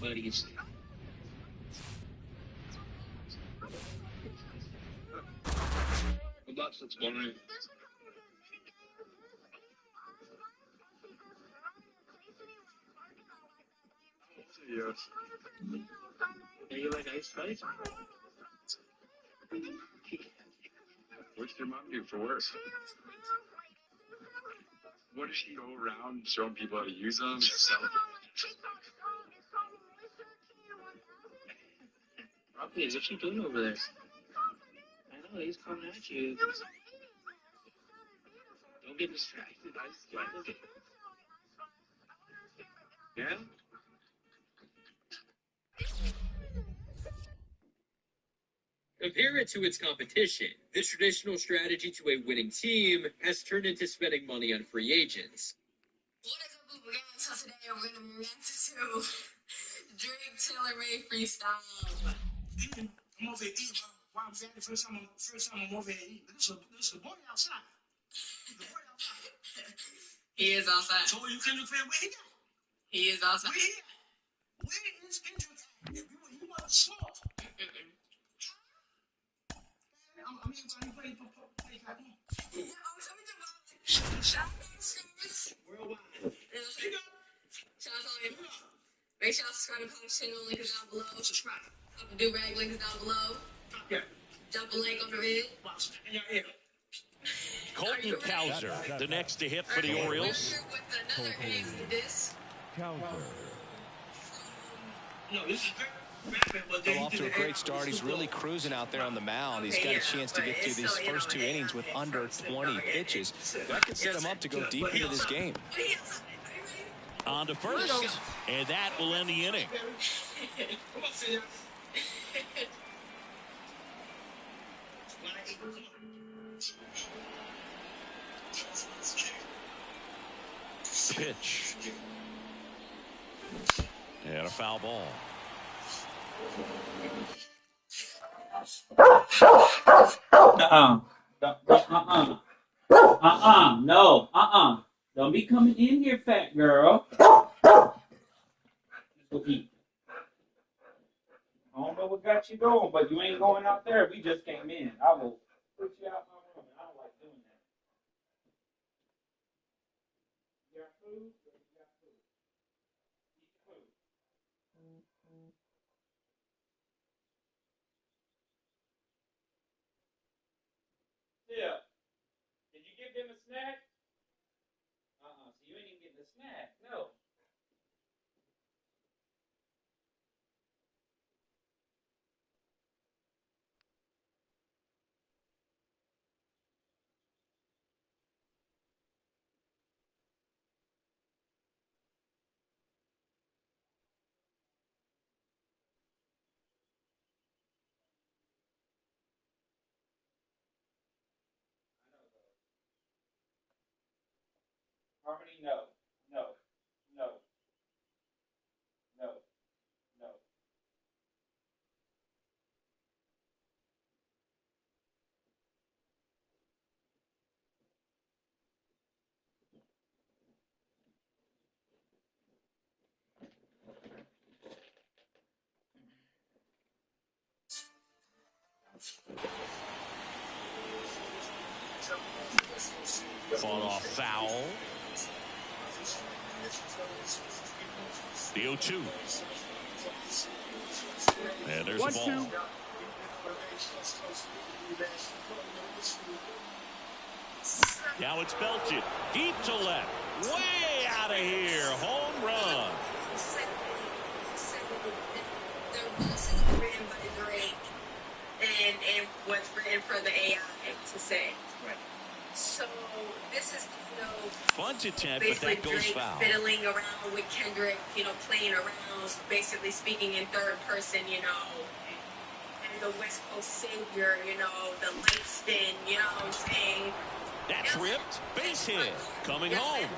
buddies. Good luck, that's wondering. Yes. Yeah, you like ice spice? What's your mom do for work? What does she go around showing people how to use them and sell them? Robbie, what's she doing over there? I know, he's coming at you. Don't get distracted. Yeah? Compare it to its competition. The traditional strategy to a winning team has turned into spending money on free agents. What is up, people? So today we're going to react to Drake tailor-made freestyle. I'm over here eating, bro. Why I'm saying the first time I'm over here eating. This is a boy outside. The boy outside. He is outside. So you can look where he at? He is outside. Where he at? Where is Kendrick at? If you want to smoke. I mean, play worldwide. Make sure y'all subscribe to Pop channel, link is down below. Subscribe. Do rag link is down below. Yeah. Drop a link on the vid. And your ear. Colton Cowser, the next to hit for the Orioles. With another AZ disc. No, this is Off to a great start. He's really cruising out there on the mound. He's got a chance to get through these first 2 innings with under 20 pitches. That could set him up to go deep into this game. On to first, and that will end the inning. The pitch. And a foul ball. No. Don't be coming in here, fat girl. Let's go eat. I don't know what got you going, but you ain't going out there. We just came in. I will put you out my room, and I don't like doing that. You got food? You got food. Eat food. Yeah. Did you give them a snack? So you ain't even getting a snack. No. Harmony, no. Fought off foul. The 0-2. And there's the ball. Now it's belted. Deep to left. Way out of here. Home run. This is written by Drake and what's written for the AI to say. Right. So this is, Fun to attempt, but that goes Drake foul. fiddling around with Kendrick, playing around, basically speaking in third person, and the West Coast savior, the light spin, what I'm saying? That's ripped. Base hit. Coming home.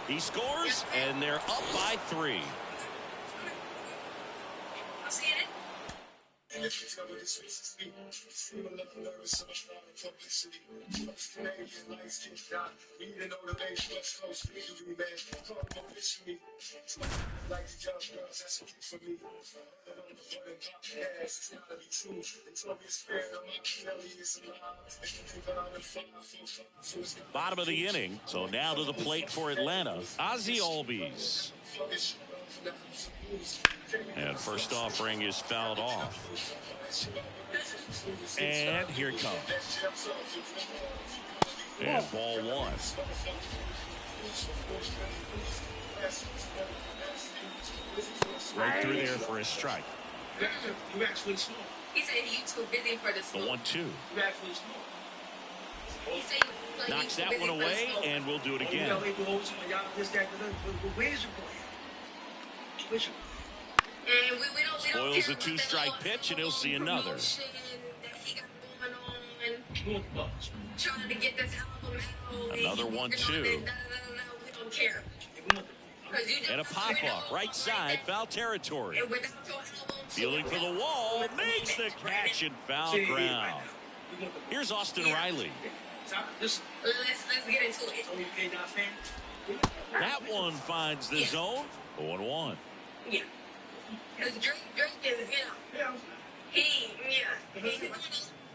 He scores, and they're up by 3. I'm seeing it. Bottom of the inning, so now to the plate for Atlanta, Ozzie Albies. And first offering is fouled off. And here it comes. And ball one. Right through there for a strike. You actually small. He said you too busy for the The smoke. 1-2. You actually small. He said you Knocks too that busy one for the away, smoke. and we'll do it You again. know, they go over to my y'all, this, that, where's your boy? Where's your boy? And we don't Spoils care a two-strike about that pitch, and he'll see another. promotion that he got going on, You want the Bucks. trying to get this album out. Another and 1-2. da, da, da, da, da. We don't care. We want the 'Cause you just And a pop-up, right side, foul territory. And without your album, Feeling for the wall, makes the catch and foul Say it ground. right now. We want the Here's Austin Riley. Listen, let's get into it. only you can't fan. That one finds the zone. 0-1. Yeah. Because Drake is, Yeah. he,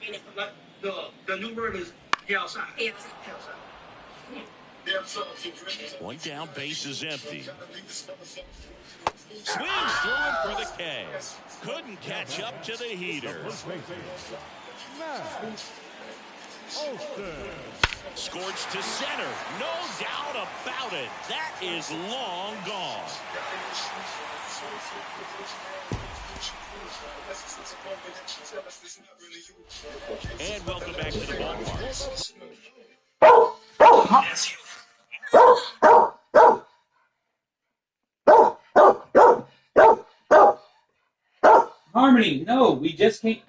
you know, Like the new word is he outside. he He outside. One down, base is empty. Swings through it for the K. Couldn't catch up to the heater. Scorched to center. No doubt about it. That is long gone. And welcome back to the ballpark. Harmony, no, we just can't.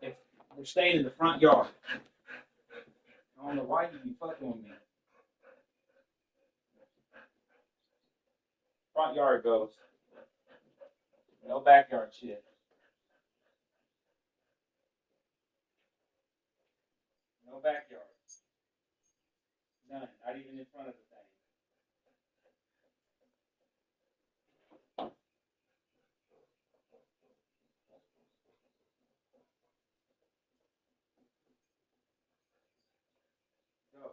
If we're staying in the front yard. I don't know why you be fucking with me. Front yard goes. No backyard shit. No backyard. None. Not even in front of the thing. Go.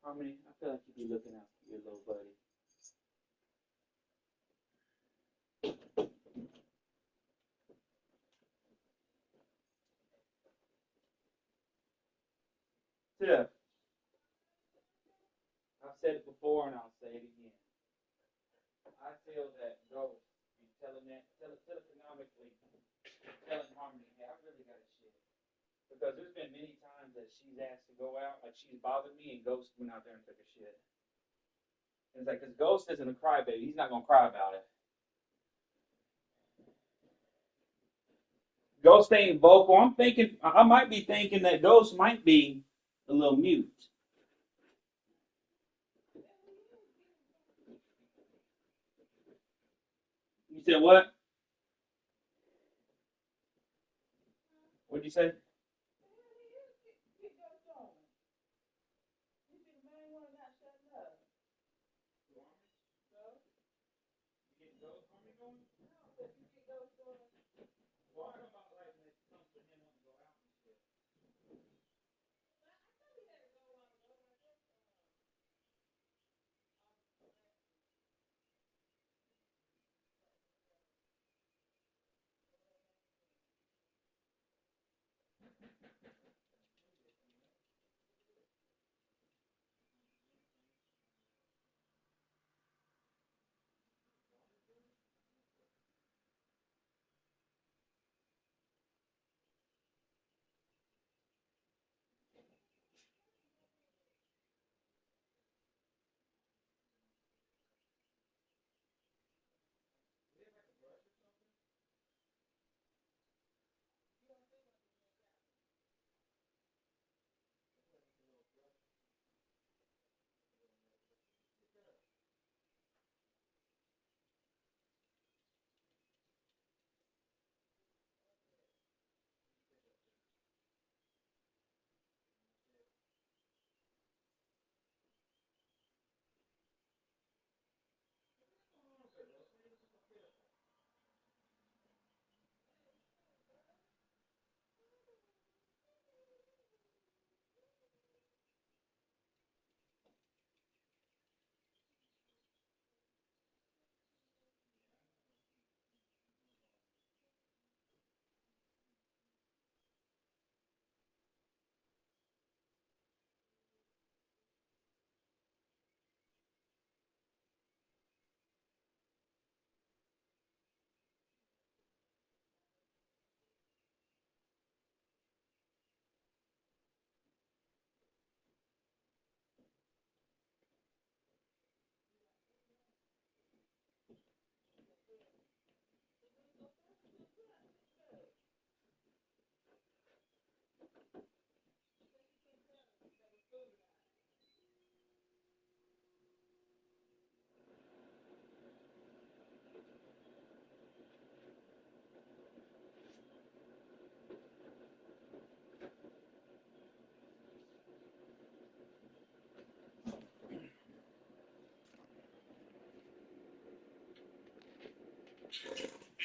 Harmony, I feel like you be looking out for your little buddy. Tiff, I've said it before and I'll say it again. I feel that Ghost be telling telephonically, telling Harmony, hey, I really got a shit. Because there's been many times that she's asked to go out, like she's bothered me, and Ghost went out there and took a shit. And it's like, because Ghost isn't a crybaby, he's not gonna cry about it. Ghost ain't vocal. I might be thinking that Ghost might be a little mute. You said what? What'd you say?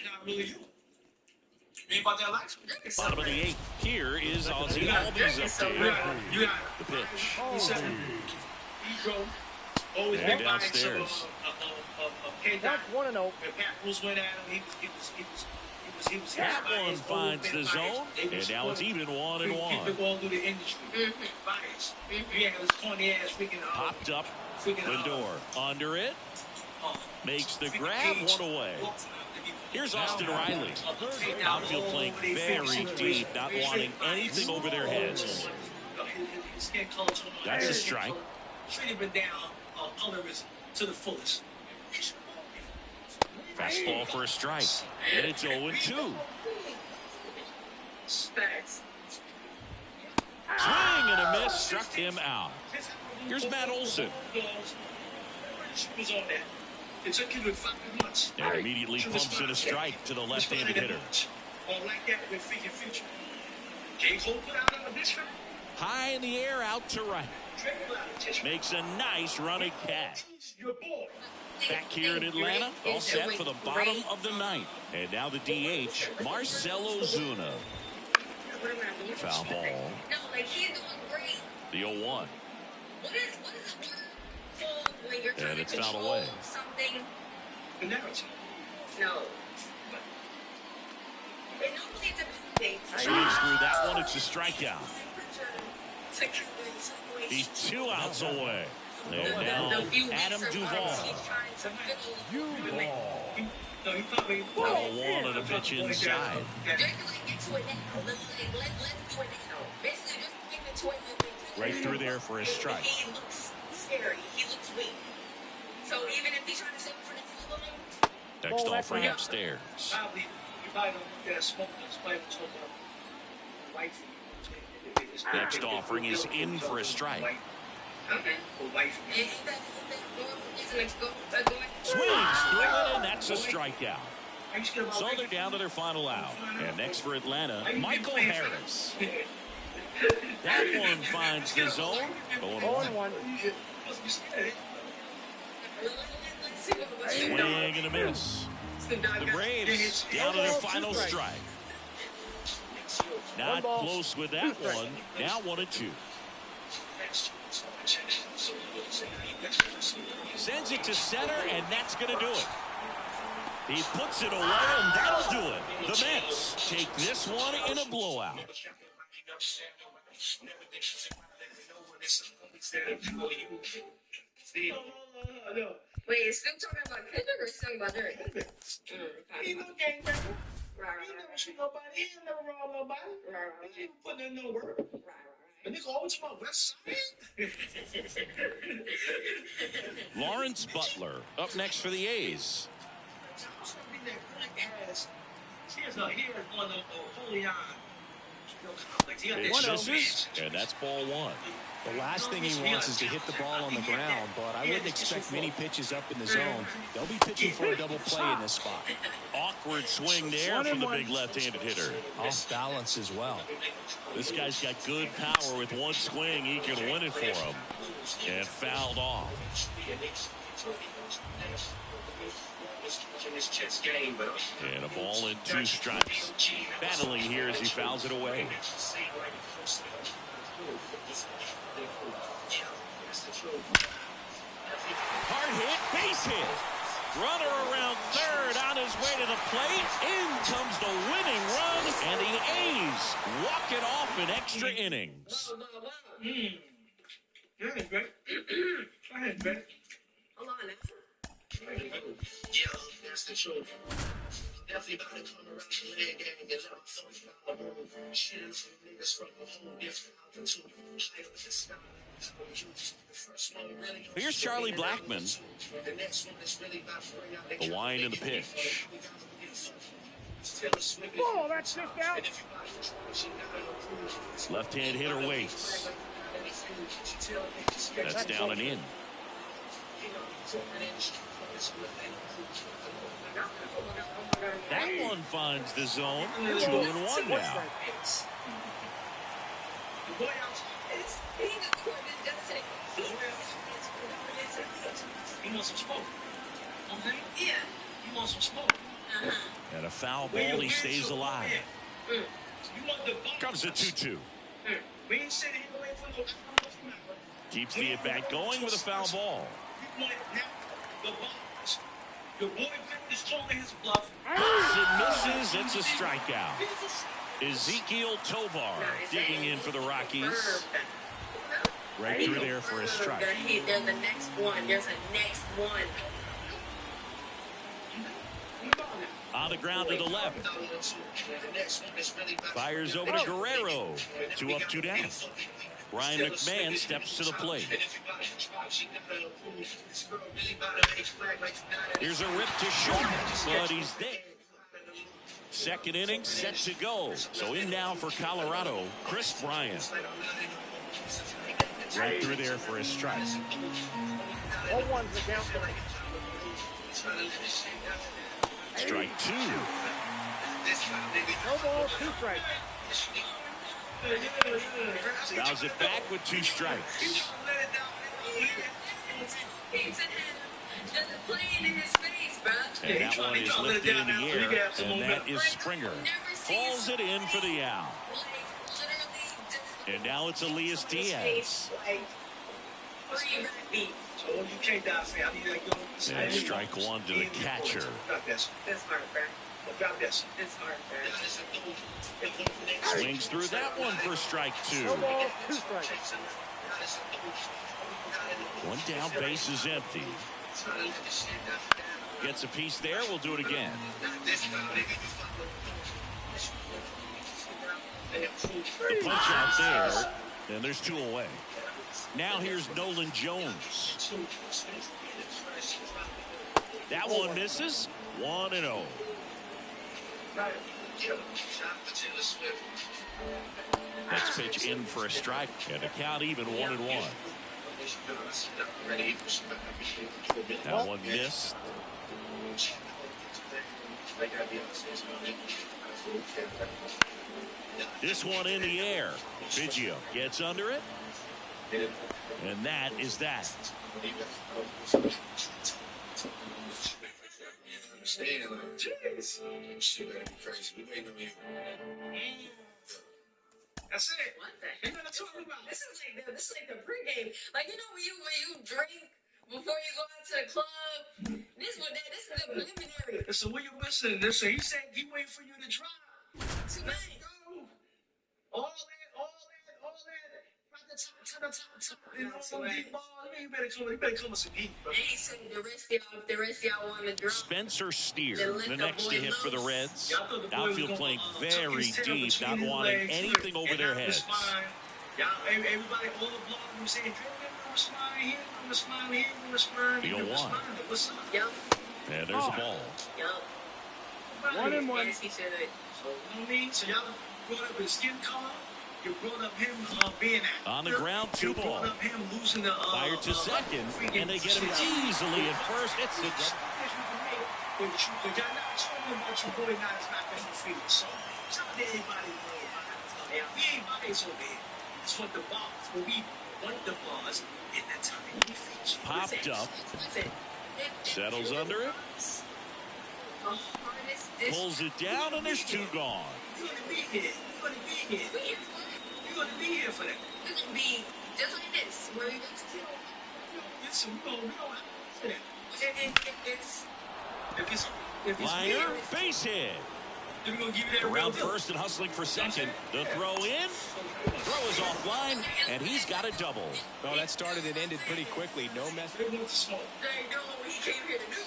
Not really you. Ain't about that life. Bottom of the eighth. Here is Ozzie Albies update. You got The pitch. he said ego always And been buying some downstairs. K-Dot. When Pat Bruce went at him, he was That one finds the zone, and now it's even 1-1. People going through the industry. Bias. You ain't this corny ass freaking Popped up. Lindor under it. Makes the grab, one away. Here's Austin Riley. Outfield playing very deep, not wanting anything over their heads. That's a strike. Treated him down colorism to the fullest. Fastball for a strike. And it's 0-2. Stacks. Swing and a miss, struck him out. Here's Matt Olson. Was on that. It took you 5 months. And immediately pumps in a strike to the left-handed hitter. Or like that with freaking future. J. Cole put out on the bitch. High in the air, out to right. Makes a nice running catch. Your boy. Back here in Atlanta, all set for the bottom of the ninth. And now the DH, Marcell Ozuna. Foul ball. No, like he's doing great. The 0-1. What is a word called when you're trying And to it's fouled control away. something? Penalty. No. It normally it's a big thing. Swings through that one. It's a strikeout. To carry something. He's 2 outs away. And The now few weeks Adam or Duvall. months he's trying to fill. No, he probably. Ball one and a pitch inside. Just like get to it now. Let's do it now. Basically, just make it to it. Right through there for a strike. He looks scary. He looks weak. So even if he's trying to save for the field line, Next offering upstairs. Probably, you probably don't look at a smoke that's playing with your wife. Next offering is in for a strike. okay. And Swings through it, and that's a strikeout. So they're down to their final out. And next for Atlanta, Michael Harris. That one finds the zone. Going on. Swing and a miss. The Braves down to their final strike. Not close with that one. Now 1-2. Sends it to center, and that's going to do it. He puts it away, and that'll do it. The Mets take this one in a blowout. wait, it's still talking about Kendrick or still talking about Derek? He no gang member. Right. He never shoot nobody. He ain't never robbed nobody. Right. He ain't putting in no work. And nigga always about West Side. Lawrence Butler up next for the A's. Pitch misses, and that's ball one. The last thing he wants is to hit the ball on the ground, but I wouldn't expect many pitches up in the zone. They'll be pitching for a double play in this spot. Awkward swing there from the big left-handed hitter. Off balance as well. This guy's got good power. With one swing, he can win it for him. And fouled off. And a ball and 2 strikes. Battling here as he fouls it away. Hard hit, base hit. Runner around third, on his way to the plate. In comes the winning run, and the A's walk it off in extra innings. Go ahead, Greg. Go ahead, Greg. Hold on now. Yeah, that's the truth. Definitely about to come around the leg gang and let them throw shit in some niggas from a whole different altitude. High up in the sky. Here's Charlie Blackmon. The wind and the pitch. Oh, that's it out. Left-hand hitter waits. That's down and in. That one finds the zone. 2-1 now. He wants some smoke. Okay? Yeah. He wants some smoke. And a foul ball, he stays alive. Comes a 2-2. We ain't sitting here waiting for no. Keeps the at-bat going with a foul ball. Your boy is showing his bluff. It misses. It's a strikeout. Ezekiel Tovar digging in for the Rockies. Right through there for a strike. There's the next one. There's a next one. On the ground to the left. Fires over to Guerrero. 2 up, 2 down. Ryan McMahon steps to the plate. Here's a rip to short, but he's there. Second inning set to go. So in now for Colorado, Chris Bryant. Right through there for his strike. 0-1's the count. Strike 2. No ball, 2 strikes. Fouls it back with 2 strikes. And that one is lifted in the air, and that is Springer. Falls it in for the out. And now it's Elias Diaz. free rap beat. So you can't die, man. I need that go. And strike one to the catcher. This hard, bro. This hard, bro. Swings through that one for strike two. No ball, 2 strikes. One down, base is empty. Gets a piece there. We'll do it again. The punch out there, and there's 2 away. Now here's Nolan Jones. That one misses. 1-0. Next pitch in for a strike, and the count even 1-1. That one missed. This one in the air. Biggio gets under it. And that is that. That's it. What the You heck? know what I'm talking about? This is like the pregame. Like, you know when you drink before you go out to the club. This is the preliminary. So what you listening? Listen, he said he waiting for you to drop. Tonight. Go. All that. Right to the top. You know, some deep ball. You better come with some heat, bro. And he said the rest of y'all want to drop. Spencer Steer, the next to hit for the Reds. Outfield playing very deep, not wanting anything over their heads. Everybody, all the bloggers were saying, smile here, Deal one. What's up? Yep. And there's a ball. Yep. 1-1. Yes, he should. So, you know what I mean? So y'all brought up his skin color. You brought up him being on the ground, 2 ball. You brought up him losing the fired to second, and they get him easily at first. It's a but y'all not talking about your boy not as not making field. So it's not that anybody know. We ain't biased over here. It's what the bars, what we want the bars in the time we feature. popped up, settles under it, pulls it down, and there's 2 gone. You're gonna be here. You're gonna be here for that. You can be just like this, where you just kill. Listen, we don't have to that. Liner, base hit. They're gonna give you that Around real first and hustling for second. The throw in. Throw is offline, and he's got a double. Well, that started and ended pretty quickly. No mess. They want to smoke. They know what he came here to do.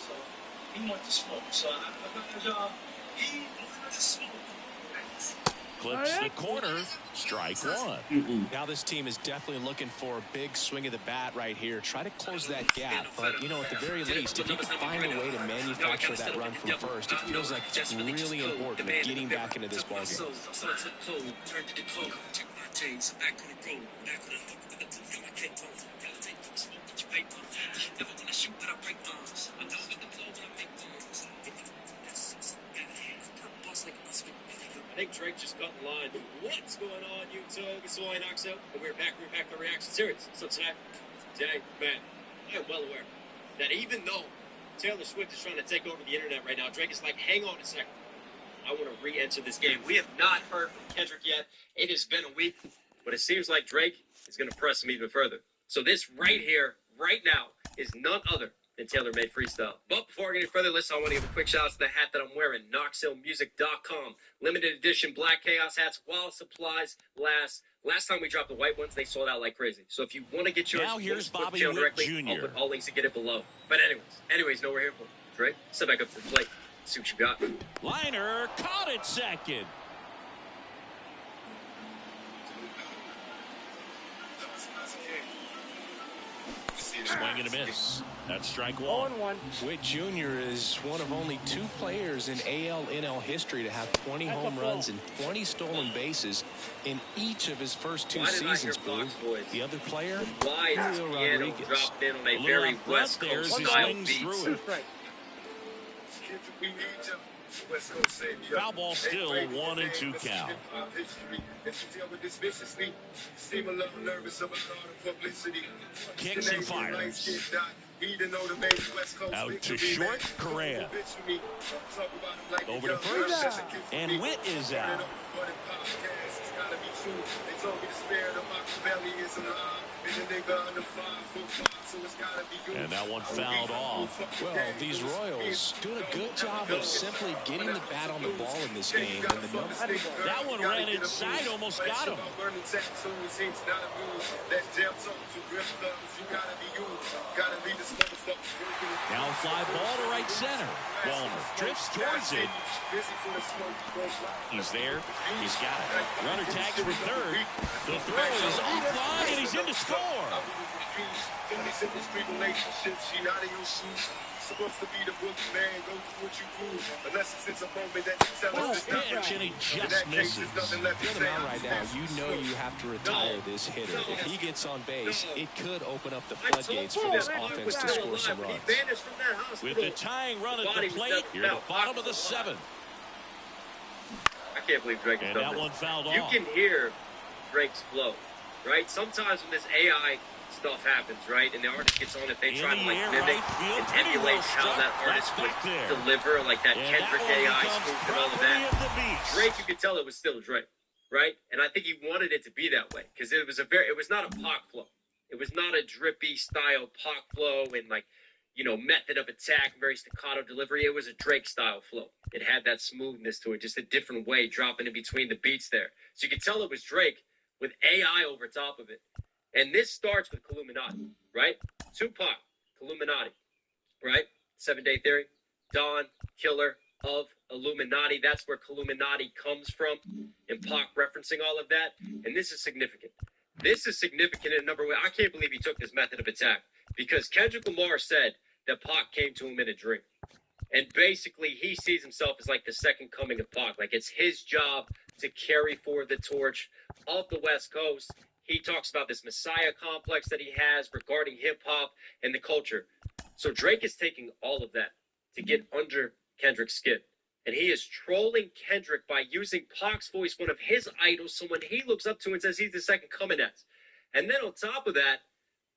He wants to smoke. So he wants to smoke. Clips the corner. Strike one. Now this team is definitely looking for a big swing of the bat right here. Try to close that gap. But, you know, at the very least, if you can find a way to manufacture that run from first, it feels like it's really important getting back into this ballgame. I think Drake just got in line. What's going on, YouTube? It's Soy Knoxville, and we're back the reaction series. So today, man, I am well aware that even though Taylor Swift is trying to take over the internet right now, Drake is like, hang on a second. I want to re-enter this game. We have not heard from Kendrick yet. It has been a week, but it seems like Drake is going to press him even further. So this right here, right now, is none other than Taylor-made freestyle. But before I get any further, listen, I want to give a quick shout out to the hat that I'm wearing, KnoxvilleMusic.com. Limited edition Black Chaos hats while supplies last. Last time we dropped the white ones, they sold out like crazy. So if you want to get yours, Now here's Bobby channel Witt directly, Jr. I'll put all links to get it below. But anyways, know what we're here for. Drake, step back up to the plate. See what you got. Liner caught it second. Swing and a miss. That's strike one. 0-1. Witt Jr. is one of only 2 players in AL/NL history to have 20 home runs and 20 stolen bases in each of his first 2 seasons, Boo. The other player, Why is Julio Piano Rodriguez. dropped in on a A very little up front West there as Coast he style swings beat? through 2 it. strikes. Foul ball still 1-2 count. Kicks and fires. Out to short, Correa. Over to first, and Witt is out. And that one fouled off. Well, these Royals doing a good job of simply getting the bat on the ball in this game. And that one ran inside, almost got him. Now fly ball to right center. Wallner drifts towards it. He's there. He's got it. Runner tags for third. The throw is offline, and he's in to score. Pitch, and he just misses. Get him out right now. You know you have to retire this hitter. If he gets on base, it could open up the floodgates for this offense to score some runs. With the tying run at the plate, you're at the bottom of the seventh. I can't believe Drake has done that this. One fouled you off. can hear Drake's flow, right? Sometimes when this AI stuff happens, right, and the artist gets on it, they try to like mimic and emulate how that artist would deliver, like that Kendrick AI spoof and all of that. Drake, you could tell it was still Drake, right? And I think he wanted it to be that way because it was not a Pac flow. It was not a drippy style Pac flow and like, you know, method of attack, very staccato delivery. It was a Drake style flow. It had that smoothness to it, just a different way, dropping in between the beats there. So you could tell it was Drake with AI over top of it. And this starts with Illuminati, right? Tupac, Illuminati, right? 7 Day Theory, Don, killer of Illuminati. That's where Illuminati comes from, and Pac referencing all of that. And this is significant. This is significant in a number of ways. I can't believe he took this method of attack because Kendrick Lamar said that Pac came to him in a dream. And basically, he sees himself as like the second coming of Pac. Like it's his job to carry forward the torch of the West Coast. He talks about this messiah complex that he has regarding hip-hop and the culture. So Drake is taking all of that to get under Kendrick's skin. And he is trolling Kendrick by using Pac's voice, one of his idols, someone he looks up to and says he's the second coming as. And then on top of that,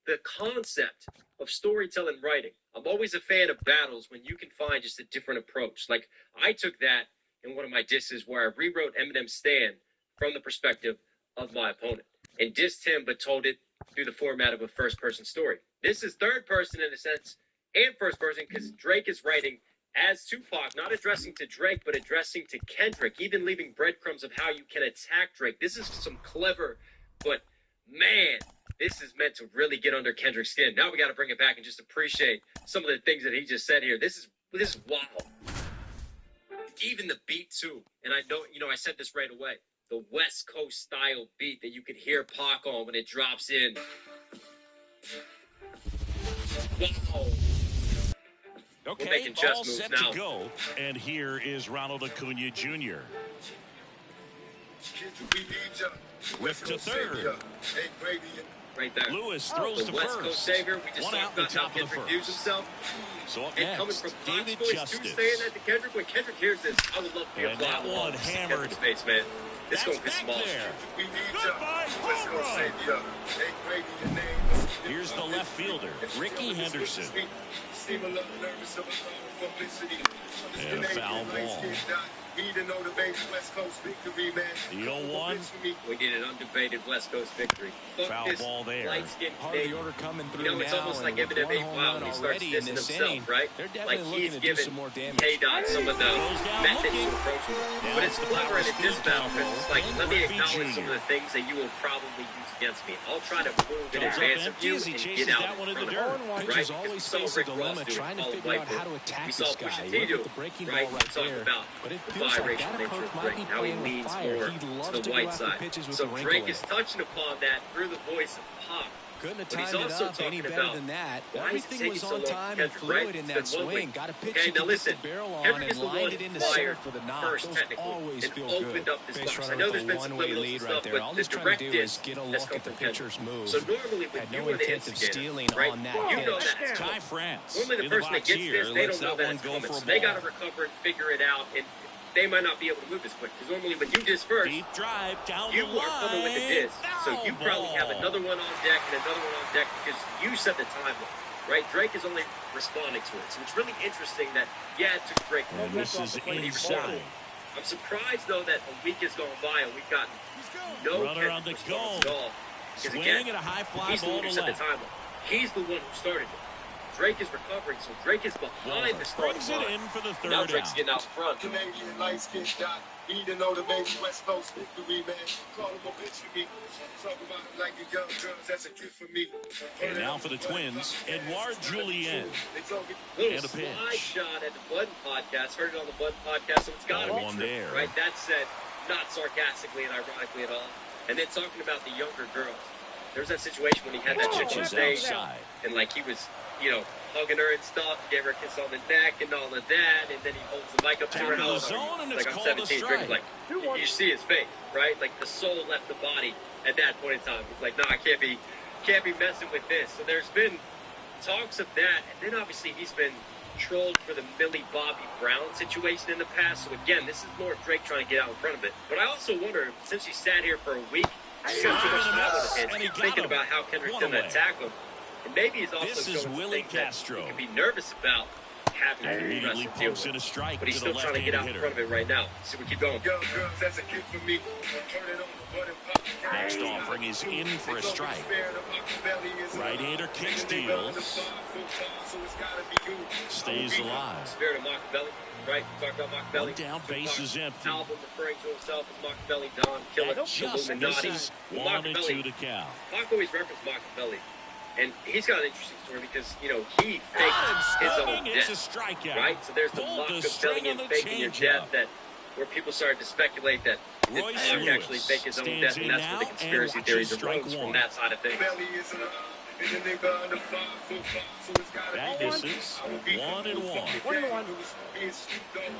the concept of storytelling writing. I'm always a fan of battles when you can find just a different approach. Like I took that in one of my disses where I rewrote Eminem's stand from the perspective of my opponent. And dissed him, but told it through the format of a first-person story. This is third person in a sense, and first person, because Drake is writing as Tupac, not addressing to Drake, but addressing to Kendrick, even leaving breadcrumbs of how you can attack Drake. This is some clever, but man, this is meant to really get under Kendrick's skin. Now we got to bring it back and just appreciate some of the things that he just said here. This is wild. Even the beat too, and I know, you know, I said this right away. The West Coast style beat that you can hear Pac on when it drops in. Wow. Okay, all set now to go. And here is Ronald Acuna Jr. Lift to third. Right there. Lewis throws the to West first. Coast savior. We just One out talked the about top how of the Kendrick views first. himself. So up And coming next, from David Pac's voice Justice. too, saying that to Kendrick. When Kendrick hears this, I would love to be a And fly that on the wall. one hammered. Space, man. This That's going to piss back him off. there. Goodbye, home run. Here's the left fielder, Ricky Henderson. And a foul ball. The 0-1. We need an undebated West Coast victory. Foul ball there. Part of the order coming through You know, it's now, almost and like with Eminem one ain't home wild run when he starts already in dissing this himself, inning. right? They're Like definitely he's looking to do given some more damage. K-Dot some of the methods to approach him. But it's clever in a diss battle because it's like, let me acknowledge some of the things that you will probably use against me. I'll try to move in advance of you and get out in front of you. Pitchers Right? always Because we face saw a Rick Ross dilemma do it, trying to Paul figure out how Whitehead. to attack We saw this guy. Pusha He T looked do at the breaking it, ball right? We right talked there. about But it the feels like biracial that nature approach of might Drake, be how he playing with leans fire. more He to loves the to go white after side. pitches with So a wrinkle Drake in is it. touching upon that through the voice of Pac. Couldn't have But he's timed it also up any talking better about than that. why is it Everything taking was so on long for time and Kendrick, right? fluid in It's that been one swing. week. Got a pitch Okay, you now could listen, get the barrel on Kendrick is and the lined one it into who center fired for the knock. first Those technically always and feel opened good. up this Base box. I runner know with there's a been some one-way liminals lead and right stuff, there. but All the he's trying to direct do diss is get a has look come at the from Kendrick. pitcher's move. So normally when Had you no are the intent of instigator, stealing right? on that You know pitch. that. Ty France Normally the in person that box gets here this, they lets don't know that that one it's go coming. for a So they got ball. to recover and figure it out, and they might not be able to move this quick. Because normally when you diss first, Deep drive down you the are coming with the line. diss. So you Foul probably have ball. another one on deck and another one on deck because you set the timeline, right? Drake is only responding to it. So it's really interesting that, yeah, it took Drake. And this is inside. I'm surprised, though, that a week has gone by and we've gotten no Runner on the response go. at all. Because Swing again, and a high fly he's the ball one who to set the left. timeline. He's the one who started it. Drake is recovering, so Drake is behind the starting Brings it line. in for the third Now Drake's out. getting out front. Canadian light skin dot. You need to know the baby West Coast victory, man. Call him a bitch for me. Talk about him like the young girls. That's a gift for me. And now for the Twins, Edouard Julien. Little And a slide pitch. shot at the Button Podcast. Heard it on the Button Podcast, so it's got to Ball be one true, there. right? That said, not sarcastically and ironically at all. And then talking about the younger girls. There's that situation when he had that chick on Pitches stage, outside. and like he was, hugging her and stuff, gave her a kiss on the neck and all of that, and then he holds the mic up to her Down to the nose. zone, and it's Like I'm called a 17, strike. Drake's like, you see his face, right? Like the soul left the body at that point in time. He's like, no, I can't be messing with this. So there's been talks of that, and then obviously he's been trolled for the Millie Bobby Brown situation in the past. So again, this is more of Drake trying to get out in front of it. But I also wonder, since he sat here for a week, he's got too much time on his hands, thinking about how Kendrick's going to attack him. And maybe he's also This is showing Willie things that Castro. he could be nervous about having to Immediately wrestle deal pumps with. in a strike But he's to the still trying to get out in left-handed front of hitter. it right now. So we keep going. Young girls, that's a gift for me. Heard it on the Button Podcast. Next offering is in for a strike. Right-hander kick steals. Stays alive. Spirit of Machiavelli, right? Talk about Machiavelli. One down, base is empty. Album referring to himself as Machiavelli, Don Killer, That just Illuminati. misses. Well, 1 and 2 Machiavelli, to count. Pac always referenced Machiavelli. And he's got an interesting story because, he faked his own Swing, it's a death, strikeout. right? So there's the Pulled the string on Machiavellian the faking your death changeup. where people started to speculate that Royce Pac Lewis actually faked his own stands death, and in that's where now the and conspiracy watches theories strike arose from one. that side of things. That misses. 1 and 1. 1-1.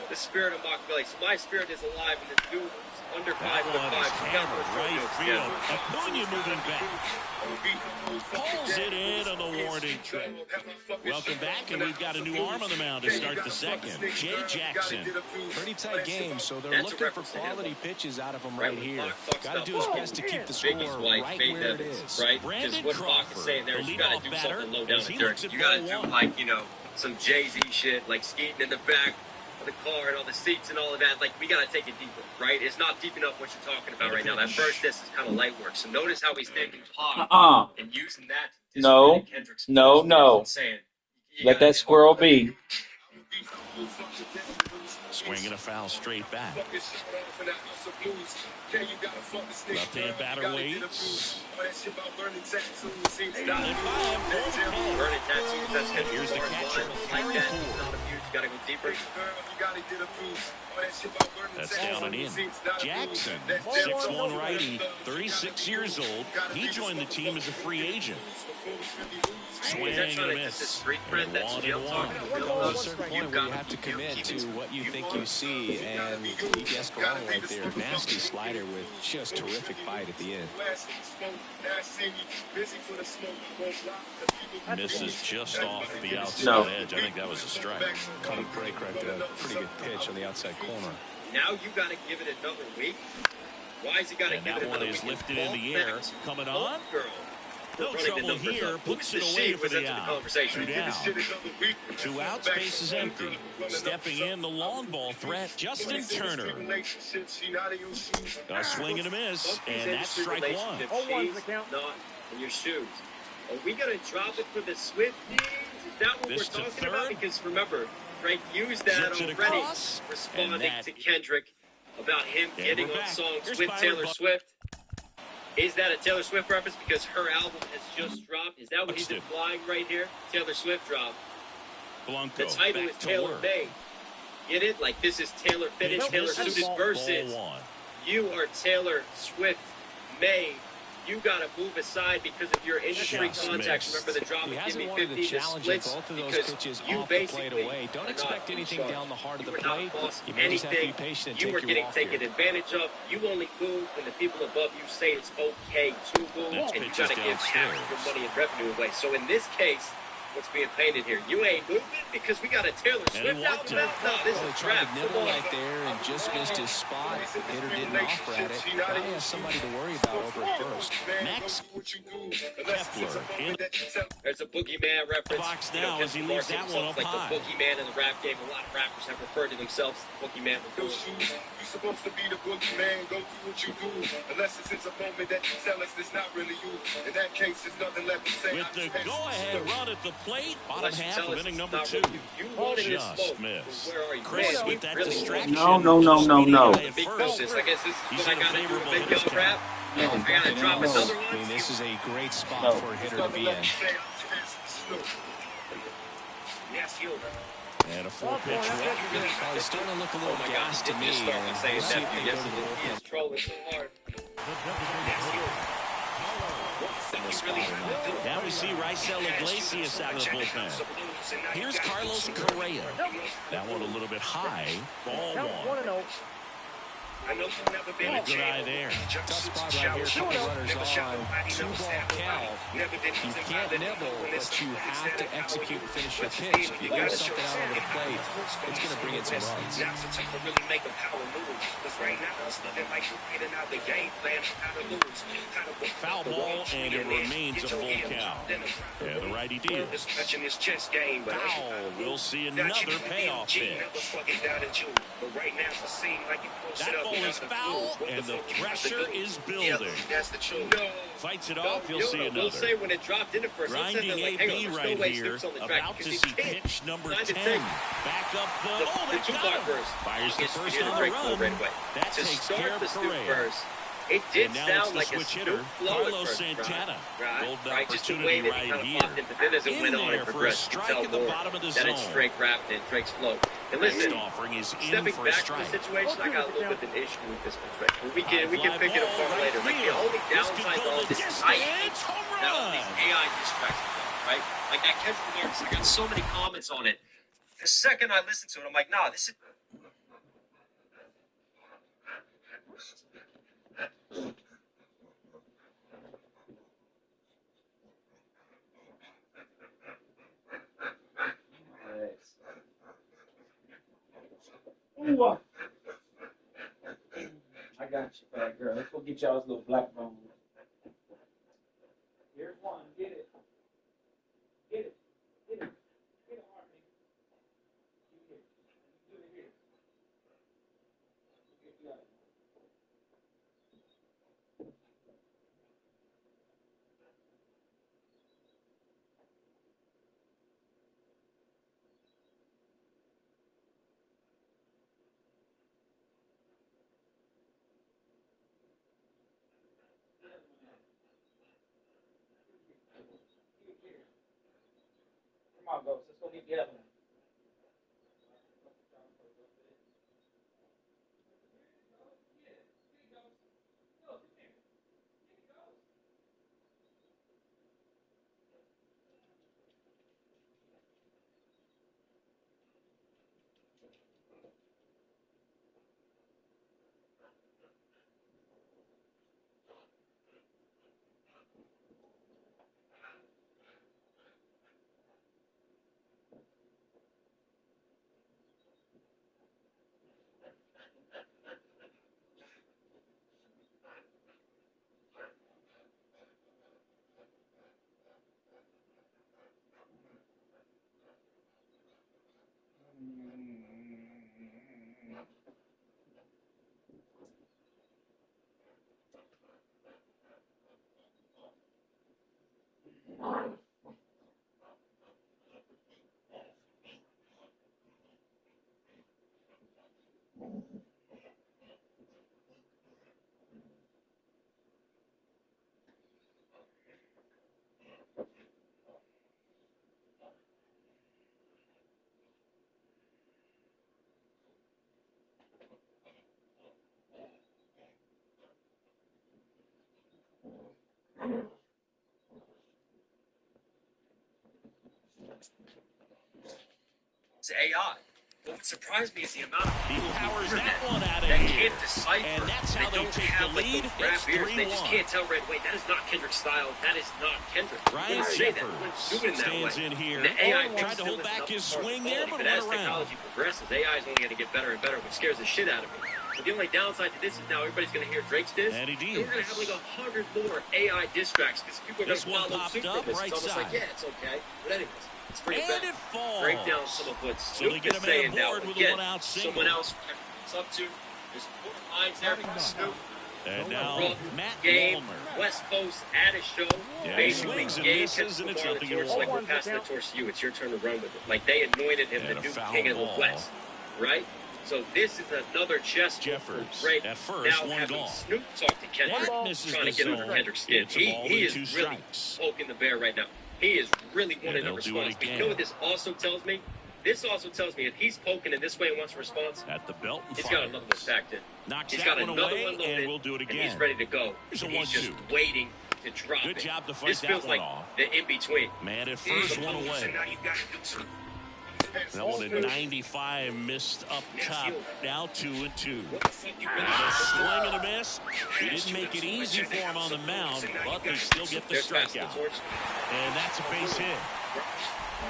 The spirit of Machiavelli. So my spirit is alive in this dude under 5 That foot one 5. is hammered right field. Acuna moving back. Pulls it in on the warning track. Welcome back, and we've got a new arm on the mound to start the second. Jay Jackson. Pretty tight game, so they're That's a looking for reference to him. quality pitches out of him Right, right when here. Pac talks Got to about do his best to keep the score Biggie's wife, right Faith where it Evans, is. right? Brandon Because what Pac Crawford, is saying there is the you got to leadoff do batter, something low down as the he dirt. looks at You got to ball do one. some Jay-Z shit, like skating in the back of the car and all the seats and all of that. Like, we got to take it deeper, right? It's not deep enough what you're talking about right now. That first disc is kind of light work. So notice how he's taking Pac and using that to No. discredit Kendrick's No, first no. disc and saying, you Let gotta that get squirrel more. be. Swinging a foul straight back. Left-hand batter waits. Burning tattoos, that's good. Here's the catcher, Like Harry that, Ford. not abused, you gotta go deeper. That's down and in. Jackson, 6'1" righty, 36 years old. He joined the team as a free agent. Swing Is that and trying a to get miss. this street cred And that 1 Jamil and talking 1. about? There's a certain point where you have to commit to what you think you see, and he guessed wrong right there. Nasty slider with just terrific bite at the end. Misses just off the outside No. edge. I think that was a strike. Caught a break right there. Pretty good pitch on the outside corner. Now you gotta give it another week. Why is he gotta And give that it one another is week? lifted in the air. Coming on. Girl. No Running the trouble numbers here. up. Puts Who's it the away she for was the into the out. conversation? 2 down. 2 outs, base is empty. Stepping in the long ball threat, Justin Turner. A swing and a miss, and that's strike 1. 0-1's the count. Not in your shoes. Are we gonna drop it for the Swifties? Is that what This we're to talking about? third. Because remember, Frank used that Zips it already, across, and responding that- to Kendrick about him And getting we're on back. songs Here's with Byron Taylor Buck. Swift. Is that a Taylor Swift reference because her album has just dropped? Is that what he's Buxton. implying right here? Taylor Swift dropped. Blanco The title is back to Taylor work. Made. Get it? Like this is Taylor fitted, Nope, Taylor this is suited ball versus 1. you are Taylor Swift Made. You got to move aside because of your industry Just contacts. missed. Remember the drop He of Give hasn't Me wanted 50, to the challenge splits, both of those because pitches you off the plate basically away. Don't are expect not anything in charge. down the heart of the You were plate. not boss You may just have to be anything. patient and You were take you getting off taken here. advantage of. You only boo when the people above you say it's okay to boo, Next and you pitch got is to give half downstairs. your money and revenue away. So in this case, what's being painted here. You ain't moving because we got a Taylor Swift out now. No, this is Tried crap. to nibble right there and just missed his spot. The hitter didn't offer at it. Now he has somebody to worry about over at first. Next, Kepler in There's a boogeyman reference. box now as he leaves that one up like high. the boogeyman in the rap game. A lot of rappers have referred to themselves as the boogeyman. You're supposed to be the boogeyman. Go do what you do. Unless it's a moment that you tell us it's not really you. In that case, there's nothing left to say. With the go-ahead run at the plate, bottom Unless you half tell of us inning it's number not 2. really you. You wanted this Just smoke. missed. Where are you? Chris Man, with that really distraction. No. The big business. I guess this He's is what in I a got to do favorable with big hitter's yellow rap. No. I got to drop another I one. mean, this is a great spot for a hitter to be in. Yes, you. And a 4-pitch walk. Oh, he's starting to look a Oh little my God, gassed to did me. just start by saying We'll see if that. they Yes, go to the he bullpen. is trolling so hard. Now we see Raisel Iglesias out of the bullpen. Here's Carlos Correa. That one a little bit high. Ball Count one. 1-0. I know you've never been And a good eye there. Tough spot right here. Couple runners on. 2-ball count. You can't nibble, but you have to execute and finish your pitch. If you leave something out over the plate, it's going to bring in some runs. Now's the time to really make a power move. Because right now, it's looking like you're getting out the game plan how to lose. Foul ball, and it remains a full count. Yeah, the righty deal. Touching his chest game, but Foul. We'll see another payoff pitch. That ball is foul, and the pressure is building. That's the truth. Fights it off, you'll see We'll say another. when it dropped in at first. Grinding AB right here, about to see pitch number 10. Back up the, oh, that got him. Fires the first on the run. That takes care of Correa. It did And now sound it's the like a switch hitter, Carlos Santana. Golden Right, just the opportunity way that right he kind of here. popped it, but then as it In went on, there it for a progressed. You strike tell at the more bottom of the that it's zone. Drake wrapped in Drake's flow. And listen, Next offering is in stepping for a back from strike. the situation, I got a little bit of an issue with this one. We can pick it apart Right later. Like the field. only This could downside to go all the this is distance. I hate Home that all run. these AI distractions, right? Like that Kendrick Lamar, I got so many comments on it. The second I listen to it, I'm like, nah, this is. Ooh, I got you, fat girl. Let's go get y'all's little black bone. Here's one. Get it. Get it. Get it. Get it, Harmony. Get it. Do it here. Get it. Come on, Ghost. Let's go get the other one. It's AI. What would surprise me is the amount of He people powers who that one out of that here. can't hits, and that's how they take the lead. It's 3-1. They just can't tell right away. That is not Kendrick's style. That is not Kendrick. Ryan Jeffers stands in here. Tried to hold back his swing there, but went as around. technology progresses, AI is only going to get better and better, which scares the shit out of me. But the only downside to this is now everybody's going to hear Drake's diss. And he we're going to have like 100 more AI diss tracks because people are going to follow suit from this. Right it's almost side. like, yeah, it's okay. But anyways, let's bring it and back. It falls. Break down some of what Snoop is saying now. Again, someone else it's up to. There's 4 lines there from Snoop. And now Matt game, Walmer. West Coast at a show. Yeah, basically, swings and Gabe misses, and it's nothing to like we're passing the torch to you. It's your turn to run with it. Like they anointed him the new king of the West, right? So this is another chess Jeffers break. at first, now one having gone. Snoop talk to Kendrick, trying to get under Kendrick's skin. He is really poking the bear right now. He is really wanting a response. But you know what this also tells me? This also tells me if he's poking in this way and wants a response, at the belt, he's got another one packed in. He's got another one loaded, and we'll do it again. And he's ready to go. He's just waiting to drop it. Good job to fight this that feels one like off. The in-between. Man, at first one away. That one at 95 missed up top. Now 2-2. And a swing and a miss. He didn't make it easy for him on the mound, but they still get the strikeout. And that's a base hit.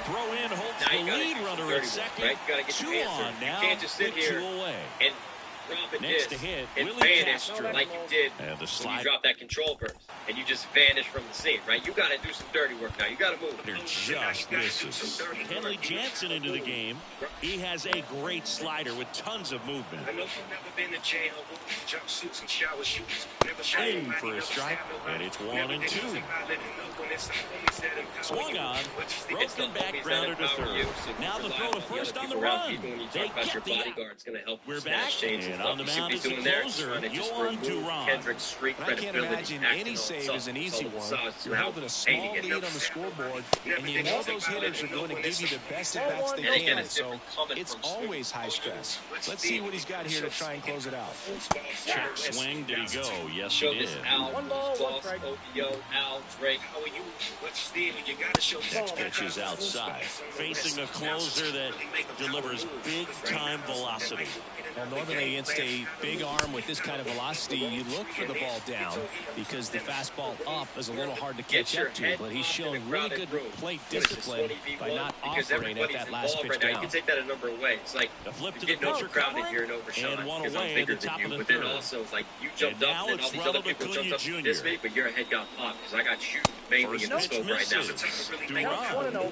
Throw in holds the lead runner at second. Right? You gotta get 2 your on now. You can't just sit here 2 away. And drop it Next to hit, and Willie vanish Castro. like you did And the when slide. you drop that control burst. And you just vanish from the scene, right? You got to do some dirty work now. You got to move. There just misses. Henley Jansen into the game. He has a great slider with tons of movement. I know you've never been to jail, jumpsuits and shower shoes. In for a strike, and it's 1-2. Swung on, broken back grounder to third. Now the throw to first on the run. They get the out. We're back, and on the mound is the closer, Yohan Duran. I can't imagine any save is an easy one. You're holding a small lead on the scoreboard, and you know those hitters are going to give you the best at-bats they can, so it's always high stress. Let's see what he's got here to try and close it out. Check swing, did he go? Yes, he did. One ball, one strike. Al, Drake, how are you? Next pitch is outside. Facing a closer that delivers big-time velocity. Well, normally against a big arm with this kind of velocity, you look for the ball down because the fastball up is a little hard to catch up to, but he's shown really good plate discipline by not offering at that last pitch down. You can take that a number of ways. It's like the flip to you the get pitcher overcrowded here and overshot and one because away I'm bigger at the top than you, of the but then third. also it's like you jumped and up now and all it's these other people Ronald jumped up Acuna this Jr. big, but your head got popped because I got you mainly in the First scope right now. Duran, a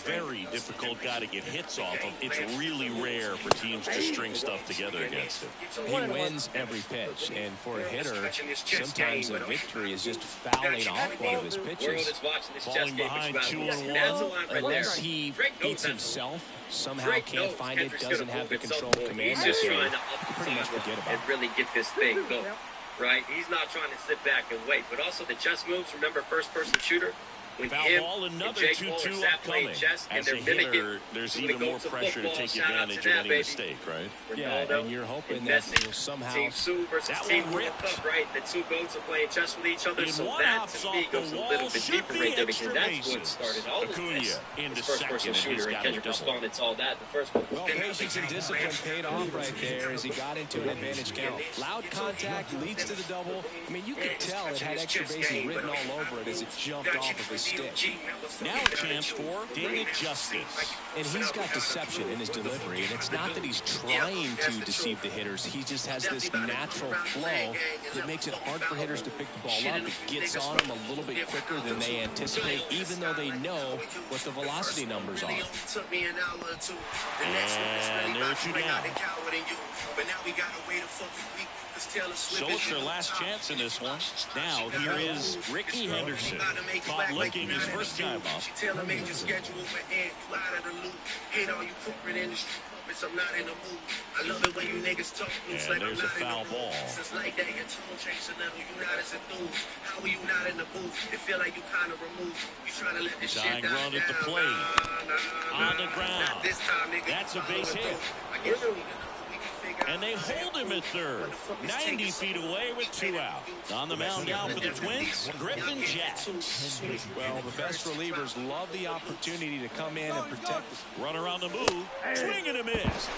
very difficult guy to get hits off of. It's really rare for teams to string stuff together against him. He wins every pitch, and for a hitter, sometimes a victory is just fouling off one of his pitches. Falling behind 2-1. Unless he beats himself, somehow can't find it, doesn't have the control command. He's just trying to pretty much forget about and it. really get this thing going. Right? He's not trying to sit back and wait. But also the chess moves, remember, first-person shooter? When Foul him ball, and another Jake 2-2 playing chess, and As a they're mimicking. hitter, there's even more pressure to take advantage of any mistake, right? Yeah, and you're hoping that you'll somehow... Team Sue versus That Team one ripped. Cup, right? The two goats are playing chess with each other, And so one that, hops to me, off the goes a wall, little bit should deeper be right there, because extra that's what bases. started all of Acuna this. into This second, first-person and he's shooter, and got a Kendrick double. responded to all that in the first one. Well, patience and discipline paid off right there as he got into an advantage count. Loud contact leads to the double. I mean, you could tell it had extra bases written all over it as it jumped off of his stick. Now a chance for David Justice. And he's got deception in his delivery, and it's not that he's trying to deceive the hitters. He just has this natural flow that makes it hard for hitters to pick the ball up. It gets on them a little bit quicker than they anticipate, even though they know what the velocity numbers are. And there are 2 down. So it's their last chance in this one. Now here is Ricky Henderson. Caught looking his first time up. And there's a foul ball. Tying run at the plate. On the ground. That's a base hit. And they hold him at third. 90 feet away with 2 out. On the mound now for the Twins, Griffin Jack. Well, the best relievers love the opportunity to come in and protect. Runner on the move. Swing and a miss.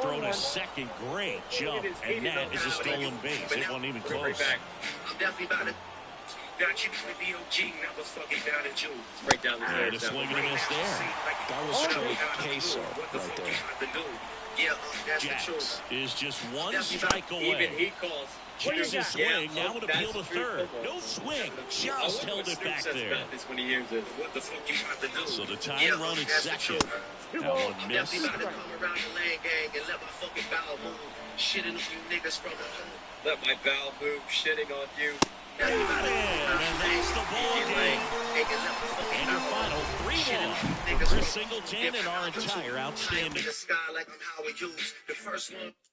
thrown a second. Great jump. And that is a stolen base. It wasn't even close. I'm definitely about to got you with the OG, never fucking down in June. Right down the And a swing and a miss there. That was straight queso right there. Yeah, that's the Jax truth. is just one strike Even away. he calls. Here's a swing. Yeah, Now an appeal to third. No swing. Just held it back there. This when he hears it. What the fuck you about to do? So the tying run at second. That one missed. Definitely about to come around the land gang and let my fucking bowel move. Shitting on you niggas from the home. Let my bowel move, shitting on you. Got it, and that's the ball game. And your final 3-1 for Chris Singleton and our entire outstanding.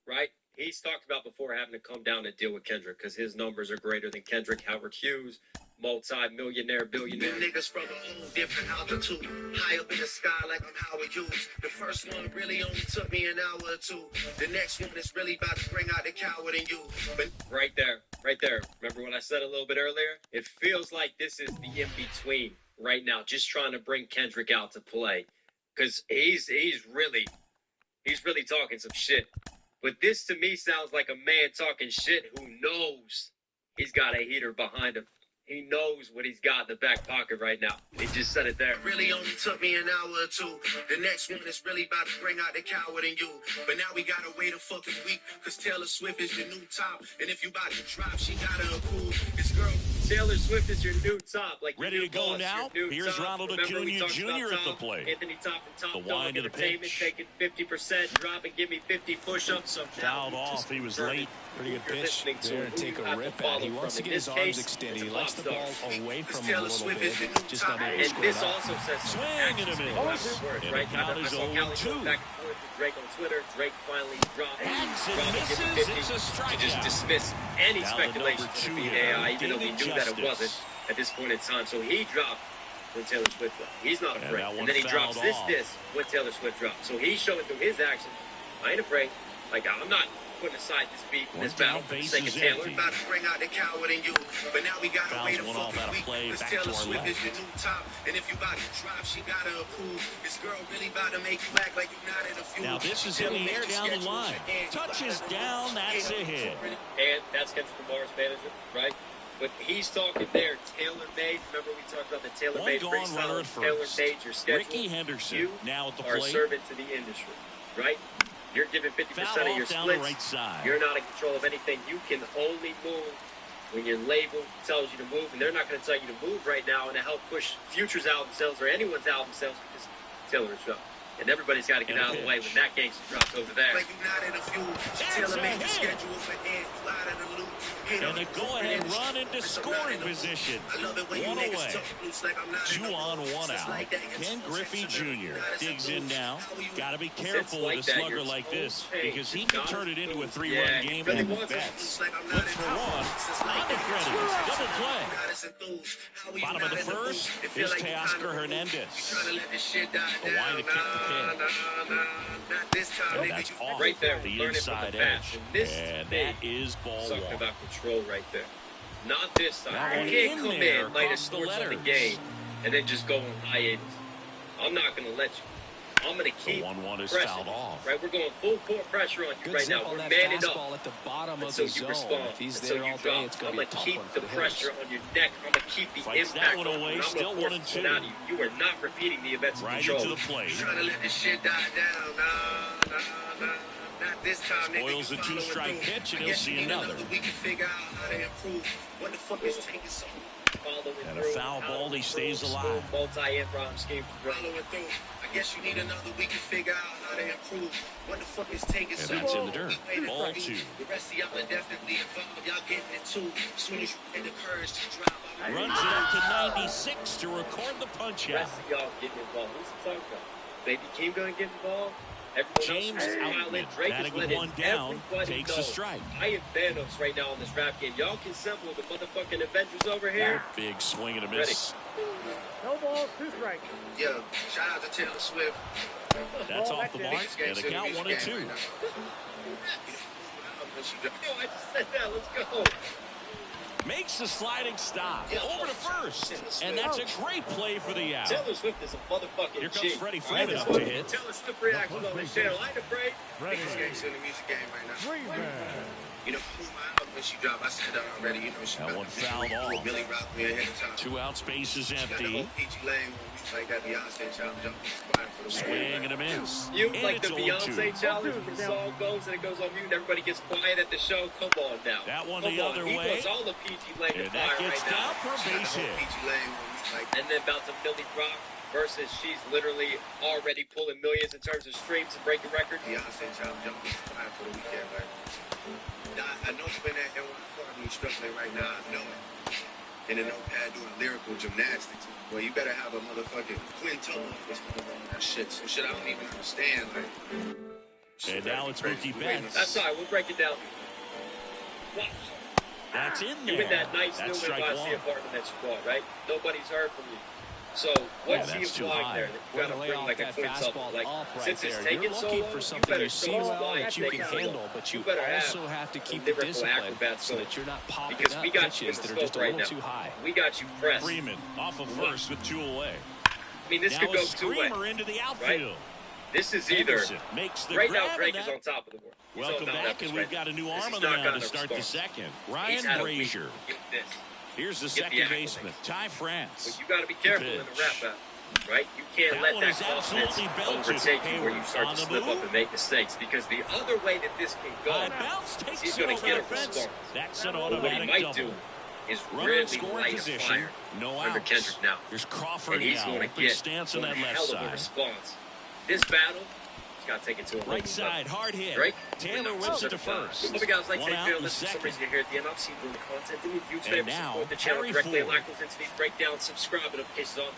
Right? He's talked about before having to come down and deal with Kendrick because his numbers are greater than Kendrick. Howard Hughes, multi-millionaire, billionaire. Niggas from a whole different altitude, high up in the sky like I'm Howard Hughes. The first one really only took me an hour or two. The next one is really about to bring out the coward in you. But right there. Remember what I said a little bit earlier? It feels like this is the in-between right now, just trying to bring Kendrick out to play. Because he's really talking some shit. But this to me sounds like a man talking shit who knows he's got a heater behind him. He knows what he's got in the back pocket right now. He just said it there. It really only took me an hour or two. The next one is really about to bring out the coward in you. But now we gotta wait a fucking week, cause Taylor Swift is your new top. And if you about to drop, she gotta approve. This girl Taylor Swift is your new top. Like ready to go now? Here's Ronald Acuna Jr. at the plate. Anthony Top and Top The wind of the pitch. Taking 50%, drop and give me 50 push-ups. So fouled off. He was late. Pretty good pitch there to take a rip at. He wants to get his arms extended. He likes the ball away from him a little bit. Just not able to and square this it up. also says Swing and a miss. And right the now. count I is saw Callie 0-2. go back and forth with Drake on Twitter. Drake finally dropped. Hangs and Dropped misses. and give me It's a 50 to just strikeout. dismiss any Now the speculation number to two be hitter, AI, even though we David knew that it Justice. wasn't at this point in time. So he dropped when Taylor Swift dropped. He's not And afraid. that one And then he drops fouled this off. disc when Taylor Swift dropped. So he's showing through his actions. I ain't afraid. Like, I'm not putting aside this beat and this One down, battle for the base sake is of Taylor. empty. about to bring out the coward in you. But now we gotta Fouls wait a one off fucking out of week, play, cause back to Taylor our Swift left. is your new top. And if you about to drop, she gotta approve. This girl really about to make you act like you're not in a few. Now this is in the air down the line. Touches down, that's a hit. And that's Kendrick Lamar's manager, right? But he's talking there, tailor-made. Remember we talked about the One tailor-made gone, runner freestyle, at first. tailor-made your schedule. Ricky Henderson You now at the are a plate. servant to the industry, right? You're giving 50% Foul of your off down the splits. right side. You're not in control of anything. You can only move when your label tells you to move, and they're not going to tell you to move right now and to help push Future's album sales or anyone's album sales because Taylor is up. And everybody's got to get out of the way when that gangster drops over there. Like you're not in a few. Tailor-made the schedule for ends. Fly out of the loop. And a go-ahead run into scoring position. One away. 2 on, 1 out. Ken Griffey Jr. digs in now. Got to be careful with a slugger like this because he can turn it into a 3-run game and bets. Flips for one. On to Freddie. Double play. Bottom of the first is Teoscar Hernandez. The wine to kick the pitch. And that's off Right there, the learning from inside the past. edge. And that is ball Talking 1. about control right there. Not this time. That one You can't in come there in, light a across the torch on the letters. game, and then just go on hiatus. I'm not going to let you. I'm going to The keep 1-1 is pressing. fouled off. Right, we're going full court pressure on you Good right zip now. on We're that manning fastball up at the bottom of until the you zone. respond. If he's Until there you all day, drop. it's I'm going to be a going to tough keep one for the the pressure hitters. on your neck. I'm going to keep the Fights impact that one on away, you. still I'm going 1-2. to out of you. You are not repeating the events of Right control. into the plate. Trying to let this shit die down. Nah. Not this time, nigga. Spoils the You following two-strike through. pitch, and I he'll guess see you need another. We can figure out how to improve. What the fuck is taking so Following And a through, foul ball, he following stays through, alive. Multi-end-rhyme scheme. following through? I guess you need another week to figure out how to improve. What the fuck is taking And so that's in long? the dirt. Wait a Ball second. 2. The rest of y'all are definitely involved. Y'all getting it too. As soon as you get the courage to drive out. Runs it up to 96 to record the punch The out. rest of y'all getting involved. Who's he talking about? Baby Keem going to get involved? James Outman, batting with one down, takes a strike. I am Thanos right now in this rap game. Y'all can assemble the motherfucking Avengers over here. Big swing and a miss. No balls, 2 strikes. Yeah, shout out to Taylor Swift. That's off the mark, and the count 1-2. No, I just said that. Let's go. Makes the sliding stop. Over to first. And that's a great play for the out. Taylor Swift is a motherfucking Here comes G. Freddie Freeman up to hit. Taylor Swift reaction on this channel. I ain't afraid. Biggest gangster in the music game right now. You know, when she dropped, I said that already. You know, she that one fouled off. Billy rocked me ahead of time. 2 out, space is empty. PG Lane, like that Beyonce challenge. Swing and a miss. You and like the Beyonce challenge when the song goes and it goes on mute and everybody gets quiet at the show? Come on now. That one Come the on. other He way. wants all the PG Lane And to that fire gets right down now. for a base hit. And then about to Millie Rock versus she's literally already pulling millions in terms of streams and breaking records. Beyonce challenge. I'm fire for the weekend, right? I know you've been at N1 Party struggling right now. I know it. In a notepad doing lyrical gymnastics. Well, you better have a motherfucking quintuple that's going on that shit. Some shit I don't even understand. Like, and now it's Mookie Betts. That's all right. We'll break it down. Watch. That's in there. You in that nice That's new NYC apartment that you bought, right? Nobody's heard from you. So what's he implying there? That you got to bring like a quintuple. Like, since it's taking so long, you better see well that you can handle, but you also have to keep the discipline so that you're not popping up pitches that are just a little too high. We got you pressed. Freeman off of first with 2 away. I mean, this could go 2 ways. Into the outfield. This is either makes the right now. Drake is on top of the world. Welcome back, and we've got a new arm on the mound to start the second. Ryan Brazier. Here's the second baseman, Ty France. But you got to be careful in the wrap battle, right? You can't let that confidence overtake you where you start to slip up and make mistakes. Because the other way that this can go is he's going to get a response. That's an what he might do is really light a fire under Kendrick now. There's Crawford and he's going to get stance on one that left hell of a side. response. This battle, he's got to take it to a right side, hard hit. Drake, Taylor whips it to first. Hope you guys like today's video. Listen For some reason you're here at the end. I've seen the content. Do me a huge And favor. now, Support the channel Harry directly. Ford. Like those into breakdown. Subscribe and notifications on.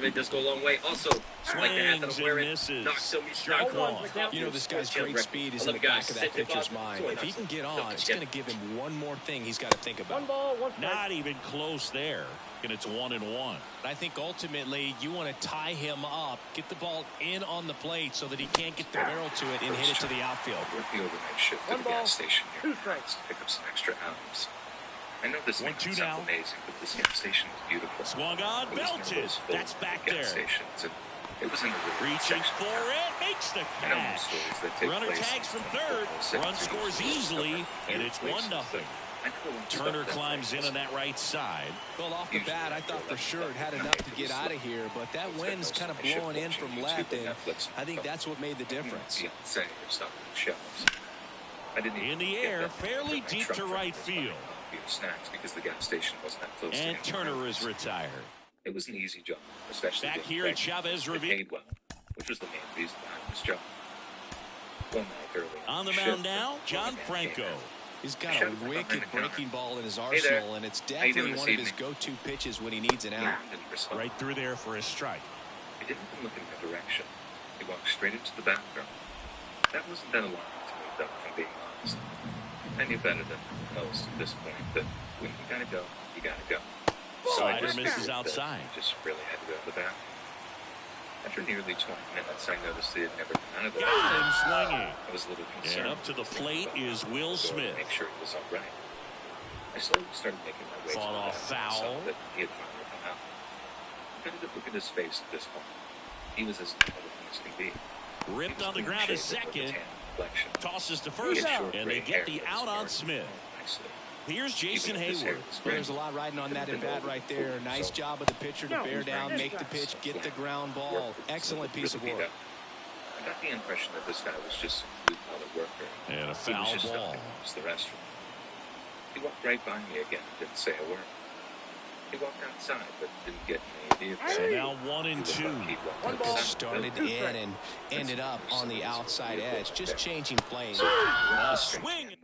Really does go a long way. Also, I like the hat that I'm wearing. Knock some strike one. You know, this guy's great speed is in the back of that pitcher's mind. If he can get on, it's going to give him one more thing he's got to think about. 1 ball, 1 strike. Not even close there. And it's 1-1. I think ultimately you want to tie him up, get the ball in on the plate so that he can't get the barrel to it and hit it to the outfield. Work the overnight shift at the gas station here to pick up some extra hours. I know this makes it sound amazing, but this gas station is beautiful. Swung on, belted. That's back there. It was in the reaching for it, makes the catch. Runner tags from third, run scores easily, and it's 1-0. Turner climbs in on that right side. Well, off the bat, I thought for sure it had enough to get out of here, but that wind's kind of blowing in from left, and I think that's what made the difference. In the air, fairly deep to right field. Snacks because the gas station wasn't that close. And Turner is retired. It was an easy job, especially back here at Chavez Ravine, paid well, which was the main reason behind this job. One night early on the mound now, John Franco. He's got a wicked breaking ball in his arsenal, and it's definitely one of his go-to pitches when he needs an out. Right through there for a strike. He didn't even look in my direction. He walked straight into the bathroom. That wasn't that alarming to me, though, if I'm being honest. I knew better than most at this point that when you gotta go, you gotta go. Slider misses outside. Just really had to go to the bathroom. After nearly 20 minutes, I noticed he had never been out of the bathroom. Got him swinging. I was a little concerned. And up to the plate is Will Smith. Make sure he was all right. I slowly started making my way to the off foul. That he had finally come out. I tried to look at his face at this point. He was as normal as can be. Ripped on the ground is second. Tosses to first, and they get the out on Smith. Here's Jason Hayward. There's a lot riding on that at bat right there. Nice job of the pitcher to bear down, make the pitch, get the ground ball. Excellent piece of work. I got the impression that this guy was just a blue-collar worker. And a foul ball. The restroom. He walked right by me again, didn't say a word. He walked outside, but didn't get any idea. So now 1-2. Started in and ended up on the outside edge, just changing planes. Swing.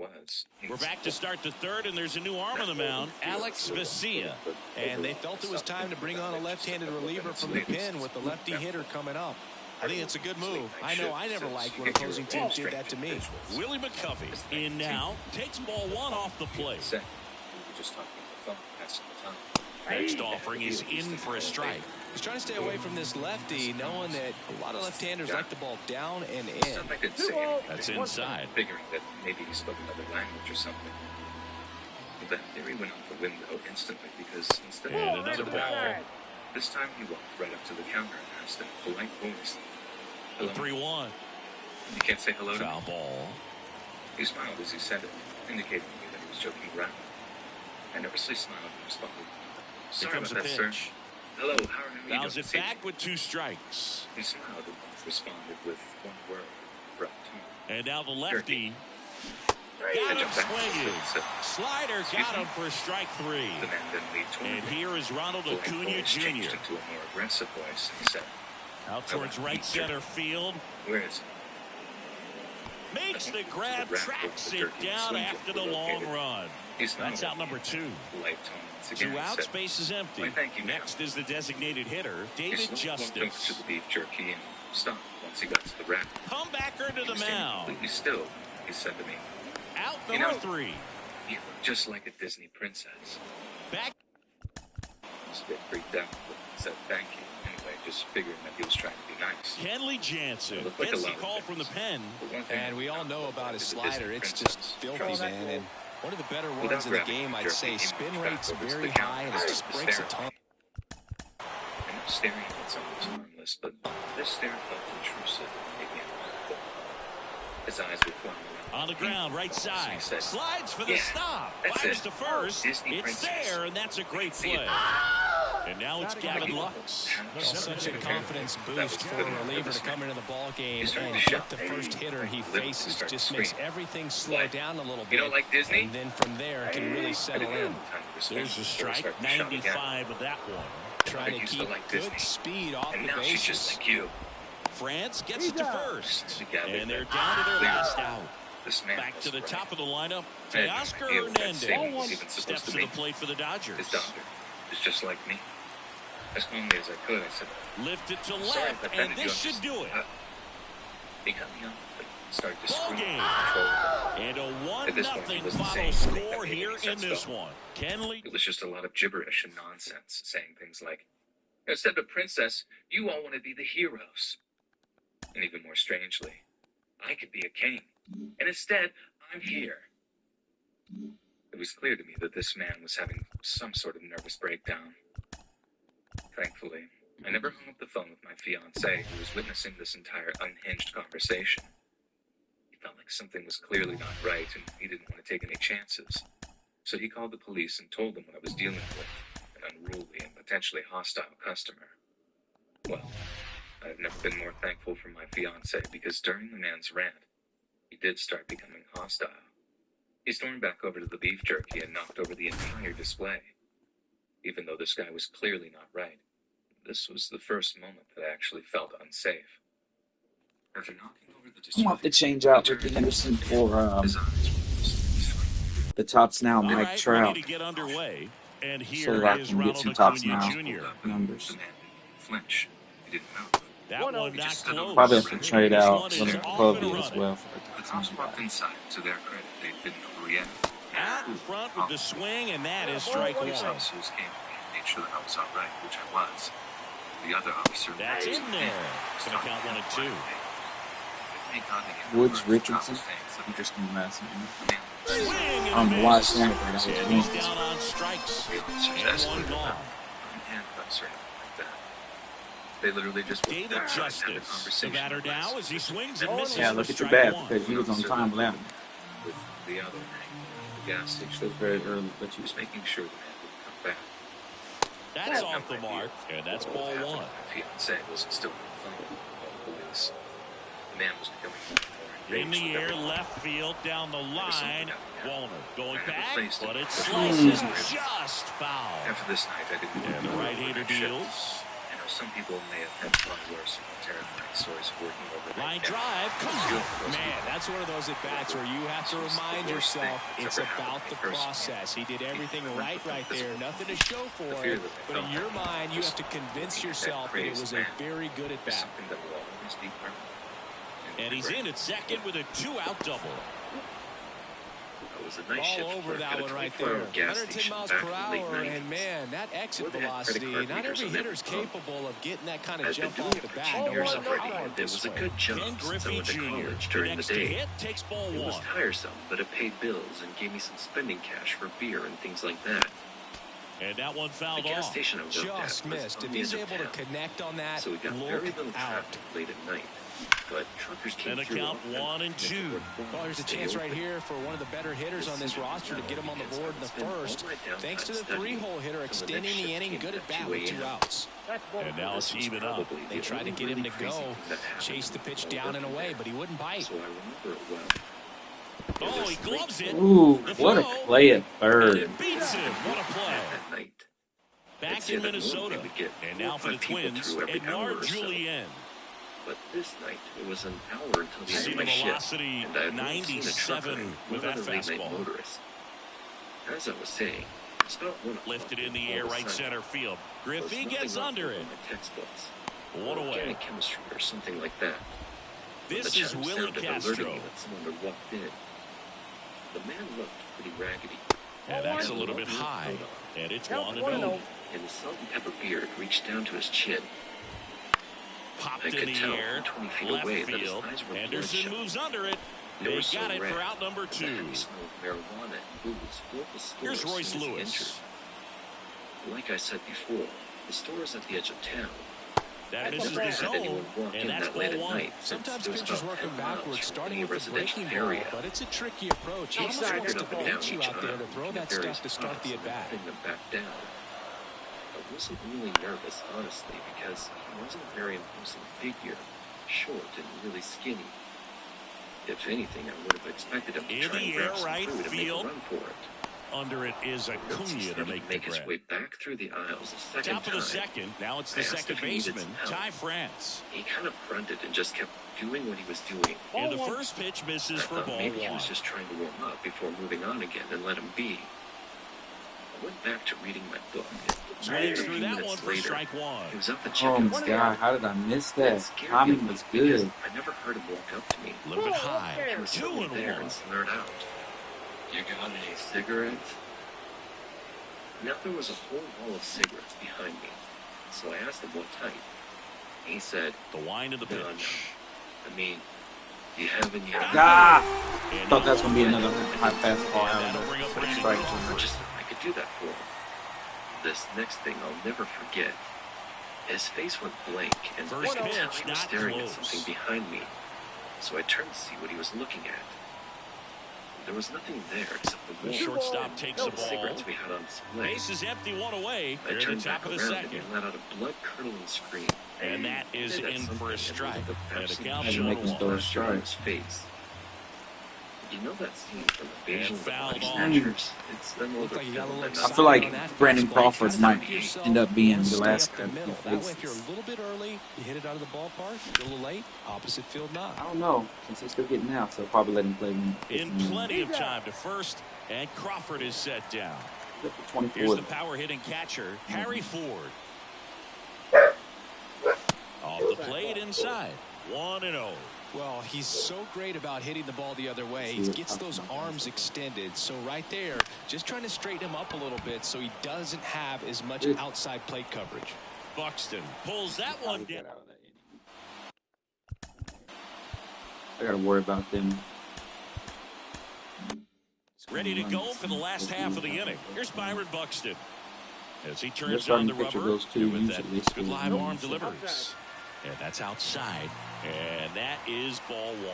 We're back to start the third, and there's a new arm on the mound, Alex Vesia. And they felt it was time to bring on a left-handed reliever from the pen with the lefty hitter coming up. I think it's a good move. I know I never liked when opposing teams did that to me. Willie McCovey in now, takes ball 1 off the plate. Next offering is in for a strike. He's trying to stay away from this lefty, knowing that a lot of left-handers like the ball down and in. That's inside. Figuring that maybe he spoke another language or something. Well, that theory went out the window instantly because instead And of another ball. this time he walked right up to the counter and asked in a polite voice, The "Hello? 3-1. You can't say hello to me?" Foul ball. He smiled as he said it, indicating to me that he was joking around. I nervously smiled and responded, Here "Sorry comes about the that, sir. pitch. Hello, how are you doing Fouls it this evening?" back with 2 strikes. He smiled and responded with one word, abrupt tone. And now the lefty. I Got him jumped back swinging. and said, Slider "Excuse got me?" him for strike 3. The man then leaned toward And me. here is Ronald The polite Acuna voice changed Jr. into a more aggressive voice and he said, Out towards right center field. "Where is he?" Makes the grab, tracks it down after the long run. He smiled That's at out me. number 2. Polite tone once again. 2 He outs, said, space is empty. "Why, thank you, ma'am." Next is the designated hitter, He David slowly walked over to Justice. the beef jerky and stopped once he got to the rack. Comebacker to He the was standing mound. completely still. He said to me, Out "You number know- 3. You look just like a Disney princess." Back. I was a bit freaked out, but said thank you. Anyway, just figuring that he was trying to be nice. Kenley Jansen It looked like a gets the lot of call things. from the pen. But one thing And we all know about his is the Disney slider. It's princess. just filthy, man. And one of the better Without ones in the grabbing game, I'd jerky, say. he Spin moved rate's back over to very the counter high, and and it just started to breaks a stare ton. at me. I know staring at someone is harmless, but this stare felt intrusive and made me uncomfortable. His eyes were flying around. On the ground, right So side. he said, Slides for the "Yeah, stop. that's Fires it. to first. Disney It's princess. there, and that's a great See it. play. And now it's Gavin Maybe. Lux. Well, such a confidence That was boost for good a enough for reliever this to come man. into the ball game He started and to hit shout, the first hitter he Literally faces. started Just to makes scream. everything slow What? down a little You bit. don't like Disney? And then from there, it can really I settle didn't in. have time to respond, There's the so I strike, started to shout again. 95 of that one. Trying I to used to keep like good Disney. speed off And the now she's just bases. like you. France gets it to first. Together, And they're down to their clear. last out. This man Back to was the right. top of the lineup. I had no Teoscar idea what that Hernandez statement was even supposed steps to to the mean. plate for the Dodgers. His doctor is just like me. As calmly as I could, I said, Lift it to "Sorry left, if I and offended you. this I'm should just- do it. He cut me off, but started to Ball scream game. uncontrollably. And a At this point, he 1-0 wasn't final saying anything that score made here any in sense, this though. one. Kenley. It was just a lot of gibberish and nonsense, saying things like, "Instead of princess, you all want to be the heroes." And even more strangely, I could be a king. And instead, I'm here. It was clear to me that this man was having some sort of nervous breakdown. Thankfully, I never hung up the phone with my fiancée, who was witnessing this entire unhinged conversation. He felt like something was clearly not right, and he didn't want to take any chances. So he called the police and told them what I was dealing with, an unruly and potentially hostile customer. Well, I've never been more thankful for my fiancé, because during the man's rant, he did start becoming hostile. He stormed back over to the beef jerky and knocked over the entire display. Even though this guy was clearly not right, this was the first moment that I actually felt unsafe. After knocking over the display, I'm off to change out he Ricky turned Henderson and for his eyes were mostly the Tops Now All Mike right, Trout. ready to get underway. And So here that I is can get Ronald some Tops Acuna Now Jr. numbers. The man didn't flinch. He didn't move. That one He not just stood close. Probably have to trade This out one some is of off Kobe and as running. well for the The Tops cops Now walked guy. inside. To their credit, they didn't overreact. Out in front with the swing, and that is strike Police one. officers came to me and made sure that I was all right, which I was. The other officer That's raised in his there. hand and It's gonna started count 1 and 2. Thank God they had Woods the Richardson. cops saying something. Interesting last name. The man Swing I and don't a know why I miss. sounded like I was And he's doing down on strikes. The officers And one escorted him gone. out. Handcuffs or anything like that. They literally just went David back and had a Justice. The conversation batter that lasted now as he swings and Oh, misses Yeah, for look at your strike bat one. because you was on time without him. with the other the gas It station. was very early, but you Just making sure the man wouldn't come back. That's off the mark, and that's ball one. My fiancé wasn't still on the phone with the police. The man was becoming more In enraged the with air, every moment. left field, down the line. Walner going back, but it Mm. slices just foul. After this night, I didn't And the know right-hander what I should. deals. I know some people may have had far worse and more terrifying stories of working over Line their drive, come on. Man, that's one of those at-bats where you have to remind yourself it's about the process. He did everything right there. Nothing to show for it. But in your mind, you have to convince yourself that it was a very good It's at-bat. something that will always be permanent. And he's in at second with a 2-out double. I was was a nice All shift over for that a one right 24-hour there. gas 110 station miles back per in the hour, late 90s. and man, that exit Before they had credit velocity, card not readers every on every hitter's pump. capable of getting that kind of I've been jump doing off it the for bat. 2 No years run, no already. power It this was a way. good job Ken since I Griffey went to Jr. college during the connects to day. hit, takes ball It was one. tiresome, but it paid bills and gave me some spending cash for beer and things like that. And that one The fouled gas off. station I worked Just at was missed. on If the he's edge of able to town, connect on that, so we got look very little out. traffic late at night. But truckers came And a through count often, 1 and 2. Well, here's a chance right here for one of the better hitters on this roster to get him on the board in the first. Thanks to the three-hole hitter extending the inning, good at bat with 2 outs. That's ball. And now it's even up. They tried to get him to go, chase the pitch down and away, but he wouldn't bite. So I remember it well. Oh, he gloves it. Ooh, The what a throw, play at and third. it beats him. What a play. That night. Back in Minnesota. And now for the Twins, Edouard Julien. But this night, it was an hour until the end See of the my shift, velocity, and I had not seen a trucker 97 and with one that other late-night fastball. motorist. As I was saying, it's about 1 o'clock. Lifted in the all air of a right sudden, center field. there was Griffey nothing gets left under over it. in my textbooks. One away. Organic chemistry or something like that. This The is chime Willie sounded, alerting Castro. me that someone had walked in. The man looked pretty raggedy. And that's a little bit high. And it's Count 1 and 1 and 0. 0. And the salt and pepper beard reached down to his chin. Popped I in could the tell air. from 20 feet Left away that his field. eyes were Anderson bloodshot. moves under it. They They were so got it red, for out number and the 2. heavy smell of marijuana and booze filled the store Here's as Royce soon as he Lewis. entered. Like I said before, the store is at the edge of town. That That's misses a the bad. zone. Anyone walk And in that's that late ball at 1. night, Sometimes since it was pitchers about working 10 miles backwards, from starting any with the residential breaking ball, area. but it's a tricky approach. He He almost staggered wants to up and down beat you each out there to aisle throw in that various stuff to start spots the and at-bat. putting them back down. I wasn't really nervous, honestly, because he wasn't a very imposing figure, short and really skinny. If anything, I would have expected him to In try the and grab air, some right food and make a field. run for it. Under it is Once he Acuna to started make to the make his grab. way back through the aisles a second Top of time, the second. Now it's the I asked second if he needed baseman, some help. Ty France. he kind of grunted and just kept doing what he was doing. And the Ball 1. first pitch misses I for thought ball maybe he 1. was just trying to warm up before moving on again and let him be. I went back to reading my book. Swings A through few that minutes one for later, strike 1. he was up the Oh chicken my stand. god, how did I miss It that? scared me Timing a was little because good. I never heard him walk up to me. A little bit Oh, high. okay. He was 2 suddenly and there 1. and slurred out, "You got any cigarettes?" Now there was a whole wall of cigarettes behind me, so I asked him what type. He said, The wind of the "No, no. pitch. I mean, you have any Ah! And Thought that's gonna be now- another high fastball And out that'll of bring up there. Brandon Strike Crawford. two. Just I could do that for him. This next thing I'll never forget. His face went blank, and I First could tell pitch, he was not staring close. at something behind me. So I turned to see what he was looking at. There was nothing there except the The wall. shortstop takes the The cigarettes ball. we had on display. Base is empty, 1 away. I Here at the turned top back of the around and second. he let out a blood-curdling scream. And that is He did in for a something strike. and there was And a absolute count Had to of make him 1. throw a plaster on strike. his face. You know that scene from Invasion of the fouled Body off. Snatchers? It's them Looked older like you got a film little and I not feel excited like on that Brandon fastball. Crawford Try to might keep yourself, end up being the stay last up the guy. middle. That way, if you're a little bit early, you hit it out of the ballpark. If you're a little late, opposite field knock. I don't know. Since he's still getting out, so probably let him play In plenty of time to first, and Crawford is set down. Here's 24. the power hitting catcher, Harry Ford. Off the plate inside. 1 and 0. Well, he's so great about hitting the ball the other way. He gets those arms extended. So right there, just trying to straighten him up a little bit so he doesn't have as much outside plate coverage. Buxton pulls that one down. I gotta worry about them. Ready to go for the last half of the inning. Here's Byron Buxton. As he Their turns on starting the pitcher rubber goes to with that usually good live score. arm deliveries. And that's outside. And that is ball 1.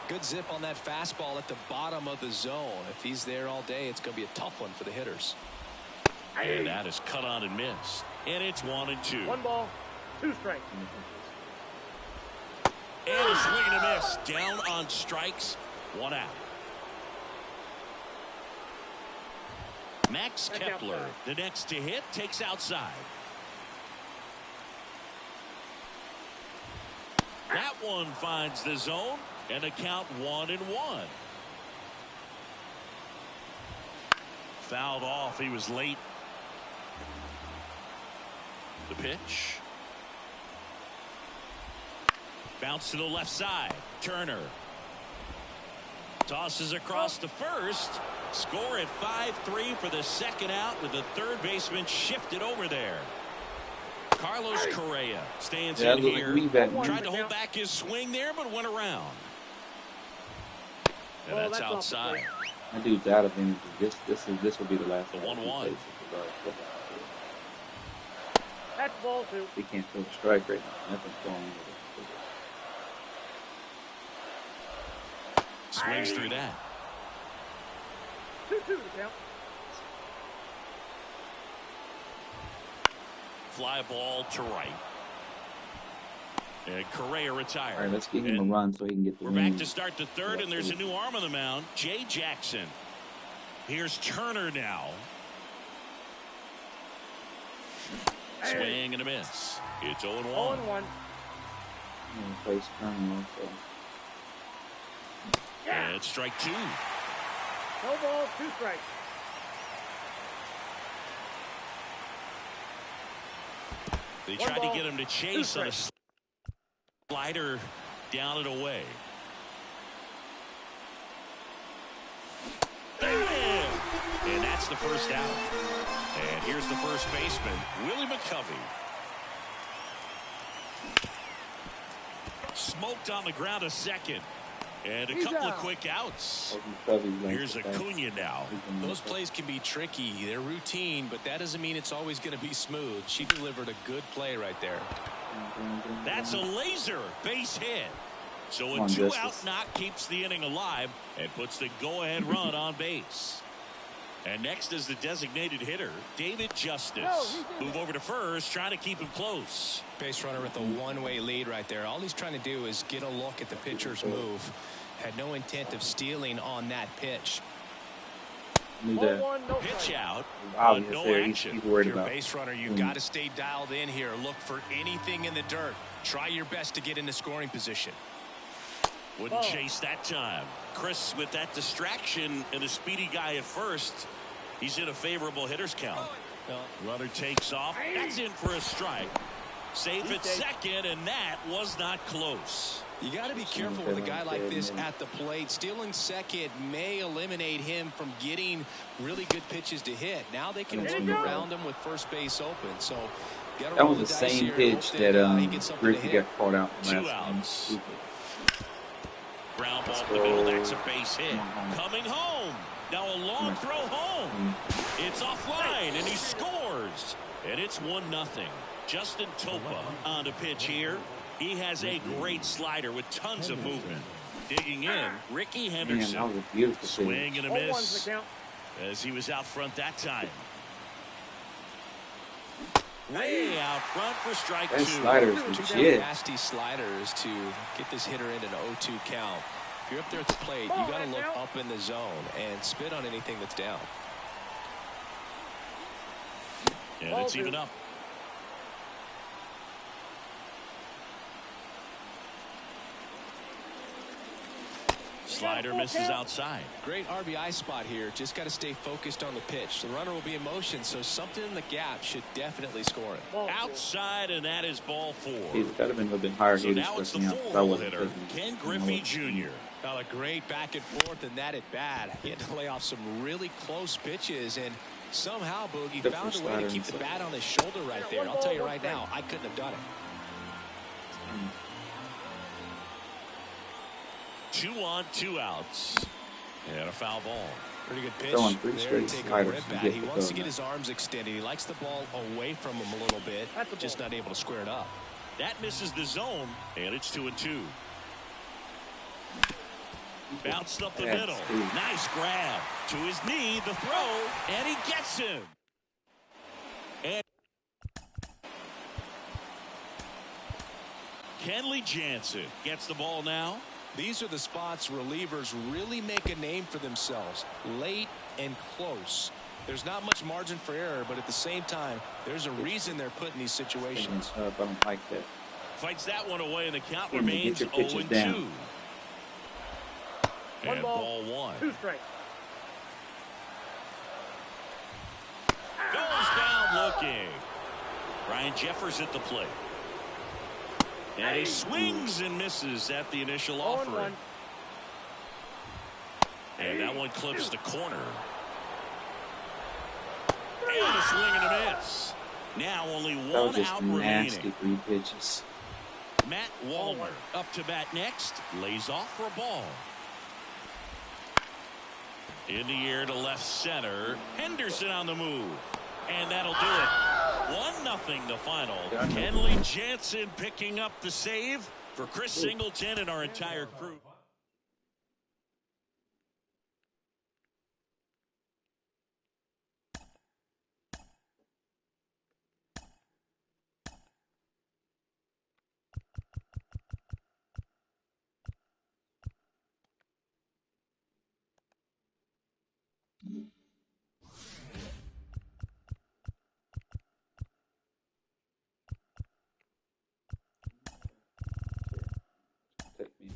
Good zip on that fastball at the bottom of the zone. If he's there all day, it's going to be a tough one for the hitters. And that is cut on and missed. And it's 1 and 2. 1 ball, 2 strikes. And a swing and a miss. Down on strikes. 1 out. Max That's Kepler, outside. the next to hit, takes outside. That one finds the zone, and a count 1 and 1. Fouled off. He was late. The pitch. Bounce to the left side. Turner. Tosses across to first. Score at 5-3 for the second out with the third baseman shifted over there. Carlos Correa stands in here. Tried to hold back his swing there, but went around. And that's outside. I do doubt of anything. This will be the last 1-1. That's ball 2. He can't throw a strike right now. Nothing's going on with it. Swings through that. 2-2 to count. Fly ball to right. And Correa retired. All right, let's give him a run so he can get the We're win. back to start the third, and there's a new arm on the mound, Jay Jackson. Here's Turner now. Swing and a miss. It's 0-1. 0-1. Place Turner also. And it's strike 2. No balls, 2 strikes. They tried to get him to chase on a slider down and away. And that's the first out. And here's the first baseman, Willie McCovey. Smoked on the ground a second. And a couple of quick outs. Here's Acuna now. Those plays can be tricky. They're routine, but that doesn't mean it's always going to be smooth. She delivered a good play right there. That's a laser base hit. So a 2-out knock keeps the inning alive and puts the go-ahead run on base. And next is the designated hitter, David Justice. Move over to first, trying to keep him close. Base runner with a one-way lead right there. All he's trying to do is get a look at the pitcher's move. Had no intent of stealing on that pitch. Pitch out. No action. He's worried if you're about. a base runner, you've got to stay dialed in here. Look for anything in the dirt. Try your best to get into scoring position. Wouldn't chase that time. Chris with that distraction and a speedy guy at first. He's in a favorable hitter's count. Runner takes off. That's in for a strike. Safe at second, and that was not close. You got to be careful with a guy like this at the plate. Stealing second may eliminate him from getting really good pitches to hit. Now they can work around him with first base open. So that was the same pitch that Griffey got caught out. 2 outs. Ground ball in the middle. That's a base hit. Coming home. Now a long throw home. It's offline, and he scores. And it's 1-0. Justin Topa on the pitch here. He has a great slider with tons of movement. Digging in, Ricky Henderson. Man, that was a beautiful swing and a miss as he was out front that time. Way out front for strike 2. Slider is legit. Nasty sliders to get this hitter in an 0-2 count. If you're up there at the plate, you got to look up in the zone and spit on anything that's down. And it's even up. Slider misses outside. Great RBI spot here. Just got to stay focused on the pitch. The runner will be in motion, so something in the gap should definitely score it. Outside, and that is ball 4. He's got to be a little bit higher. So now it's the full hitter, Ken Griffey Jr. Well, a great back and forth, and that at bat. He had to lay off some really close pitches, and somehow Boogie found a way to keep the bat on his shoulder right there. I'll tell you right now, I couldn't have done it. 2 on, 2 outs. And a foul ball. Pretty good pitch. There, taking a rip bat. He wants to get his arms extended. He likes the ball away from him a little bit. Just not able to square it up. That misses the zone, and it's 2-2. Bounced up the middle. Nice grab. To his knee, the throw, and he gets him. And Kenley Jansen gets the ball now. These are the spots relievers really make a name for themselves. Late and close. There's not much margin for error, but at the same time, there's a reason they're put in these situations. I don't like that. Fights that one away, and the count remains 0-2. And ball 1. 2 strikes. Goes down looking. Ryan Jeffers at the plate. And he swings and misses at the initial offering. And that one clips the corner. And a swing and a miss. Now only one out remaining. Nasty 3 pitches. Matt Wallner up to bat next. Lays off for a ball. In the air to left center. Henderson on the move. And that'll do it. 1-0 the final. Kenley Jansen picking up the save for Chris Singleton and our entire crew. Take me.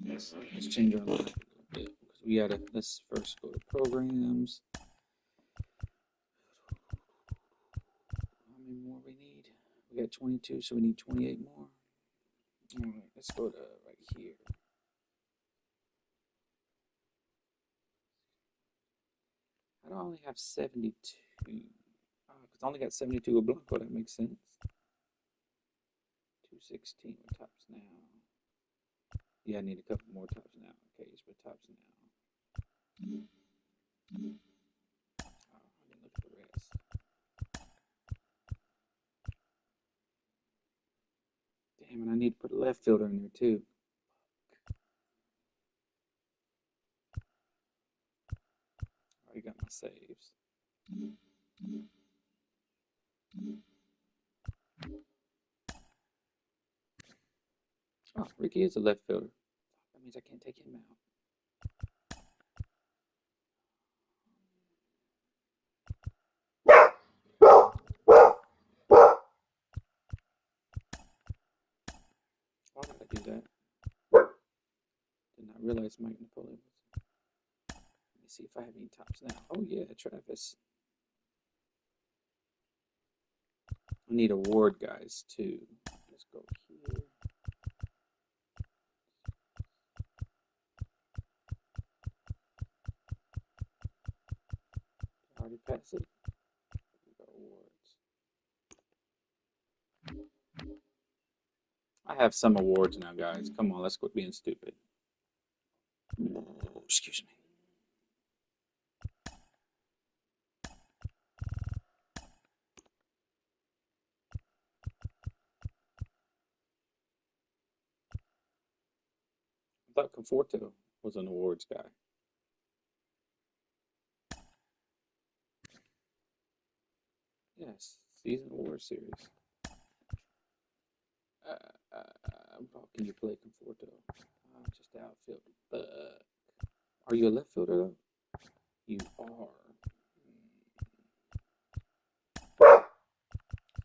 Let's change our line a little bit because we gotta. Let's first go to programs. How many more we need? We got 22, so we need 28 more. All right, let's go to right here. I don't only have 72. Because I only got 72 of Blanco. That makes sense. 216 with tops now. Yeah, I need a couple more tops now. Okay, it's with tops now. Oh, I didn't look at the rest. Damn it, I need to put a left fielder in there too. I already got my saves. Oh, Ricky is a left fielder. That means I can't take him out. Why did I do that? Did not realize Mike Napoleon was. Let me see if I have any tops now. Oh yeah, Travis. I need award guys too. Let's go here. Already passed it. We got awards. I have some awards now, guys. Come on, let's quit being stupid. Excuse me. I thought Conforto was an awards guy. Yes, season award series. How can you play Conforto? Just outfield. Are you a left fielder though? You are.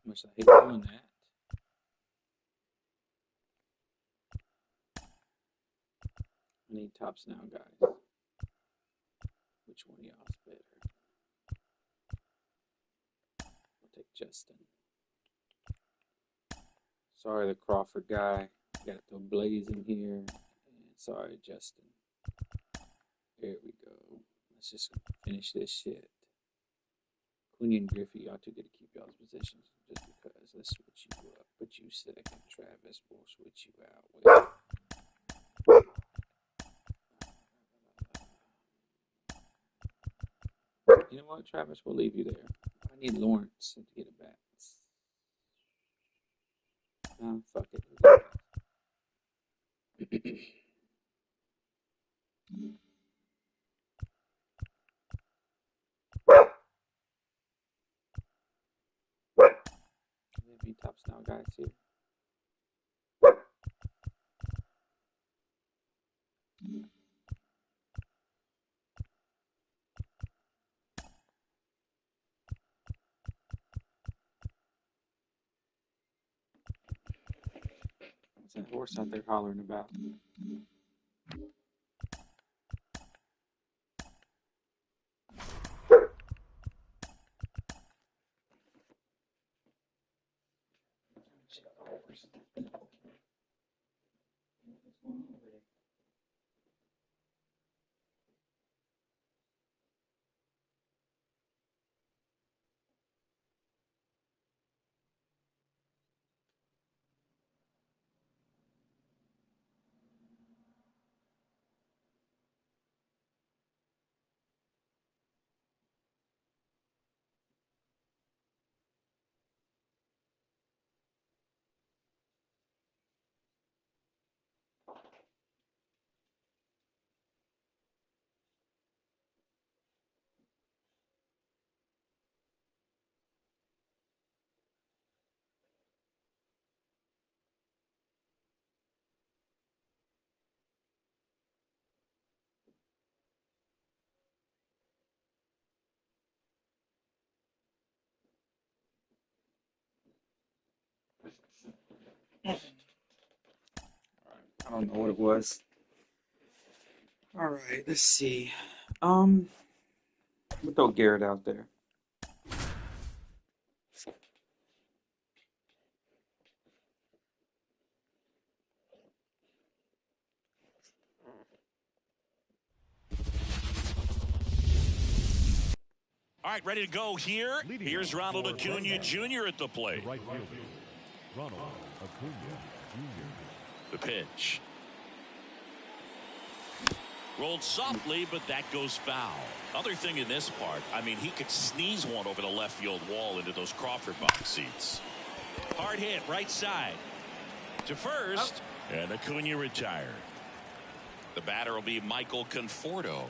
Much I hate doing that. I need tops now, guys. Which one of y'all's better? I'll take Justin. Sorry, the Crawford guy. Got to blaze in here. And sorry, Justin. There we go. Let's just finish this shit. Quinn and Griffey, y'all two get to keep y'all's positions just because. Let's switch you up. Put you second. Travis, we'll switch you out with. You know what, Travis? We'll leave you there. I need Lawrence to get it back. No, fuck it. Any top style guys here? What's that horse out there hollering about? I don't know what it was. All right, let's see. We'll throw Garrett out there. All right, ready to go here. Here's Ronald Acuna Jr. at the plate. Right fielder, Ronald Acuna Jr. The pitch. Rolled softly, but that goes foul. Other thing in this part, I mean, he could sneeze one over the left field wall into those Crawford box seats. Hard hit, right side. To first, and Acuna retired. The batter will be Michael Conforto.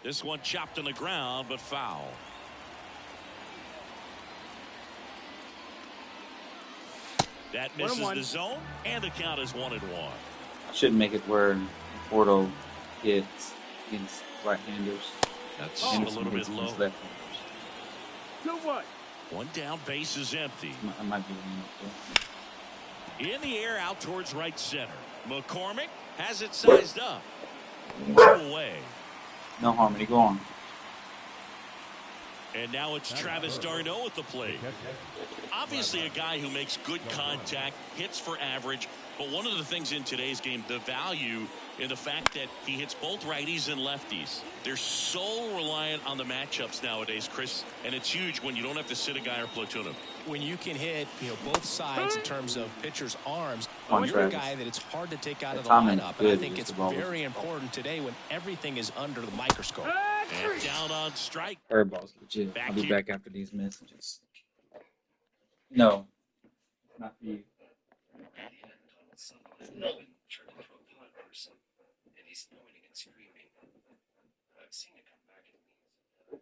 This one chopped on the ground, but foul. That misses the zone, and the count is 1-1. I shouldn't make it where Porto hits against right-handers. That's a little bit low. Two what? One down, base is empty. I might be wrong. In the air, out towards right center. McCormick has it sized up. 2 away. No harmony, go on. And now it's Travis d'Arnaud at the plate. Obviously a guy who makes good contact, hits for average, but one of the things in today's game, the value in the fact that he hits both righties and lefties. They're so reliant on the matchups nowadays, Chris, and it's huge when you don't have to sit a guy or platoon him. When you can hit, both sides in terms of pitchers' arms, you're a guy that it's hard to take out of the lineup. And I think it's very important today when everything is under the microscope. And down on strike. Airball's legit. I'll be back after these messages. No, not for you. I've seen it come back in me.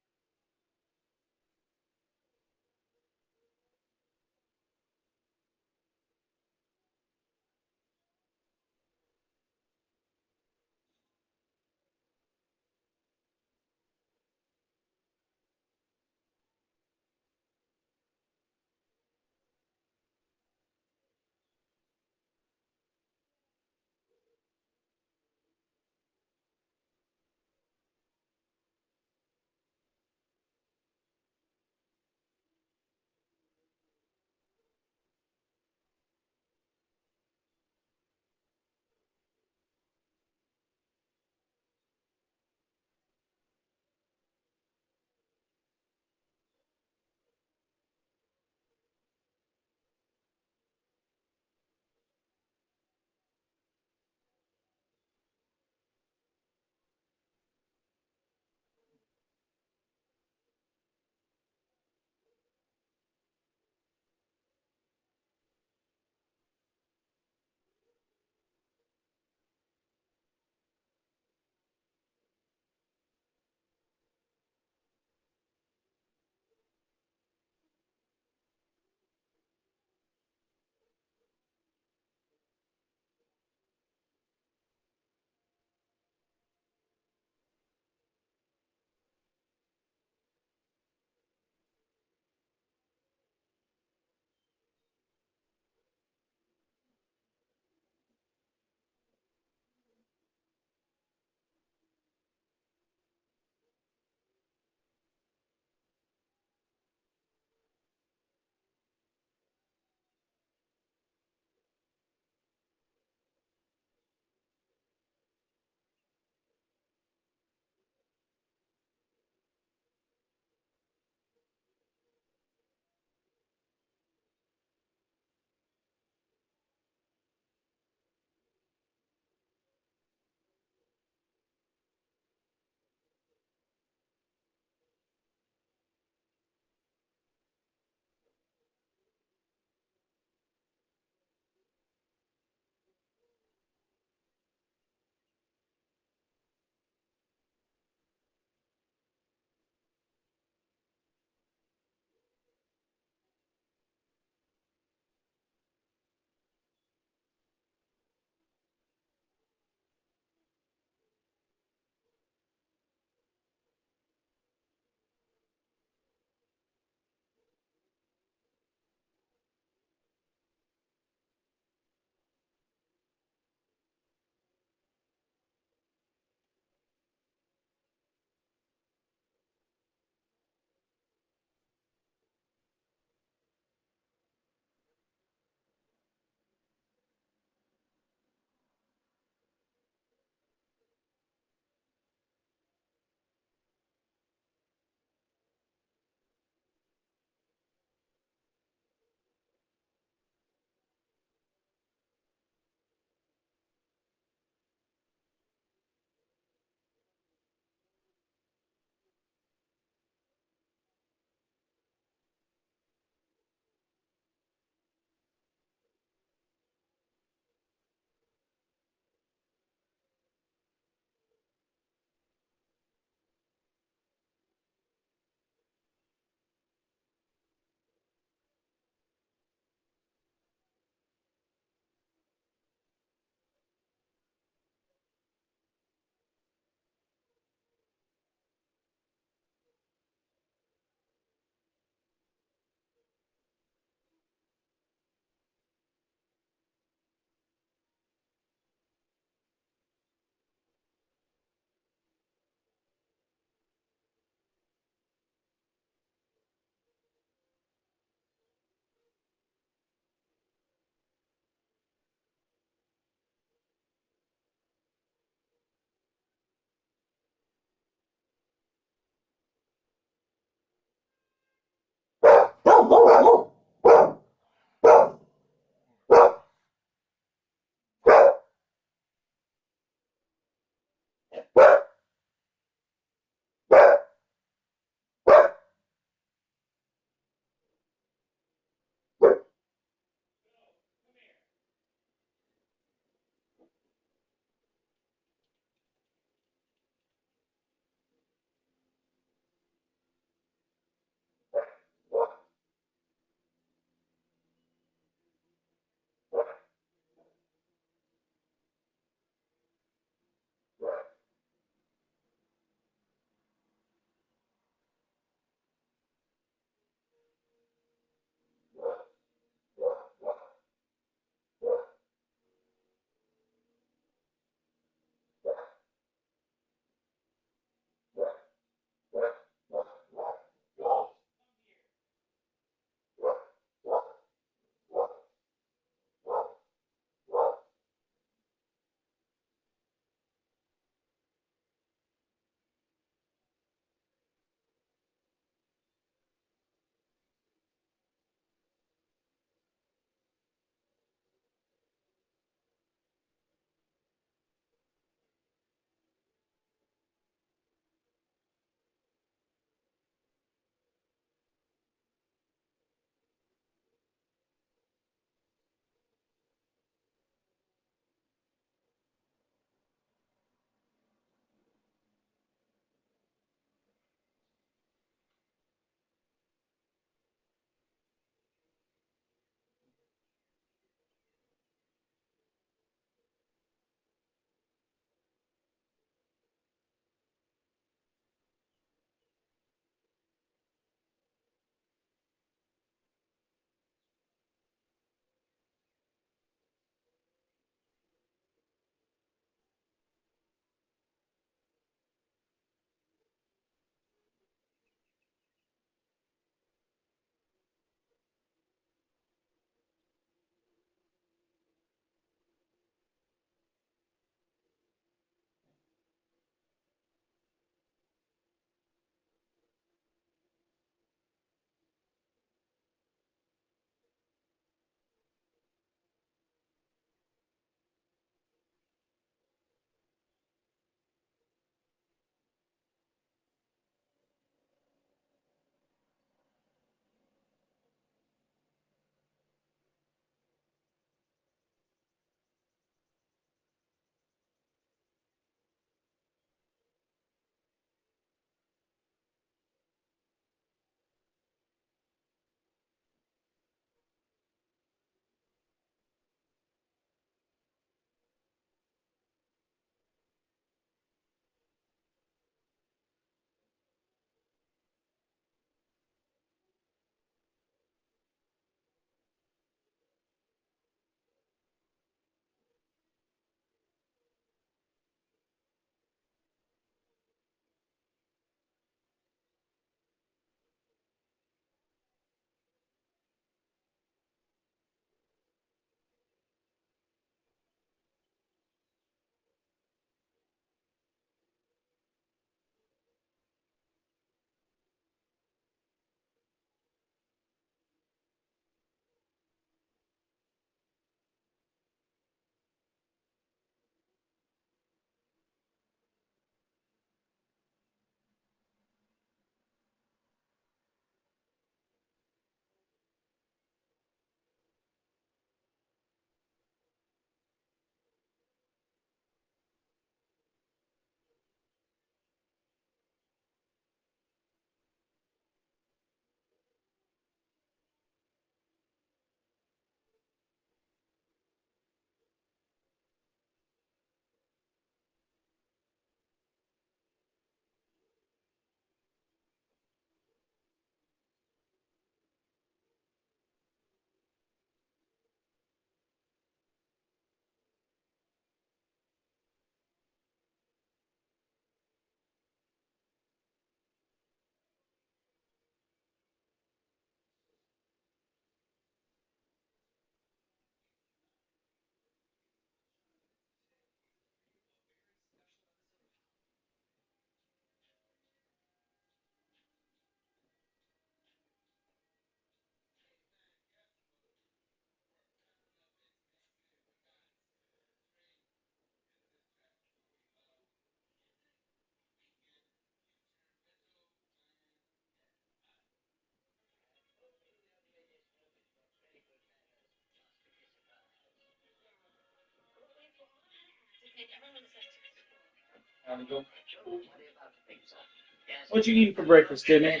What you eating for breakfast, Timmy?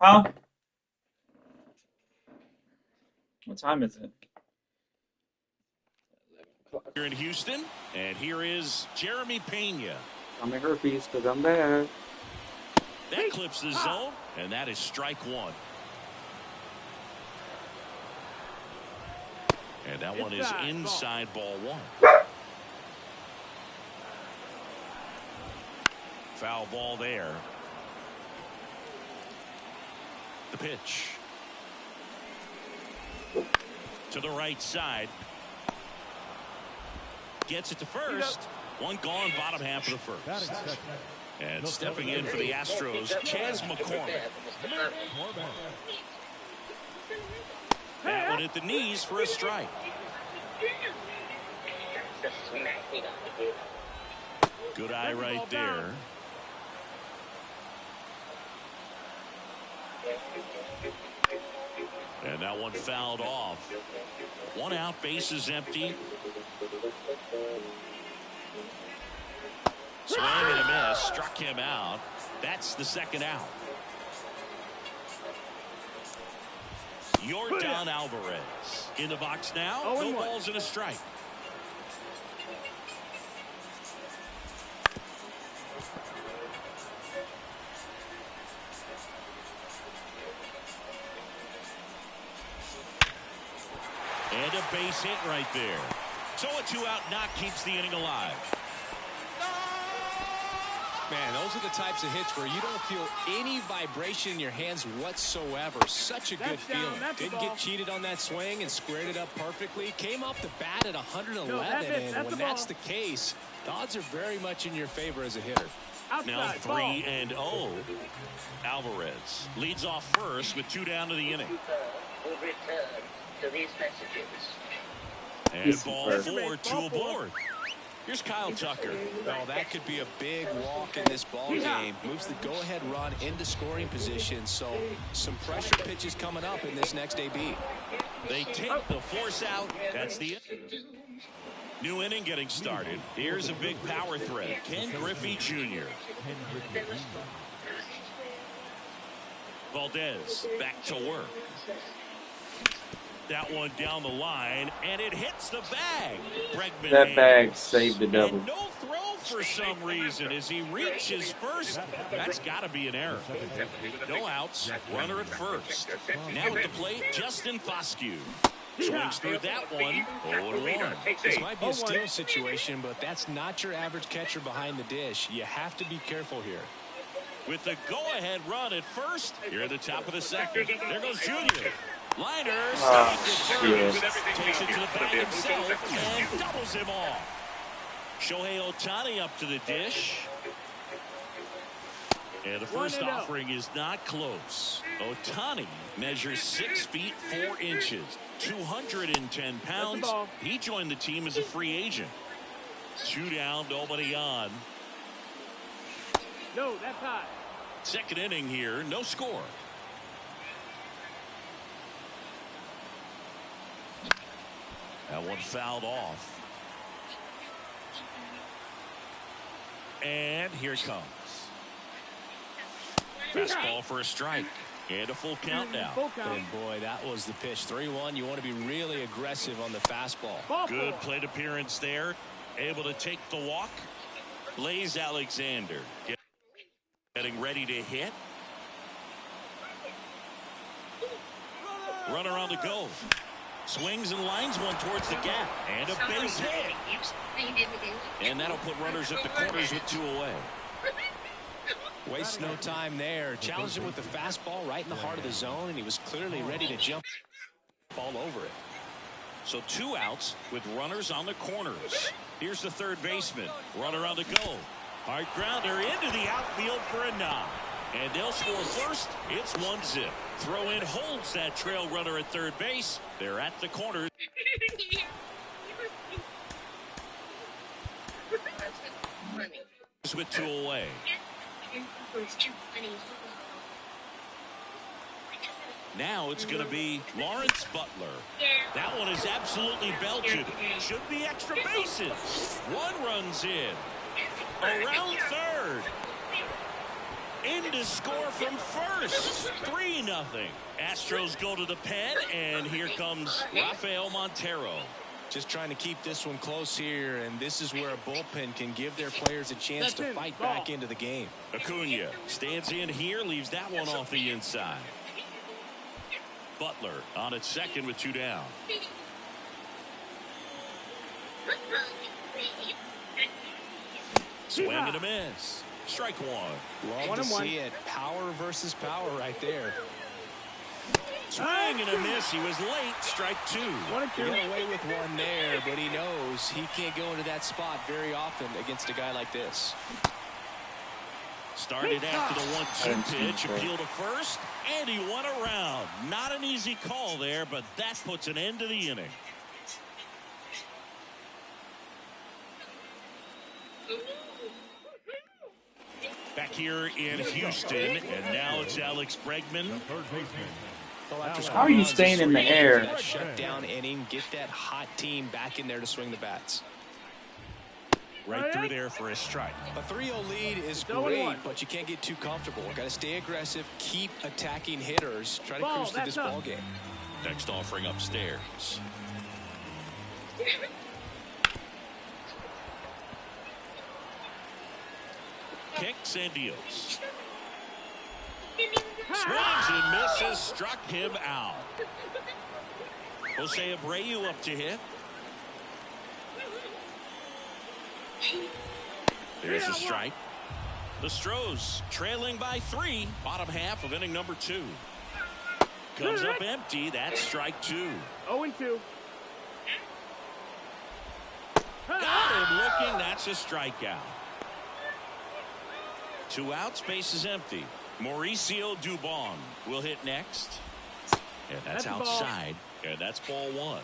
Huh? What time is it? Here in Houston, and here is Jeremy Pena. I'm a herpes because I'm bad. That clips the zone, and that is strike one. And that one is inside ball one. Foul ball there. The pitch. To the right side. Gets it to first. One gone, bottom half of the first. And stepping in for the Astros, Chas McCormick. That one at the knees for a strike. Good eye right there. And that one fouled off. One out, bases empty. Swing and a miss, struck him out. That's the second out. Yordan Alvarez in the box now. No balls and a strike. And a base hit right there. So a two-out knock keeps the inning alive. Man, those are the types of hits where you don't feel any vibration in your hands whatsoever. Such a good feeling. Didn't get cheated on that swing and squared it up perfectly. Came off the bat at 111, and when that's the case, the odds are very much in your favor as a hitter. Now 3-0. Alvarez leads off first with two down to the inning. And ball four, two aboard. Here's Kyle Tucker. Well, that could be a big walk in this ball game. Moves the go-ahead run into scoring position. So some pressure pitches coming up in this next AB. They take the force out. That's the new inning getting started. Here's a big power threat. Ken Griffey Jr. Valdez back to work. That one down the line, and it hits the bag. Bregman that bag saved the double. And no throw for some reason as he reaches first. That's got to be an error. No outs. Runner at first. Now at the plate, Justin Foscue. Swings through that one. 0-1. This might be a steal situation, but that's not your average catcher behind the dish. You have to be careful here. With the go-ahead run at first, here at the top of the second. There goes Junior. Liner takes it to the bag himself and doubles him off. Shohei Ohtani up to the dish. And the first offering is not close. Ohtani measures 6 feet 4 inches, 210 pounds. He joined the team as a free agent. 2 down, nobody on. No, that's high. Second inning here, no score. That one fouled off. And here it comes. Fastball for a strike. And a full count now. And boy, that was the pitch. 3-1. You want to be really aggressive on the fastball. Good plate appearance there. Able to take the walk. Blaze Alexander getting ready to hit. Runner on the go. Swings and lines one towards the gap. And a base hit. And that'll put runners at the corners with 2 away. Waste no time there. Challenged him with the fastball right in the heart of the zone, and he was clearly ready to jump all over it. So 2 outs with runners on the corners. Here's the third baseman. Runner on the go. Hard grounder into the outfield for a knock. And they'll score first. It's 1-0. Throw in holds that trail runner at third base. They're at the corner. With 2 away. Now it's going to be Lawrence Butler. That one is absolutely belted. Should be extra bases. One runs in. Around third. In to score from first. 3-0. Astros go to the pen, and here comes Rafael Montero. Just trying to keep this one close here, and this is where a bullpen can give their players a chance to fight back into the game. Acuna stands in here, leaves that one off the inside. Butler on at second with 2 down. Swing and a miss. Strike one. Love to see it. Power versus power right there. Swing and a miss. He was late. Strike 2. He got away with one there, but he knows he can't go into that spot very often against a guy like this. Started after the 1-2 pitch, appeal to first, and he won around. Not an easy call there, but that puts an end to the inning. Back here in Houston, and now it's Alex Bregman. How are you staying in the air? That shutdown inning, get that hot team back in there to swing the bats. Right through there for a strike. A 3-0 lead is great, but you can't get too comfortable. Got to stay aggressive, keep attacking hitters, try to cruise through this ball game. Next offering upstairs. Kicks and deals. Swings and misses, struck him out. Jose Abreu up to hit. There's a strike. The Stros trailing by 3, bottom half of inning number 2. Comes up empty, that's strike 2. 0-2. Got him looking, that's a strikeout. 2 outs, base is empty. Mauricio Dubon will hit next. And that's outside, and that's ball 1.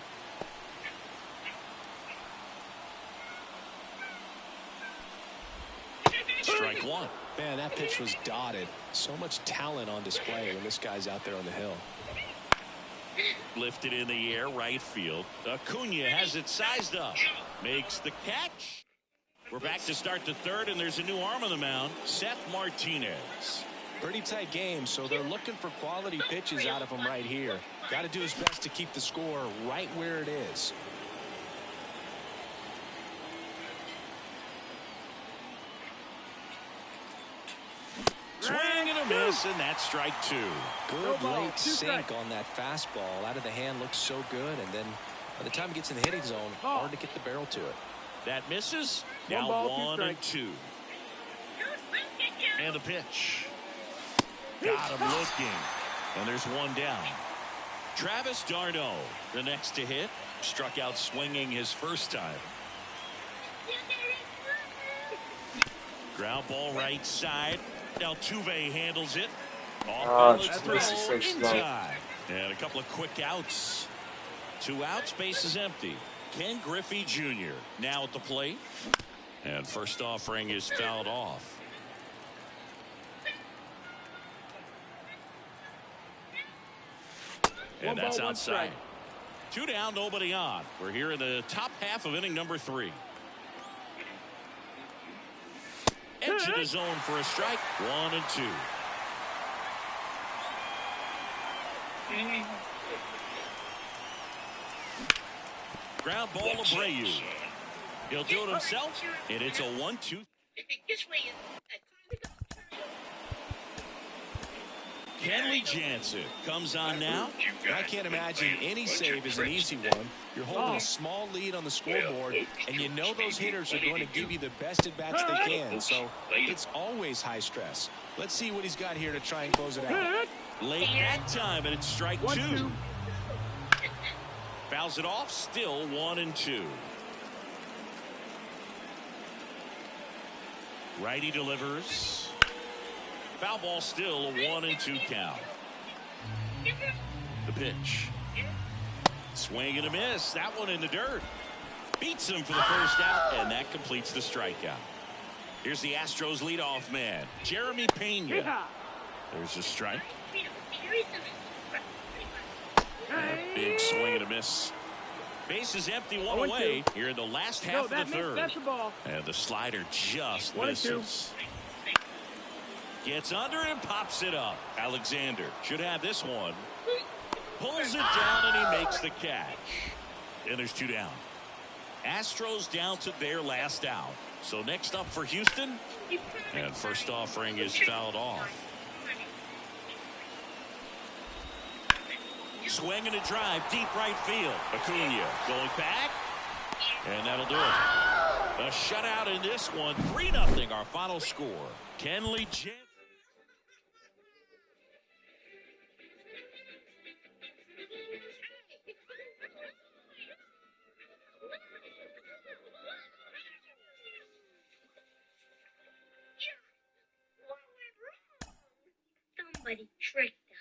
Strike 1. Man, that pitch was dotted. So much talent on display when this guy's out there on the hill. Lifted in the air, right field. Acuna has it sized up. Makes the catch. We're back to start the 3rd, and there's a new arm on the mound, Seth Martinez. Pretty tight game, so they're looking for quality pitches out of him right here. Got to do his best to keep the score right where it is. Swing and a miss, and that's strike 2. Good late sink on that fastball. Out of the hand looks so good, and then by the time it gets in the hitting zone, hard to get the barrel to it. That misses. Now 1-2. And the pitch. Got him looking. And there's 1 down. Travis d'Arnaud, the next to hit. Struck out swinging his first time. Ground ball right side. Altuve handles it. Off throw in time. And a couple of quick outs. 2 outs, base is empty. Ken Griffey Jr. now at the plate. And first offering is fouled off. And that's outside. 2 down, nobody on. We're here in the top half of inning number 3. Edge of the zone for a strike. 1-2. Ground ball to Abreu. He'll do it himself, and it's a 1-2. Kenley Jansen comes on now. I can't imagine any save is an easy one. You're holding a small lead on the scoreboard, and you know those hitters are going to give you the best at-bats they can, so it's always high stress. Let's see what he's got here to try and close it out. Late that time, and it's strike 2. Fouls it off, still 1-2. Righty delivers. Foul ball, still a 1-2 count. The pitch. Swing and a miss. That one in the dirt. Beats him for the first out, and that completes the strikeout. Here's the Astros leadoff man, Jeremy Pena. There's a strike. swing and a miss. Base is empty, one away here in the last half of the third. That's the ball. And the slider just misses. Gets under and pops it up. Alexander should have this one. Pulls it down and he makes the catch. And there's 2 down. Astros down to their last out. So next up for Houston. And first offering is fouled off. Swing and a drive, deep right field. Acuna going back. And that'll do it. A shutout in this one. 3-0 our final score. Kenley Jen. Somebody tricked us.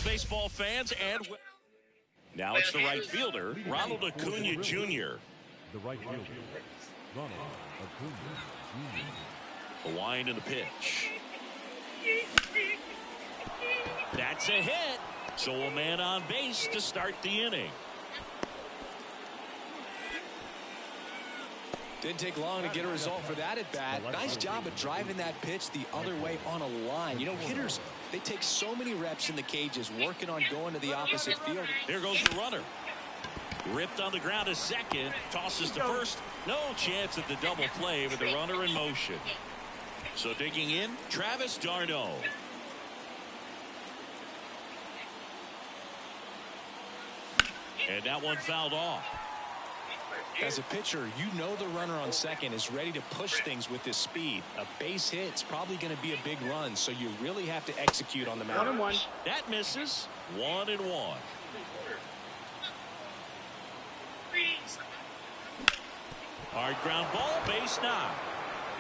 Baseball fans, and now it's the right fielder, Ronald Acuna Jr. The right fielder, Ronald Acuna Jr. The line in the pitch. That's a hit. So a man on base to start the inning. Didn't take long to get a result for that at bat. Nice job of driving that pitch the other way on a line. You know, hitters, they take so many reps in the cages working on going to the opposite field. There goes the runner. Ripped on the ground to second. Tosses to first. No chance at the double play with the runner in motion. So digging in, Travis d'Arnaud. And that one fouled off. As a pitcher, you know the runner on second is ready to push things with his speed. A base hit's probably going to be a big run, so you really have to execute on the mound. 1-1. That misses. 1-1. Hard ground ball, base knock.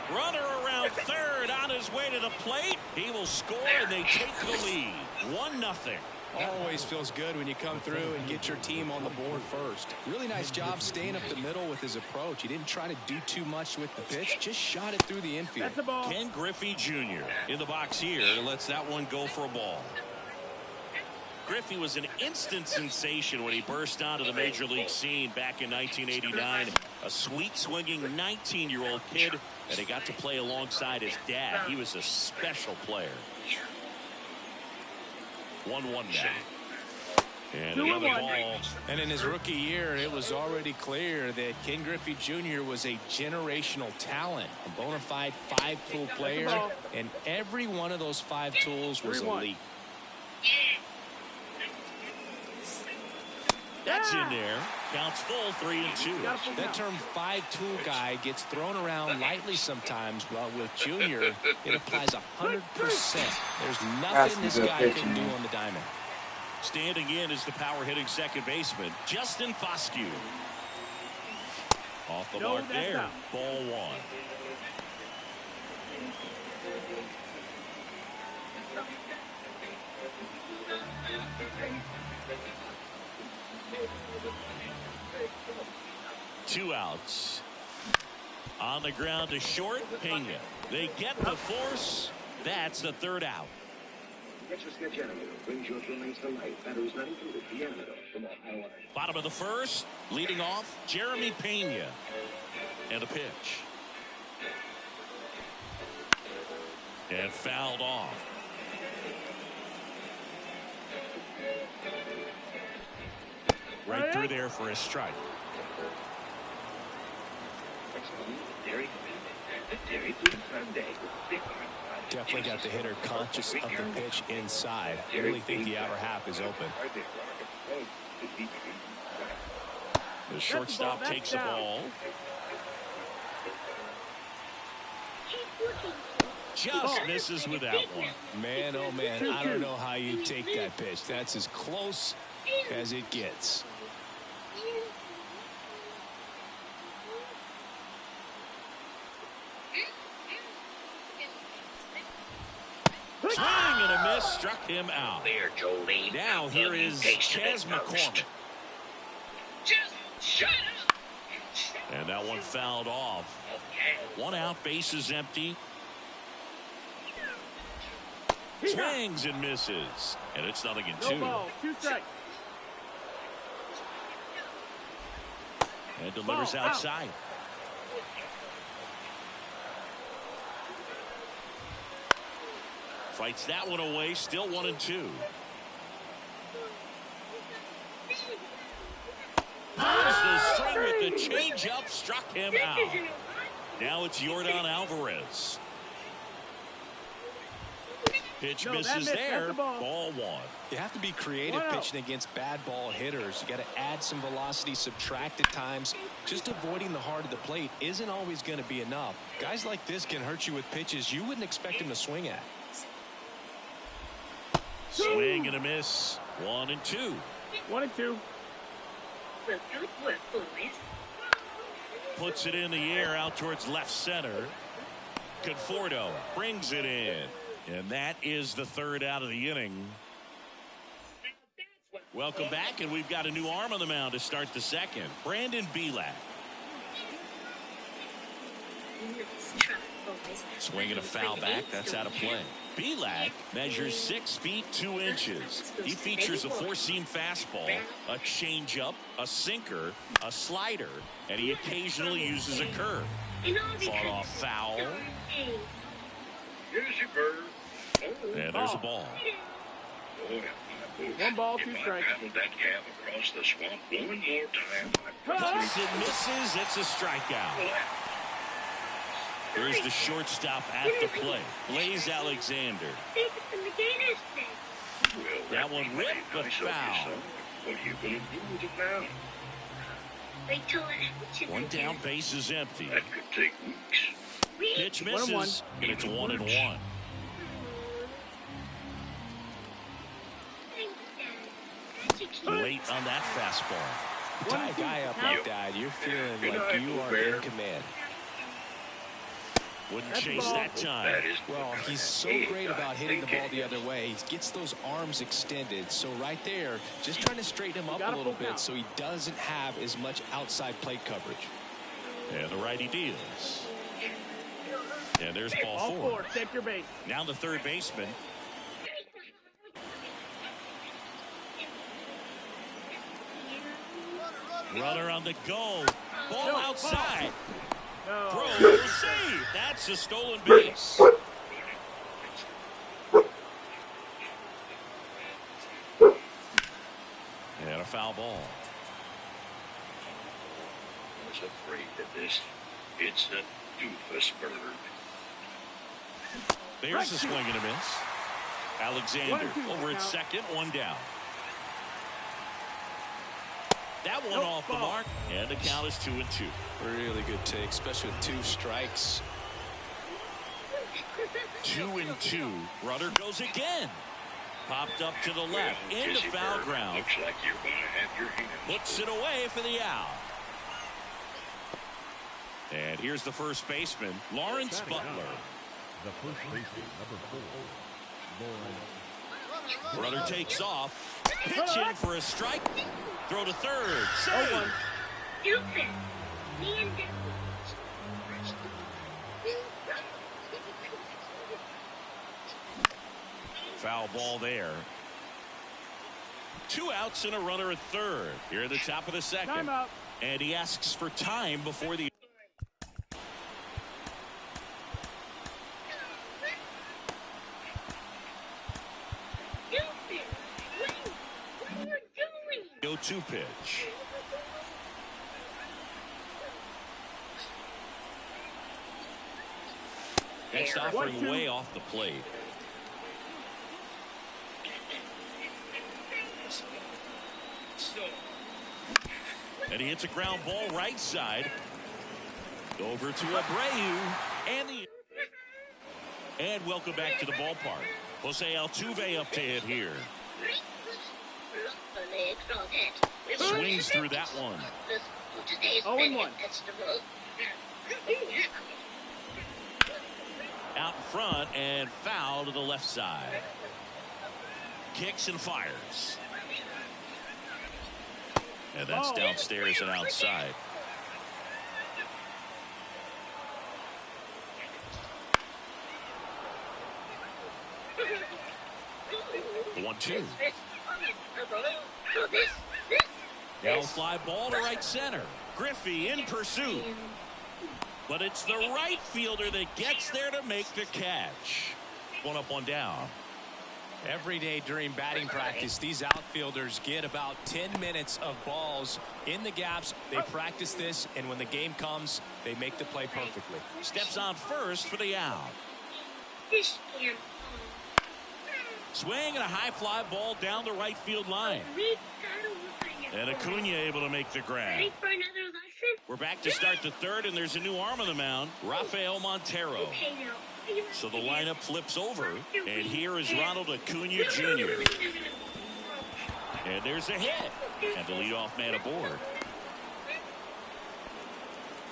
Runner around third on his way to the plate. He will score, and they take the lead. 1-0. Always feels good when you come through and get your team on the board first. Really nice job staying up the middle with his approach. He didn't try to do too much with the pitch, just shot it through the infield. That's the ball. Ken Griffey Jr. in the box here lets that one go for a ball. Griffey was an instant sensation when he burst onto the major league scene back in 1989. A sweet swinging 19-year-old kid, and he got to play alongside his dad. He was a special player. 1-1 now. And another ball. And in his rookie year, it was already clear that Ken Griffey Jr. was a generational talent, a bona fide 5-tool player, and every one of those 5 tools was elite. That's in there. Counts full, 3-2. That term 5-tool guy gets thrown around lightly sometimes. Well, with Junior, it applies 100%. There's nothing this guy can do on the diamond. Standing in is the power hitting second baseman, Justin Foscue. Off the mark there. Ball 1. Two outs. On the ground to short, Pena. They get the force. That's the third out. Texas Generator brings your feelings to life. Batteries not included. Generator from Ohio. Bottom of the first, leading off, Jeremy Pena. And a pitch. And fouled off. Right through there for a strike. Definitely got the hitter conscious of the pitch inside. I really think the outer half is open. The shortstop takes the ball. Just misses with that one. Man, oh man, I don't know how you take that pitch. That's as close as it gets. Swing and a miss, struck him out. There, Jolie. Now here is Chas McCormick. Just shut up. And that one fouled off. One out, bases empty. Swings and misses. And it's 0-2. No ball, 2 strikes. And delivers outside. Fights that one away, still 1-2. Pulls the string with the changeup, struck him out. Now it's Yordan Alvarez. Pitch misses there. Ball 1. You have to be creative pitching against bad ball hitters. You got to add some velocity, subtract at times. Just avoiding the heart of the plate isn't always going to be enough. Guys like this can hurt you with pitches you wouldn't expect him to swing at. Swing and a miss. 1-2. 1-2. Well, good work, boys. Puts it in the air out towards left center. Conforto brings it in. And that is the third out of the inning. Welcome back, and we've got a new arm on the mound to start the second. Brandon Belak. Nice try, boys. Swinging a foul back. That's out of play. Belak measures 6 feet 2 inches. He features a 4-seam fastball, a changeup, a sinker, a slider, and he occasionally uses a curve. Fought off foul. Here's your bird. And there's a ball. 1 ball, 2 strikes. Paddle that calf across the swamp one more time. Cuts and misses. It's a strikeout. Here's the shortstop at the plate, Blaze Alexander. That one ripped, but foul. What are you going to do with it now? Wait till it happens. One down, base is empty. That could take weeks. Pitch misses, and it's 1-1. Late on that fastball. Tie a guy up like that, you're feeling like you are in command. Wouldn't chase that time. Well, he's so great about hitting the ball the other way. He gets those arms extended. So right there, just trying to straighten him up a little bit so he doesn't have as much outside plate coverage. And the righty deals. And there's ball 4. Take your base. Now the third baseman. Runner on the go. Ball outside. Throw, save. That's a stolen base. And a foul ball. I was afraid of this. It's a doofus bird. There's a swing and a miss. Alexander over at second, 1 down. That one off the mark, and the count is 2-2. Really good take, especially with 2 strikes. 2-2. Runner goes again. Popped up to the left, into foul ground. Looks like you're going to have your hands. Puts it away for the out. And here's the first baseman, Lawrence Butler. The first baseman, number 4, Runner takes off. Pitch in for a strike. Throw to third. Save. Stupid. Me and Dad. Foul foul ball there. 2 outs and a runner at third. Here at the top of the second. Timeout. And he asks for time before the... Stupid! Wait! What are you doing? 0-2 pitch. Next offering way off the plate. And he hits a ground ball right side. Over to Abreu. And welcome back to the ballpark. Jose Altuve up to hit here. Swings through that one. 0-1. Out in front and foul to the left side. Kicks and fires. And that's downstairs and outside. The 1-2. Now fly ball to right center. Griffey in pursuit. But it's the right fielder that gets there to make the catch. 1 up, 1 down. Every day during batting practice, these outfielders get about 10 minutes of balls in the gaps. They practice this, and when the game comes, they make the play perfectly. Steps on first for the out. Swing and a high fly ball down the right field line. And Acuna able to make the grab. We're back to start the third, and there's a new arm on the mound, Rafael Montero. So the lineup flips over, and here is Ronald Acuna Jr. And there's a hit, and the leadoff man aboard.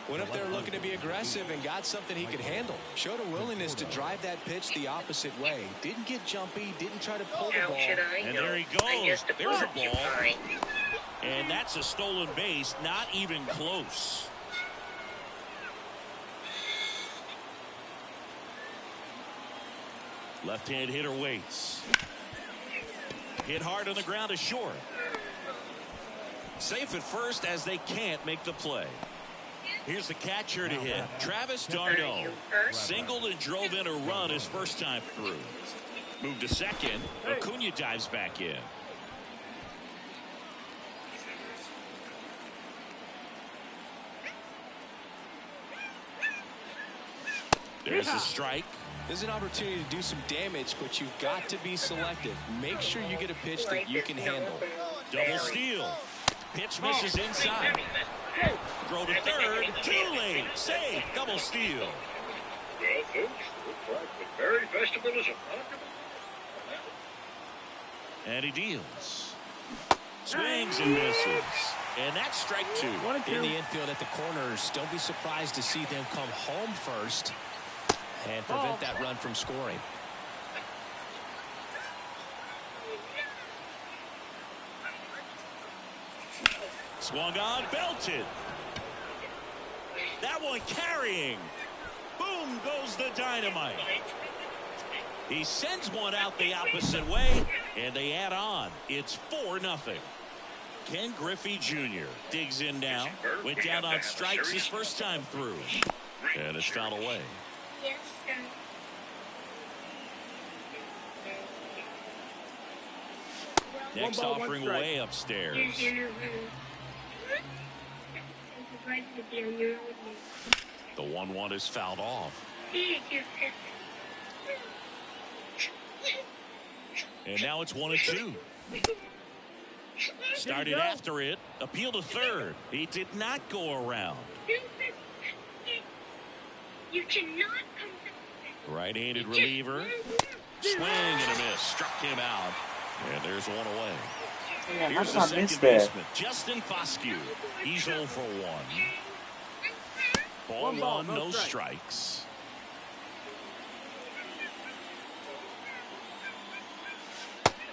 Went up there looking to be aggressive and got something he could handle. Showed a willingness to drive that pitch the opposite way. Didn't get jumpy, didn't try to pull the ball. And there he goes. There's a ball. And that's a stolen base, not even close. Left-hand hitter waits. Hit hard on the ground to short. Safe at first as they can't make the play. Here's the catcher to hit. Travis d'Arnaud singled and drove in a run his first time through. Moved to second. Acuna dives back in. There's the strike. There's an opportunity to do some damage, but you've got to be selective. Make sure you get a pitch that you can handle. Double steal. Pitch misses inside. Throw to third. Too late. Safe. Double steal. Well, folks, looks like the Berry Festival is about to... And he deals. Swings and misses. And that's strike 2. In the infield at the corners, don't be surprised to see them come home first and prevent that run from scoring. Swung on, belted. That one carrying. Boom goes the dynamite. He sends one out the opposite way, and they add on. It's 4-0. Ken Griffey Jr. digs in now. Went down on strikes his first time through. And it's fouled away. Yes, sir. Next offering way upstairs. The 1-1 is fouled off. And now it's 1-2. Started after it. Appeal to third. He did not go around. You cannot come back. Right-handed reliever. Swing and a miss. Struck him out. And there's one away. Yeah, Here's the second baseman, Justin Foscue. He's 0 for 1. Ball 1, no strikes.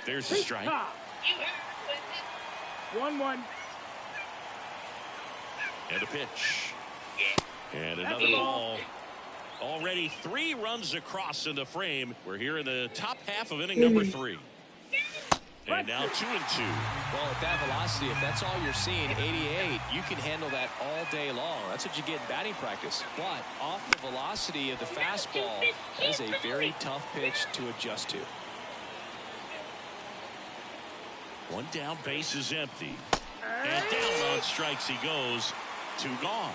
There's the strike. 1-1. And a pitch. And another ball. Already 3 runs across in the frame. We're here in the top half of inning number 3. And now 2-2. Well, at that velocity, if that's all you're seeing, 88, you can handle that all day long. That's what you get in batting practice. But off the velocity of the fastball, that is a very tough pitch to adjust to. 1 down, base is empty. And down on strikes he goes. 2 gone.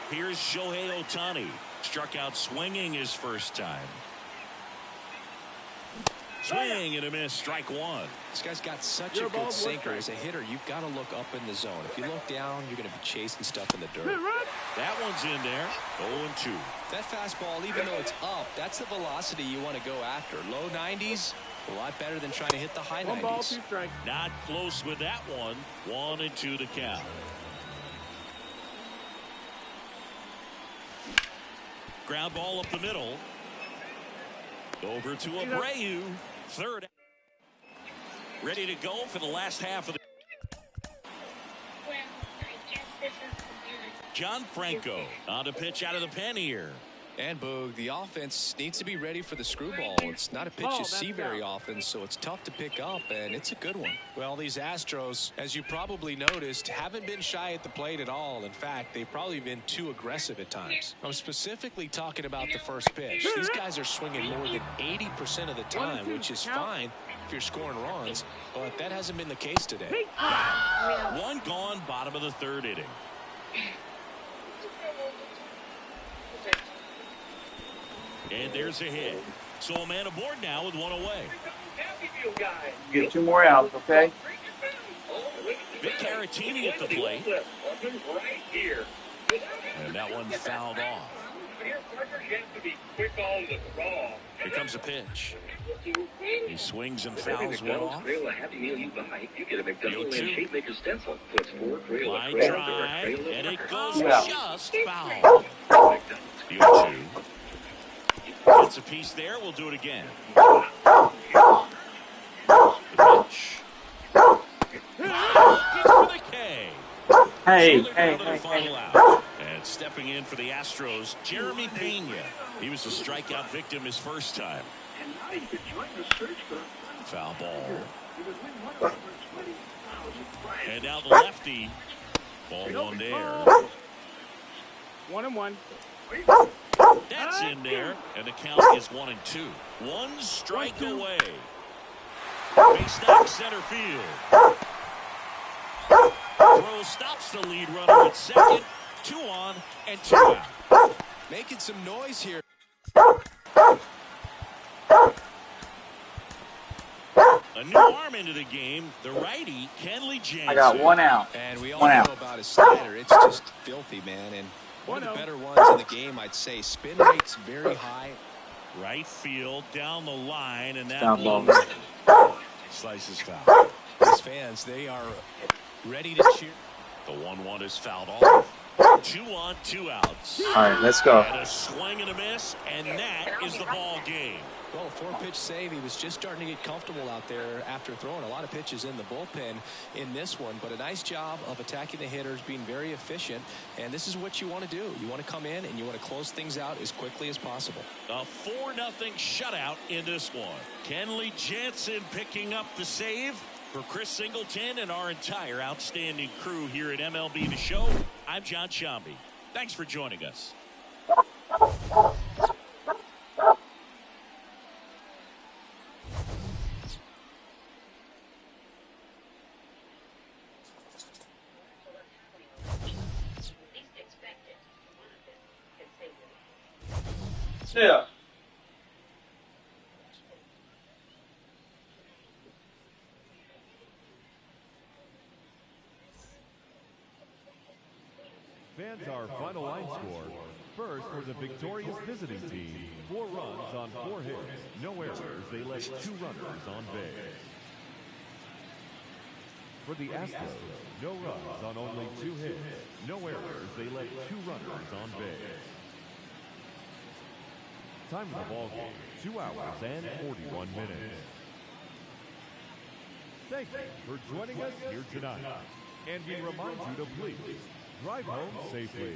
Here's Shohei Ohtani. Struck out swinging his first time. Swing and a miss, strike 1. This guy's got such a good sinker. As a hitter, you've got to look up in the zone. If you look down, you're going to be chasing stuff in the dirt. That one's in there. 0-2. That fastball, even though it's up, that's the velocity you want to go after. Low 90s, a lot better than trying to hit the high 90s. 1 ball, 2 strikes. Not close with that one. 1-2 to count. Ground ball up the middle. Over to Abreu. Third. Ready to go for the last half of the. Well, I guess this is the John Franco on a pitch out of the pen here. And Boog, the offense needs to be ready for the screwball. It's not a pitch you see very often, so it's tough to pick up, and it's a good one. Well, these Astros, as you probably noticed, haven't been shy at the plate at all. In fact, they've probably been too aggressive at times. I'm specifically talking about the first pitch. These guys are swinging more than 80% of the time, which is fine if you're scoring runs, but that hasn't been the case today. 1 gone, bottom of the 3rd inning. And there's a hit. So a man aboard now with 1 away. Get 2 more outs, okay? Vic Caratini at the plate. And that one fouled off. Here comes a pitch. He swings and fouls one off. 0-2. Line drive, and it goes just foul. 0-2. Gets a piece there. We'll do it again. The pitch. For the K. Hey. And stepping in for the Astros, Jeremy Pena. He was a strikeout victim his first time. Foul ball. And now the lefty. Ball 1 there. 1-1. That's in there, and the count is 1-2. 1 strike away. Base knock center field. Throw stops the lead runner at second. 2 on and 2 out. Making some noise here. A new arm into the game, the righty, Kenley Jansen. I got 1 out. And we all know about his slider. It's just filthy, man. And one of the better ones in the game, I'd say. Spin rate's very high. Right field, down the line, and that Down slices foul. These fans, they are ready to cheer. The 1-1 is fouled off. 2 on, 2 outs. All right, let's go. And a swing and a miss, and that is the ball game. Well, 4-pitch save. He was just starting to get comfortable out there after throwing a lot of pitches in the bullpen in this one. But a nice job of attacking the hitters, being very efficient. And this is what you want to do. You want to come in and you want to close things out as quickly as possible. A 4-0 shutout in this one. Kenley Jansen picking up the save. For Chris Singleton and our entire outstanding crew here at MLB The Show, I'm John Shambi. Thanks for joining us. Yeah. Fans, our final line score. First, for the victorious visiting team, 4 runs on 4 hits, no errors. They led 2 runners on base. For the Astros, no runs on only 2 hits, no errors. They led 2 runners on base. Time of the ball game, 2 hours and 41 minutes. Thank you for joining us here tonight. And we remind you to please drive home safely.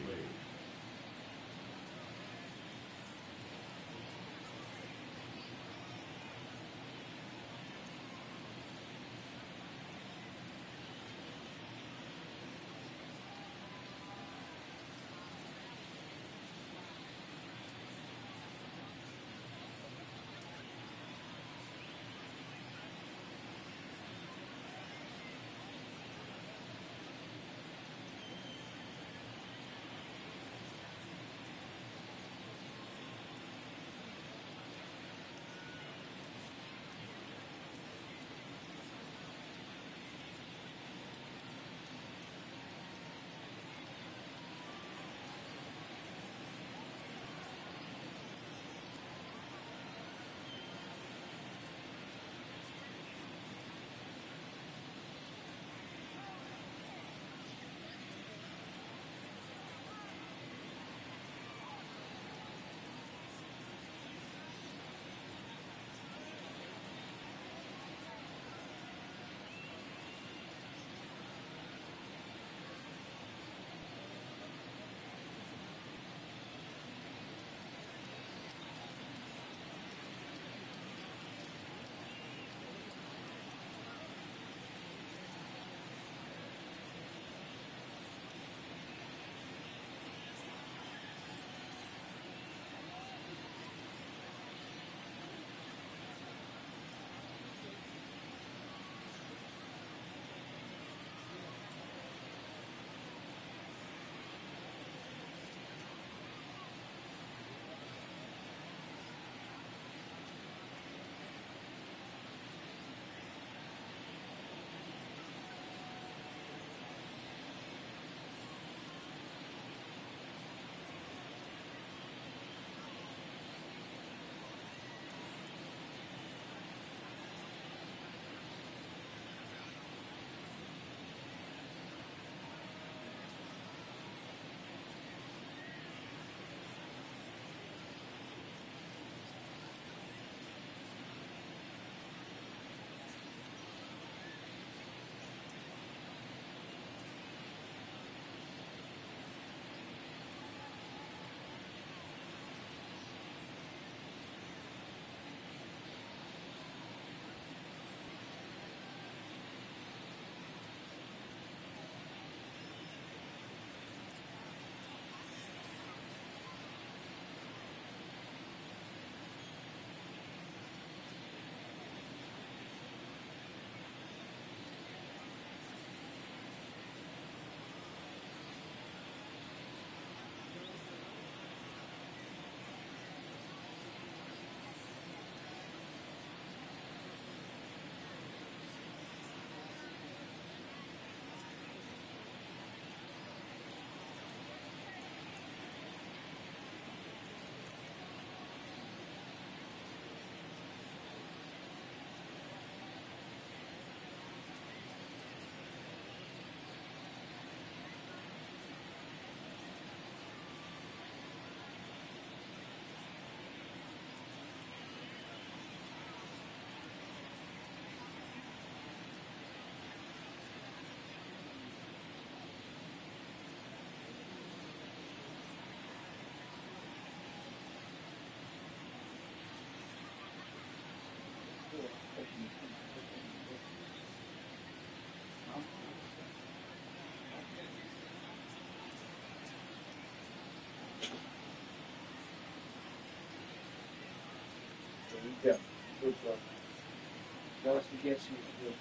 Yeah, good bro. Those who get you is good.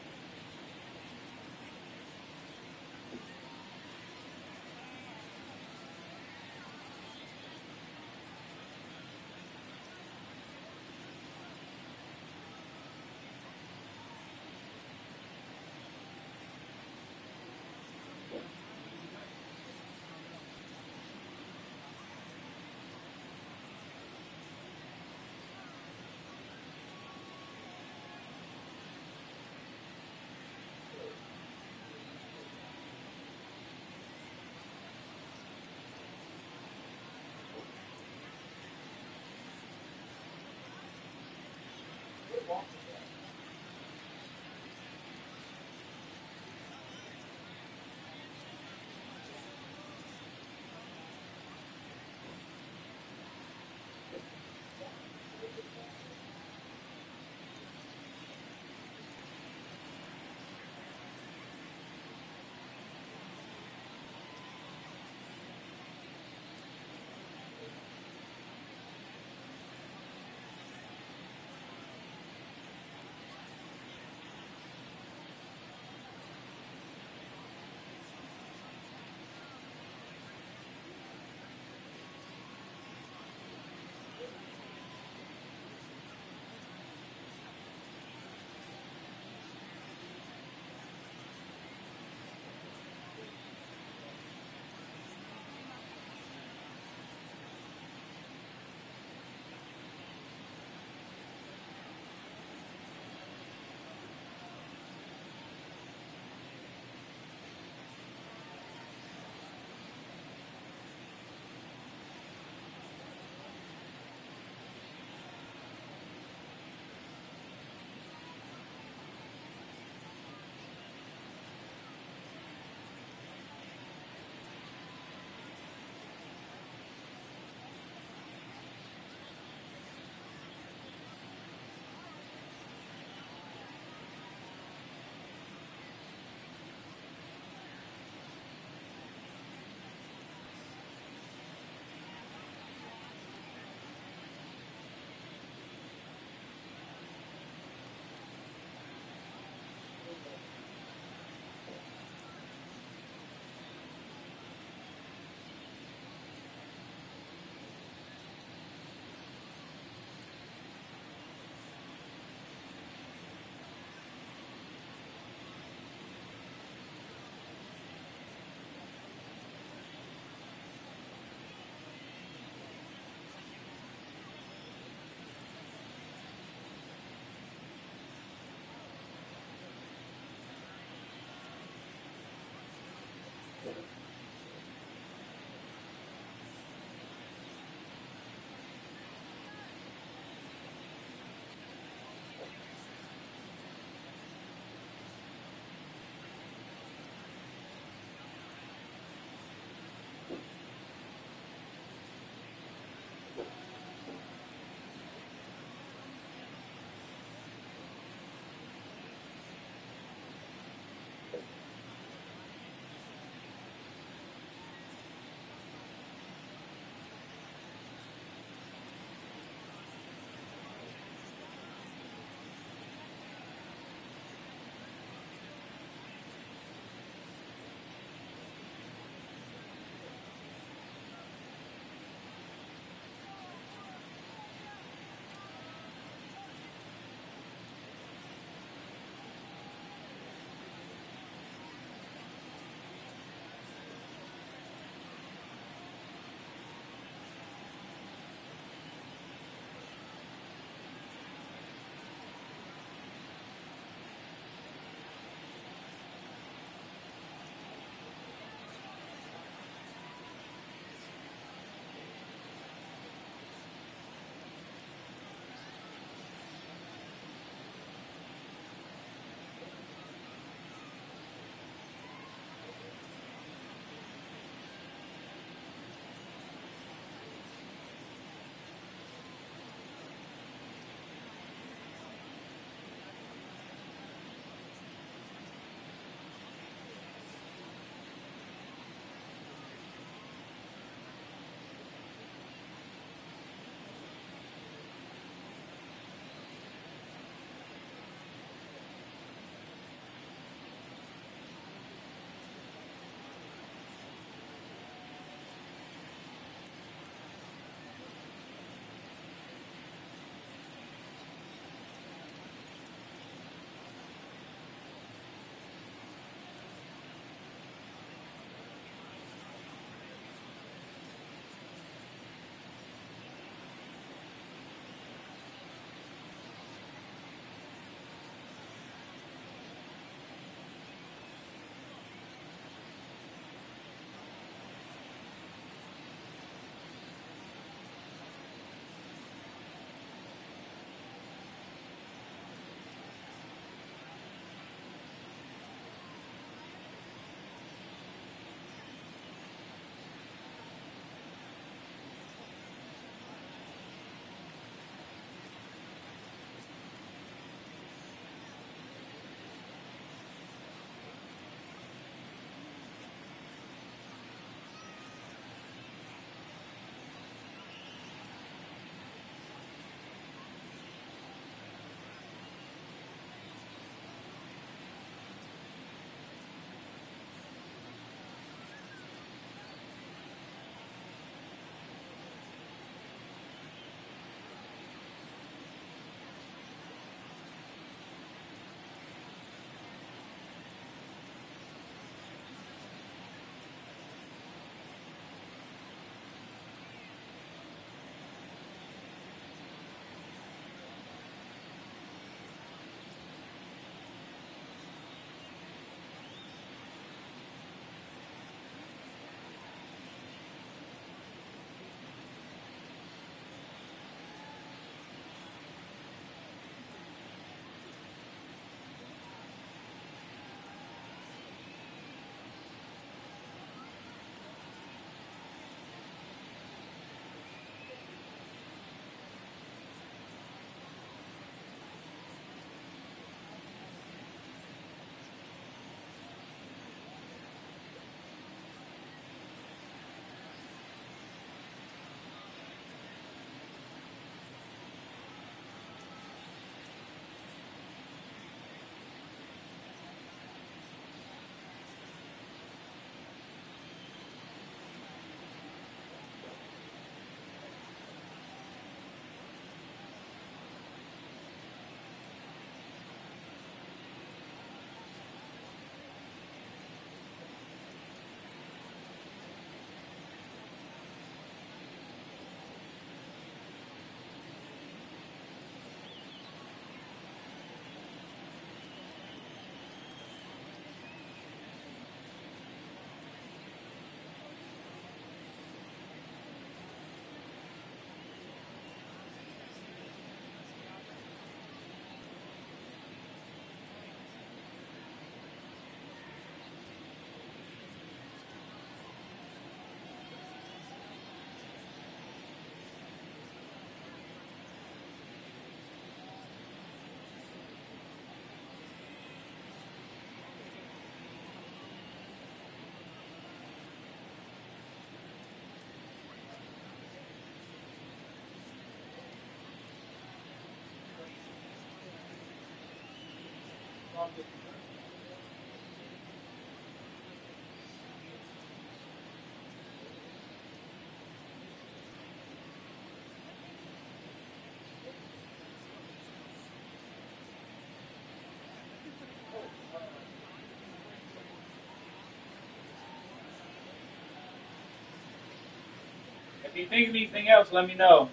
If you think of anything else, let me know.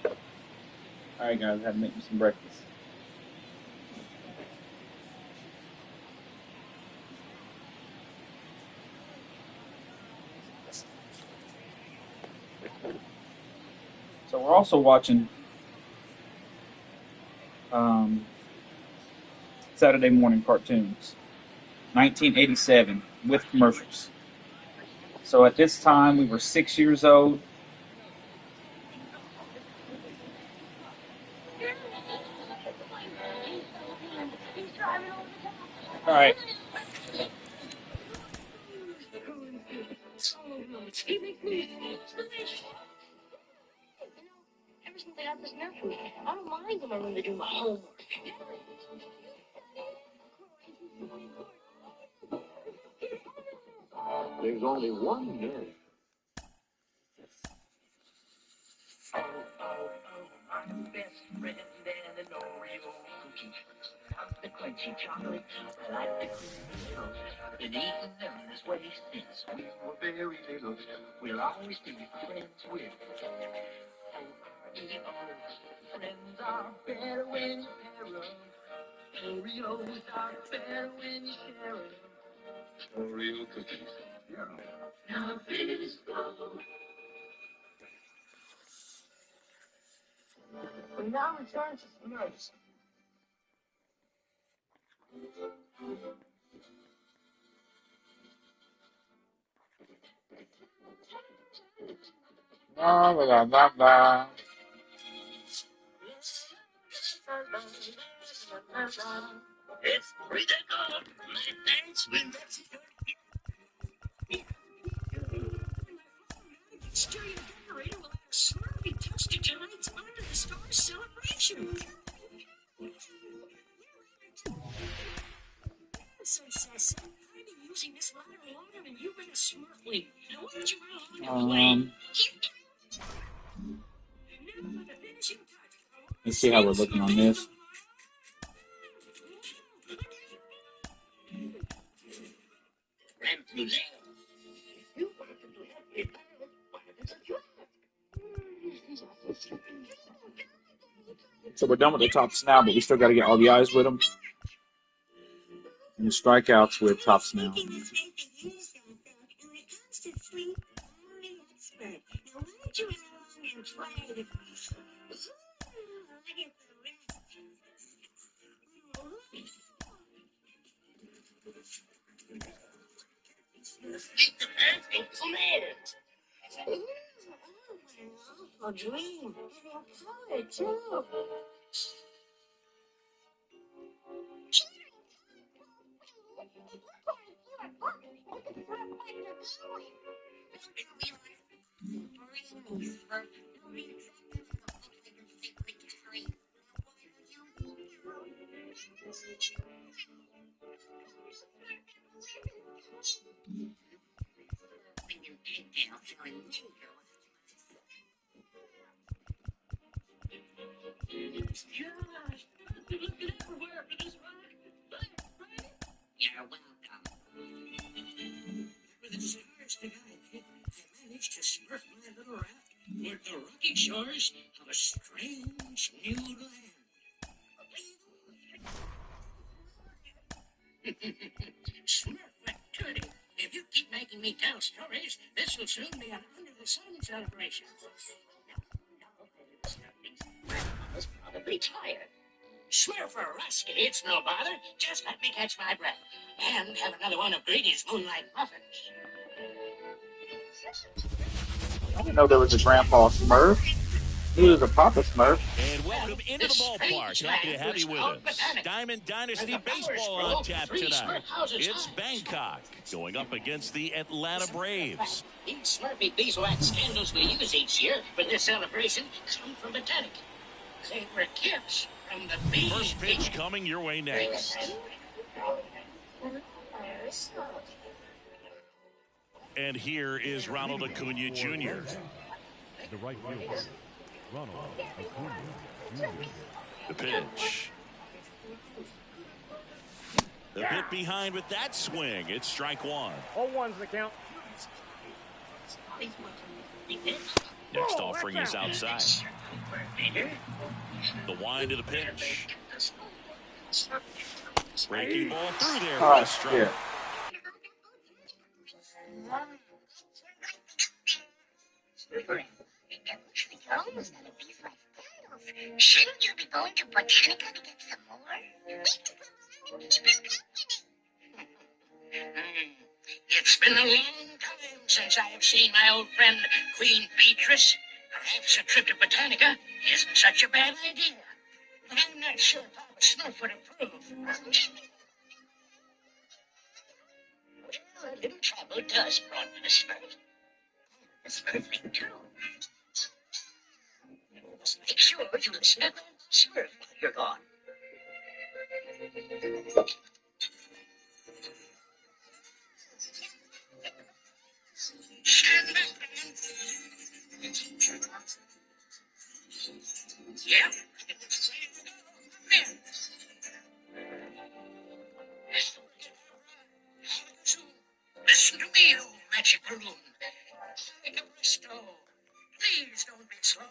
All right, guys, I have to make me some breakfast. So we're also watching Saturday morning cartoons, 1987, with commercials. So at this time, we were 6 years old. All right. Ever since I got this nerve from me, I don't mind remembering to do my homework. There's only one nerve. I'm the best friend and an Oreo cookie. I'm the crunchy chocolate. I like the creamy milk. Been eating them this way since we were very little. We'll always be friends with Oreos. Friends are better when you pair them. Oreos are better when you share them. Oreo cookies. Yeah. Love is love. We now return to Smurfs. Blah, blah, blah, blah. It's critical. My thanks will Stereo generator will have a Smurfy touch to tonight's Under the Stars celebration. Since I've been using this ladder longer than you've been a Smurfling. Now, why don't you run along and play? Let's see how we're looking on this. So we're done with the tops now, but we still got to get all the eyes with them. And the strikeouts with tops now. A dream. And too. You're welcome. With the stars tonight, I managed to smurf my little raft toward the rocky shores of a strange new land. Smurf activity. If you keep making me tell stories, this will soon be an under the sun celebration. I was probably tired. Smurfer Rusky, it's no bother. Just let me catch my breath. And have another one of Grady's moonlight muffins. I didn't know there was a Grandpa Smurf. He was a Papa Smurf. And welcome into the ballpark. Happy to have you with us. Diamond Dynasty Baseball on tap tonight. It's Bangkok going up against the Atlanta Braves. These Smurfy beeswax scandals we use each year for this celebration come from Botanic. They were gifts First pitch coming your way next. And here is Ronald Acuna Jr. The right fielder, Ronald Acuna Jr. The pitch. A bit behind with that swing. It's strike one. 0-1's the count. Next offering is outside. The wind of the pitch. Breaking ball through there for a strike. Shouldn't you be going to Botanica to get some more? It's been a long time since I have seen my old friend Queen Beatrice. Perhaps a trip to Botanica isn't such a bad idea. But I'm not sure Papa Smurf would approve. Well, a little trouble does brought me to Smurf. The Smurfling too. Make sure you listen to Smurf while you're gone. Stand back, man. Yep. Listen to me, you magic balloon. Take a presto. Please don't be slow.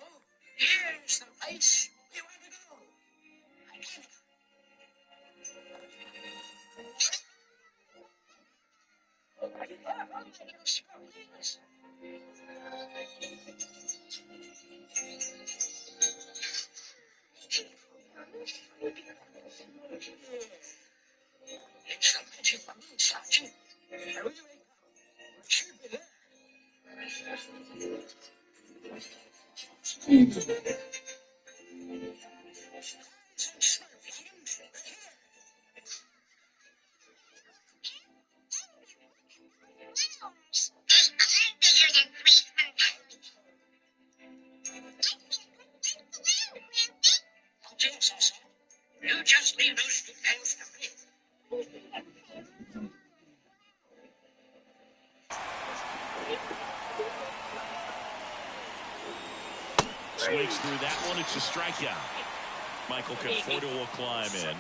Here's the place you want to go. It's the magic balloon, Sergeant. Here we go. Should be there. You just leave those details to me. Swings through that one. It's a strikeout. Michael Conforto will climb in.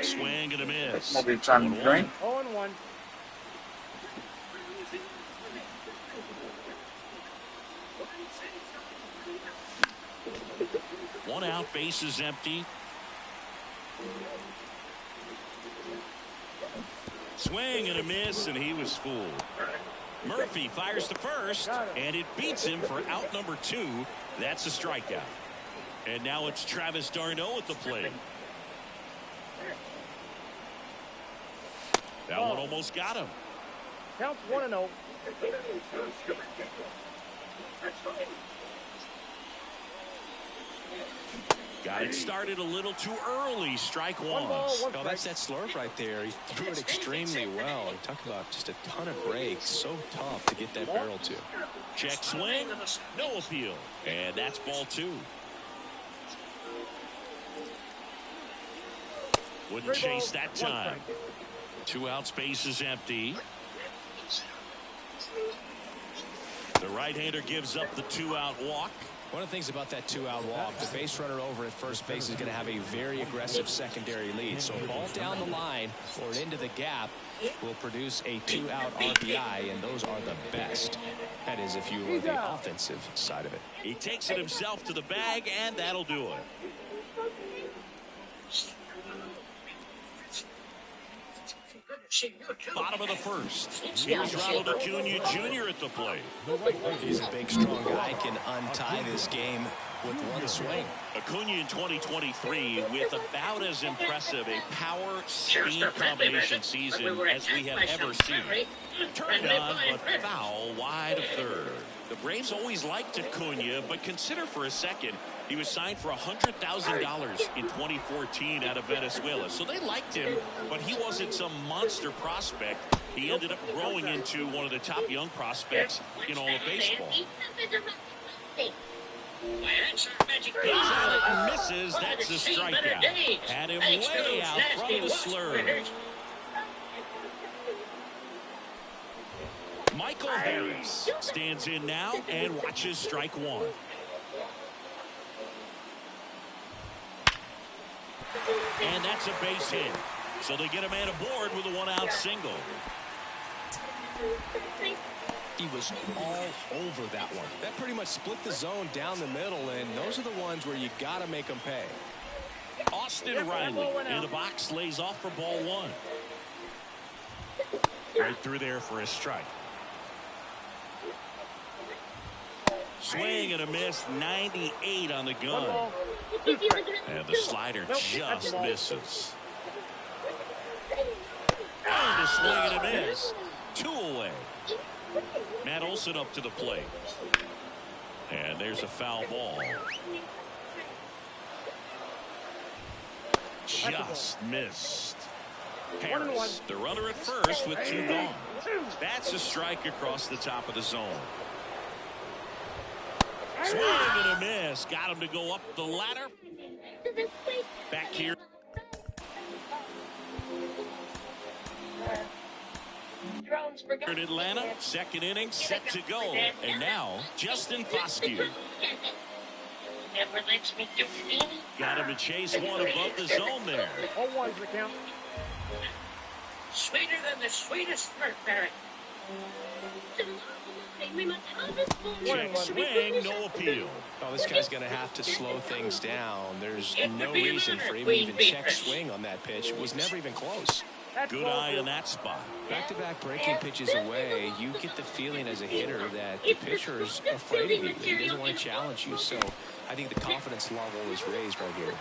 Swing and a miss. 0-1. One out, bases empty. Swing and a miss, and he was fooled. Murphy fires to first, and it beats him for out number 2. That's a strikeout. And now it's Travis d'Arnaud at the plate. That one almost got him. Counts 1-0. Got it started a little too early. Strike one. Oh, that's that slurve right there. He threw it extremely well. Talk about just a ton of breaks. So tough to get that barrel to. Check swing. No appeal. And that's ball 2. Wouldn't chase that time. 2 outs, base is empty. The right-hander gives up the 2-out walk. One of the things about that 2-out walk, the base runner over at first base is going to have a very aggressive secondary lead. So a ball down the line or into the gap will produce a 2-out RBI, and those are the best. That is if you are the offensive side of it. He takes it himself to the bag, and that'll do it. Bottom of the first. Here's Ronald Acuna Jr. at the plate. He's a big, strong guy. Can untie this game with one swing. Acuna in 2023 with about as impressive a power-speed combination season as we have ever seen. Turned on, but foul wide of third. The Braves always liked Acuna, but consider for a second, he was signed for $100,000 in 2014 out of Venezuela. So they liked him, but he wasn't some monster prospect. He ended up growing into one of the top young prospects in all of baseball. Goes at it and misses. That's a strikeout. Had him way out front of the slur. Michael Harris stands in now and watches strike one. And that's a base hit. So they get a man aboard with a one-out single. He was all over that one. That pretty much split the zone down the middle, and those are the ones where you got to make them pay. Austin Riley in the box, lays off for ball one. Right through there for a strike. Swing and a miss, 98 on the gun. And the slider just misses. And a swing and a miss. 2 away. Matt Olson up to the plate. And there's a foul ball. Just missed. Harris, the runner at first with 2 gone. That's a strike across the top of the zone. Swing and a miss. Got him to go up the ladder. Back here. In Atlanta, second inning set to go. And now, Justin Foscue. Never lets me do anything. Got him to chase one above the zone there. 0-1's the count. Sweeter than the sweetest fruit berry. Check swing, no appeal. Oh, this guy's going to have to slow things down. There's no reason for him to even check swing on that pitch. It was never even close. Good eye in that spot. Back-to-back breaking pitches away, you get the feeling as a hitter that the pitcher is afraid of you. He doesn't want to challenge you. So I think the confidence level is raised right here.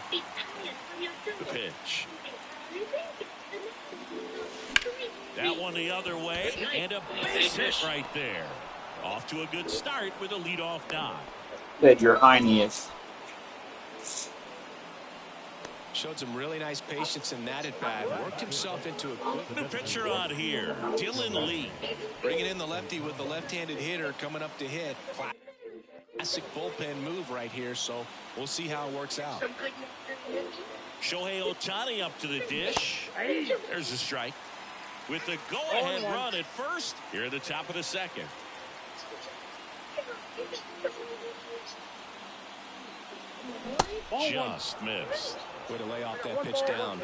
The pitch. That one the other way, and a base hit right there. Off to a good start with a leadoff knock. Said your Highness. Showed some really nice patience in that at-bat. Worked himself into a quick. New pitcher on here, Dylan Lee. Bringing in the lefty with the left-handed hitter coming up to hit. Classic bullpen move right here, so we'll see how it works out. Shohei Ohtani up to the dish. There's a strike. With the go-ahead run at first, here at the top of the second. Just missed. Way to lay off that pitch down.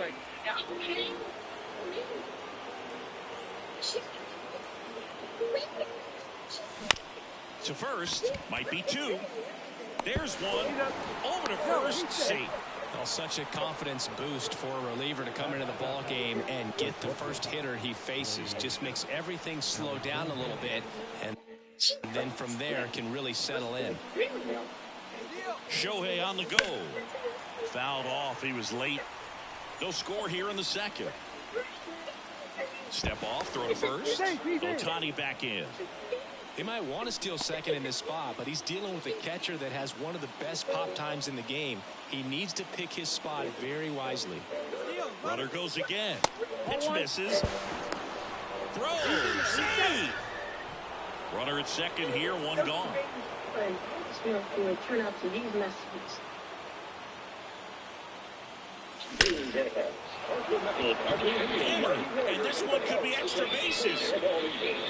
To first, might be 2. There's one. Over to first, safe. Well, such a confidence boost for a reliever to come into the ball game and get the first hitter he faces. Just makes everything slow down a little bit, and then from there can really settle in. Shohei on the go. Fouled off. He was late. No score here in the second. Step off, throw to first. Ohtani back in. He might want to steal second in this spot, but he's dealing with a catcher that has one of the best pop times in the game. He needs to pick his spot very wisely. Runner goes again. Pitch misses. Throw. Save. Runner at second here, 1 gone. Turn out to these messages. And this one could be extra bases.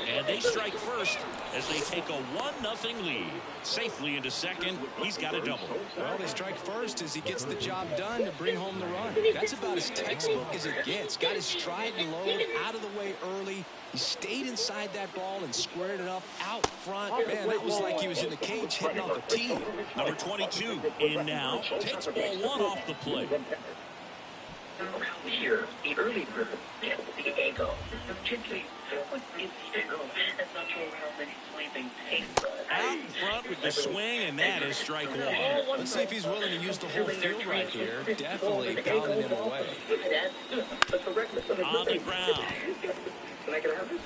And they strike first as they take a 1-0 lead. Safely into second. He's got a double. Well, they strike first as he gets the job done to bring home the run. That's about as textbook as it gets. Got his stride and load out of the way early. He stayed inside that ball and squared it up out front. Man, that was like he was in the cage hitting off a tee. Number 22 in now. Takes ball 1 off the plate. Here, the early bird, the ego, gently, what is the ego? That's not to around any sleeping paper. Out in front with the swing, and that is strike 1. Let's see if he's willing to use the whole field right here. Definitely pounding him away. On the ground.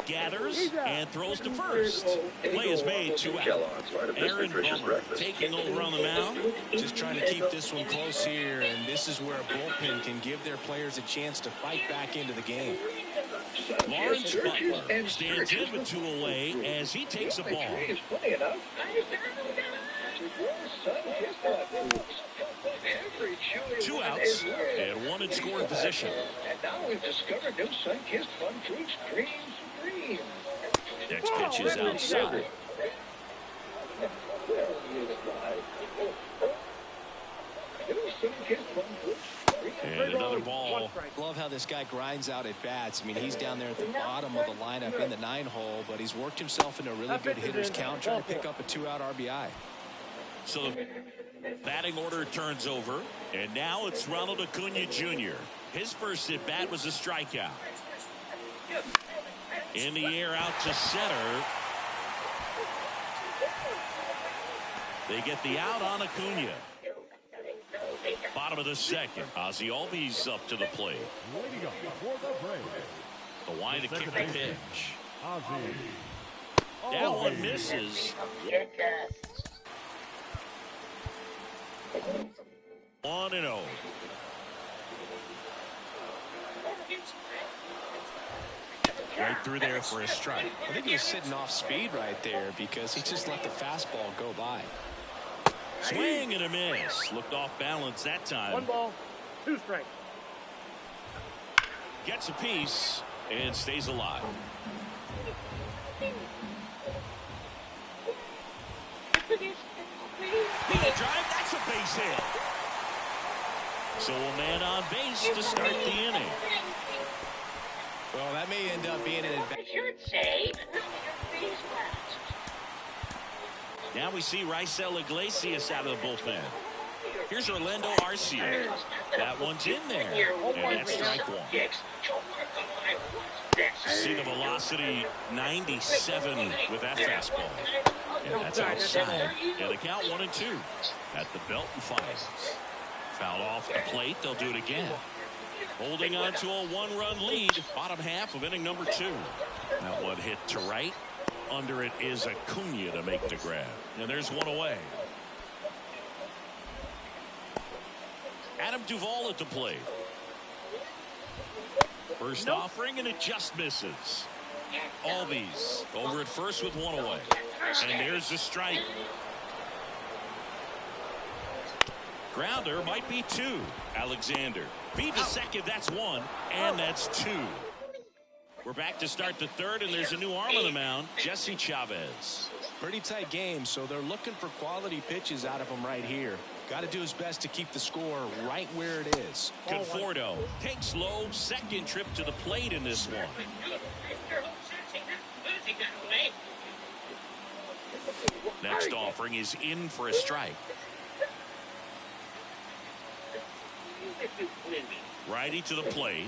Gathers and throws to first. Play is made, 2 out. Aaron Bummer taking over on the mound. Just trying to keep this one close here, and this is where a bullpen can give their players a chance to fight back into the game. Lawrence Butler stands in with 2 away as he takes a ball. Two outs and one in scoring position. And now we've discovered new sun-kissed fun fruits, Dream Supreme. Next pitch is outside. And another ball. Love how this guy grinds out at bats. I mean, he's down there at the bottom of the lineup in the 9-hole, but he's worked himself into a really good hitter's count, trying to pick up a 2-out RBI. So the batting order turns over, and now it's Ronald Acuna Jr. His first at bat was a strikeout. In the air out to center. They get the out on Acuna. Bottom of the second. Ozzie Albies up to the plate. The wide to kick the pitch. That one misses. 1-0. Right through there for a strike. I think he was sitting off speed right there because he just let the fastball go by. Swing and a miss. Looked off balance that time. 1 ball, 2 strikes. Gets a piece and stays alive. Line drive, that's a base hit. So a man on base to start the inning. Well, that may end up being an advantage. I should say, Now we see Raisel Iglesias out of the bullpen. Here's Orlando Arcia. That one's in there. And that's strike one. See the velocity 97 with that fastball. And that's outside. And the count 1-2 at the belt and fires. Foul off the plate. They'll do it again. Holding on to a 1-run lead. Bottom half of inning number 2. That one hit to right. Under it is Acuna to make the grab. And there's one away. Adam Duvall at the plate. First offering, and it just misses. Albies over at first with one away. And there's the strike. Grounder might be 2. Alexander. Feed to second, that's 1. And that's 2. We're back to start the third, and there's a new arm on the mound, Jesse Chavez. Pretty tight game, so they're looking for quality pitches out of him right here. Got to do his best to keep the score right where it is. Conforto takes low, second trip to the plate in this one. Next offering is in for a strike. Righty to the plate.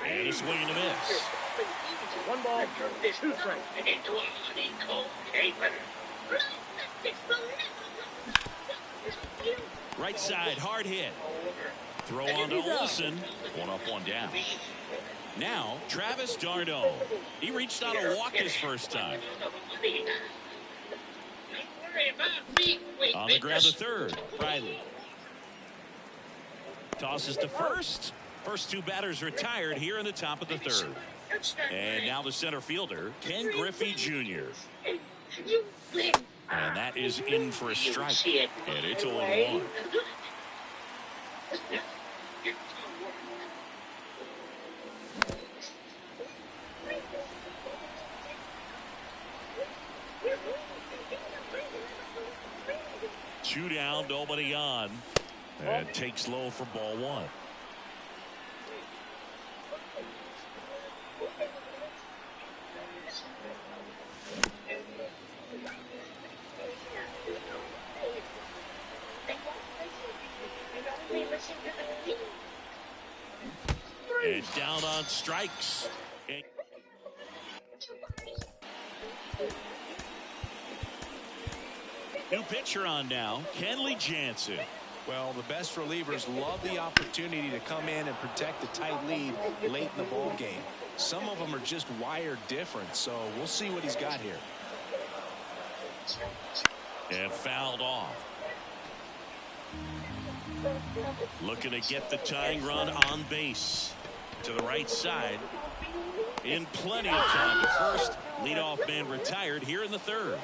And a swing and a miss. 1 ball, 2 strikes. Right side, hard hit. Throw on to Olsen. 1 up, 1 down. Now, Travis d'Arnaud. He reached out a walk his first time. On the ground to third, Riley. Tosses to first. First 2 batters retired here in the top of the third. And now the center fielder, Ken Griffey Jr. And that is in for a strike. And it's 0-1. Two down, nobody on. And takes low for ball 1. And down on strikes. New pitcher on now, Kenley Jansen. Well, the best relievers love the opportunity to come in and protect the tight lead late in the ball game. Some of them are just wired different, so we'll see what he's got here. And fouled off. Looking to get the tying run on base. To the right side. In plenty of time to first. Leadoff man retired here in the third.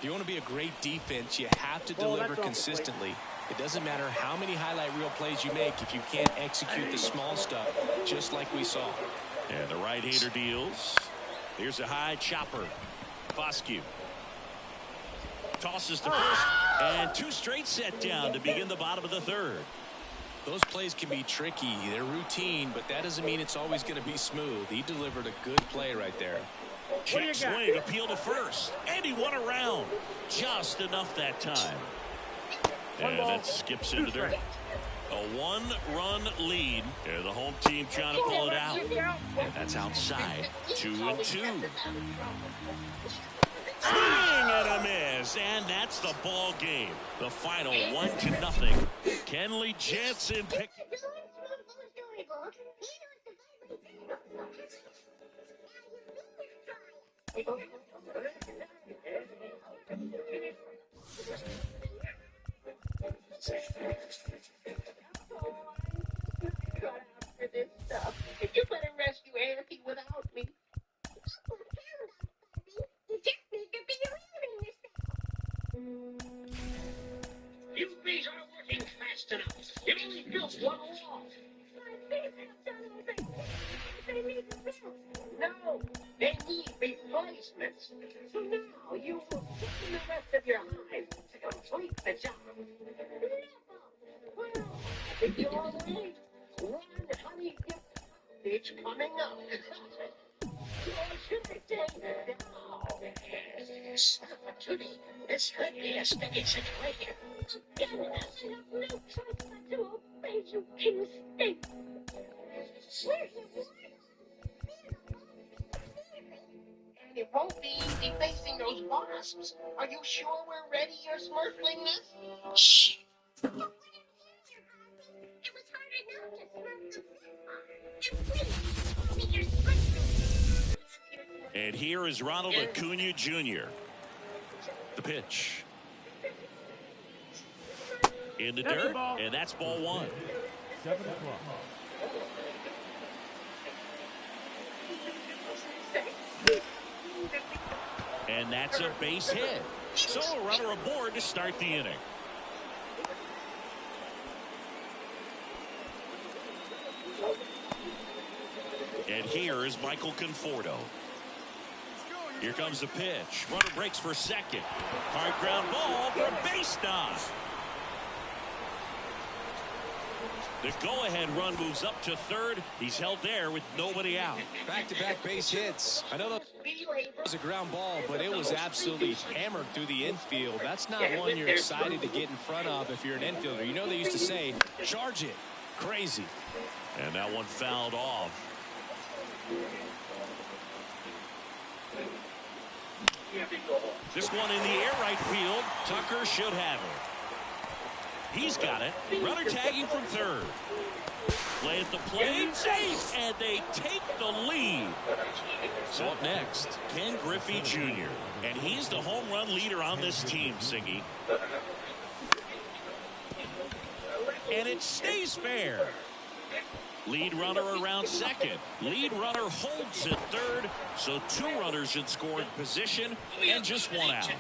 If you want to be a great defense, you have to deliver consistently. It doesn't matter how many highlight reel plays you make if you can't execute the small stuff, just like we saw. And the right-hander deals. Here's a high chopper. Foscue tosses to first, and 2 straight set down to begin the bottom of the 3rd. Those plays can be tricky. They're routine, but that doesn't mean it's always going to be smooth. He delivered a good play right there. Check swing, appeal to first, and he won around. Just enough that time. And that skips into dirt. A 1-run lead. And the home team trying to pull it out. And that's outside. 2-2. Swing and a miss. And that's the ball game. The final 1-0. Kenley Jansen picked. You better rescue Auntie without me. You bees aren't working fast enough. You've only built one wall. They need no, they need replacements. So now you will put in the rest of your hive to complete the job. Well, if you're all right, one honey dip it's coming up. Or should I say now? Judy, this could be a sticky situation. I have no choice but to obey you, King State. Where's your water? And it won't be easy facing those wasps. Are you sure we're ready, your smurflingness? Shh. It was hard enough to smurf. And here is Ronald Acuna Jr. The pitch. In the dirt, and that's ball 1. 7 o'clock. And that's a base hit. So a runner aboard to start the inning. And here is Michael Conforto. Here comes the pitch. Runner breaks for second. Hard ground ball for base knock. The go-ahead run moves up to third. He's held there with nobody out. Back-to-back base hits. I know that was a ground ball, but it was absolutely hammered through the infield. That's not one you're excited to get in front of if you're an infielder. You know they used to say, charge it. Crazy. And that one fouled off. This one in the air right field. Tucker should have it. He's got it. Runner tagging from third. Play at the plate. Safe. And they take the lead. So up next, Ken Griffey Jr. And he's the home run leader on this team, Singy. And it stays fair. Lead runner around second. Lead runner holds at third. So 2 runners in scoring position and just 1 out.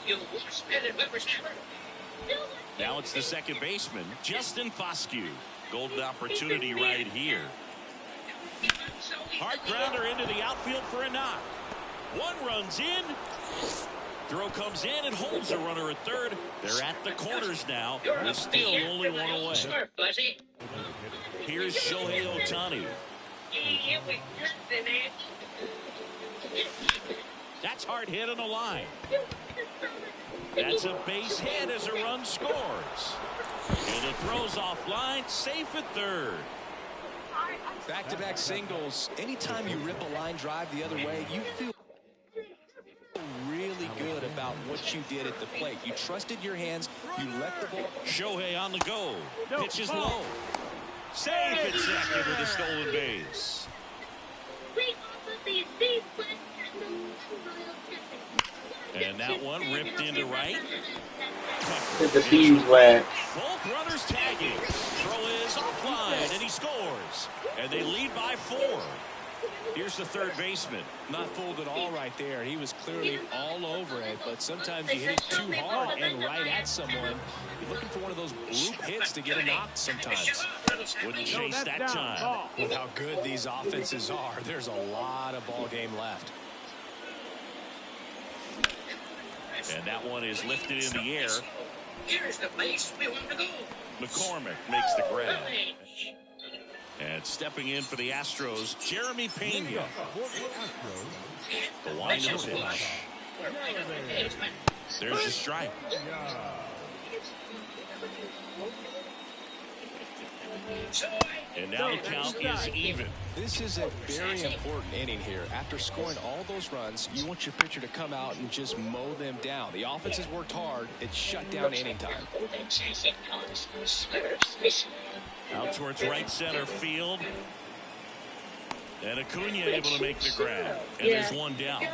Now it's the second baseman, Justin Foscue. Golden opportunity right here. Hard grounder into the outfield for a knock. 1 runs in. Throw comes in and holds a runner at third. They're at the corners now. With still only 1 away. Here's Shohei Ohtani. That's hard hit on the line. That's a base hit as a run scores. And it throws offline, safe at third. Back-to-back singles. Anytime you rip a line drive the other way, you feel really good about what you did at the plate. You trusted your hands. You let the ball. Shohei on the go. Pitches low. Safe at second with a stolen base. And that one ripped into right. The beeswax. Both runners tagging. Throw is offline, and he scores. And they lead by 4. Here's the third baseman. Not fooled at all right there. He was clearly all over it, but sometimes you hit it too hard and right at someone. You're looking for one of those bloop hits to get a knock sometimes. Wouldn't chase that time. With how good these offenses are, there's a lot of ball game left. And that one is lifted in the air. Here's the place we want to go. McCormick makes the grab. And stepping in for the Astros, Jeremy Pena. The wind of pitch. There's a strike. And now the count is even. This is a very important inning here. After scoring all those runs, you want your pitcher to come out and just mow them down. The offense has worked hard. It's shut down inning time. Out towards right center field. And Acuna able to make the grab. And there's one down. You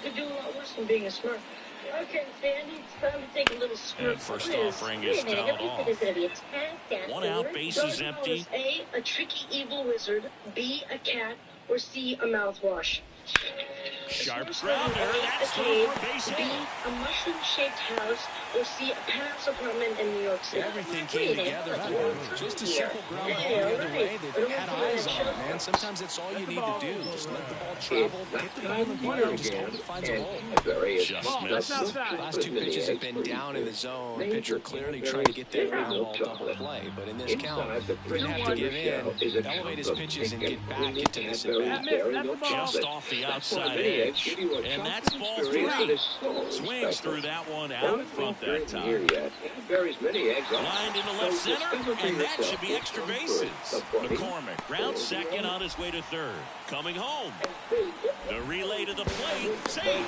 could do a lot worse than being a smart. Okay, Sandy, it's time to take a little squirt. And first offering is fouled off. One out, bases empty. A tricky evil wizard, B, a cat, or C, a mouthwash. Sharp grounder, that's through for base hit. B, a mushroom-shaped house, or C, a penthouse apartment in New York City. Everything came together for him. Just a simple ground ball the other way that had eyes on it, man. Sometimes that's all you need to do. Just let the ball travel, hit the ball in play, and just hope it finds a hole. Just missed. Last two pitches have been down in the zone. The pitcher clearly trying to get that ground ball double play. But in this count, he didn't have to give in, elevate his pitches, and get back into this at bat. Just off the outside edge. And that's ball three. Swings through that one out in front that time. Lined into left center, and that should be extra bases. McCormick ground second on his way to third. Coming home. The relay to the plate. Safe.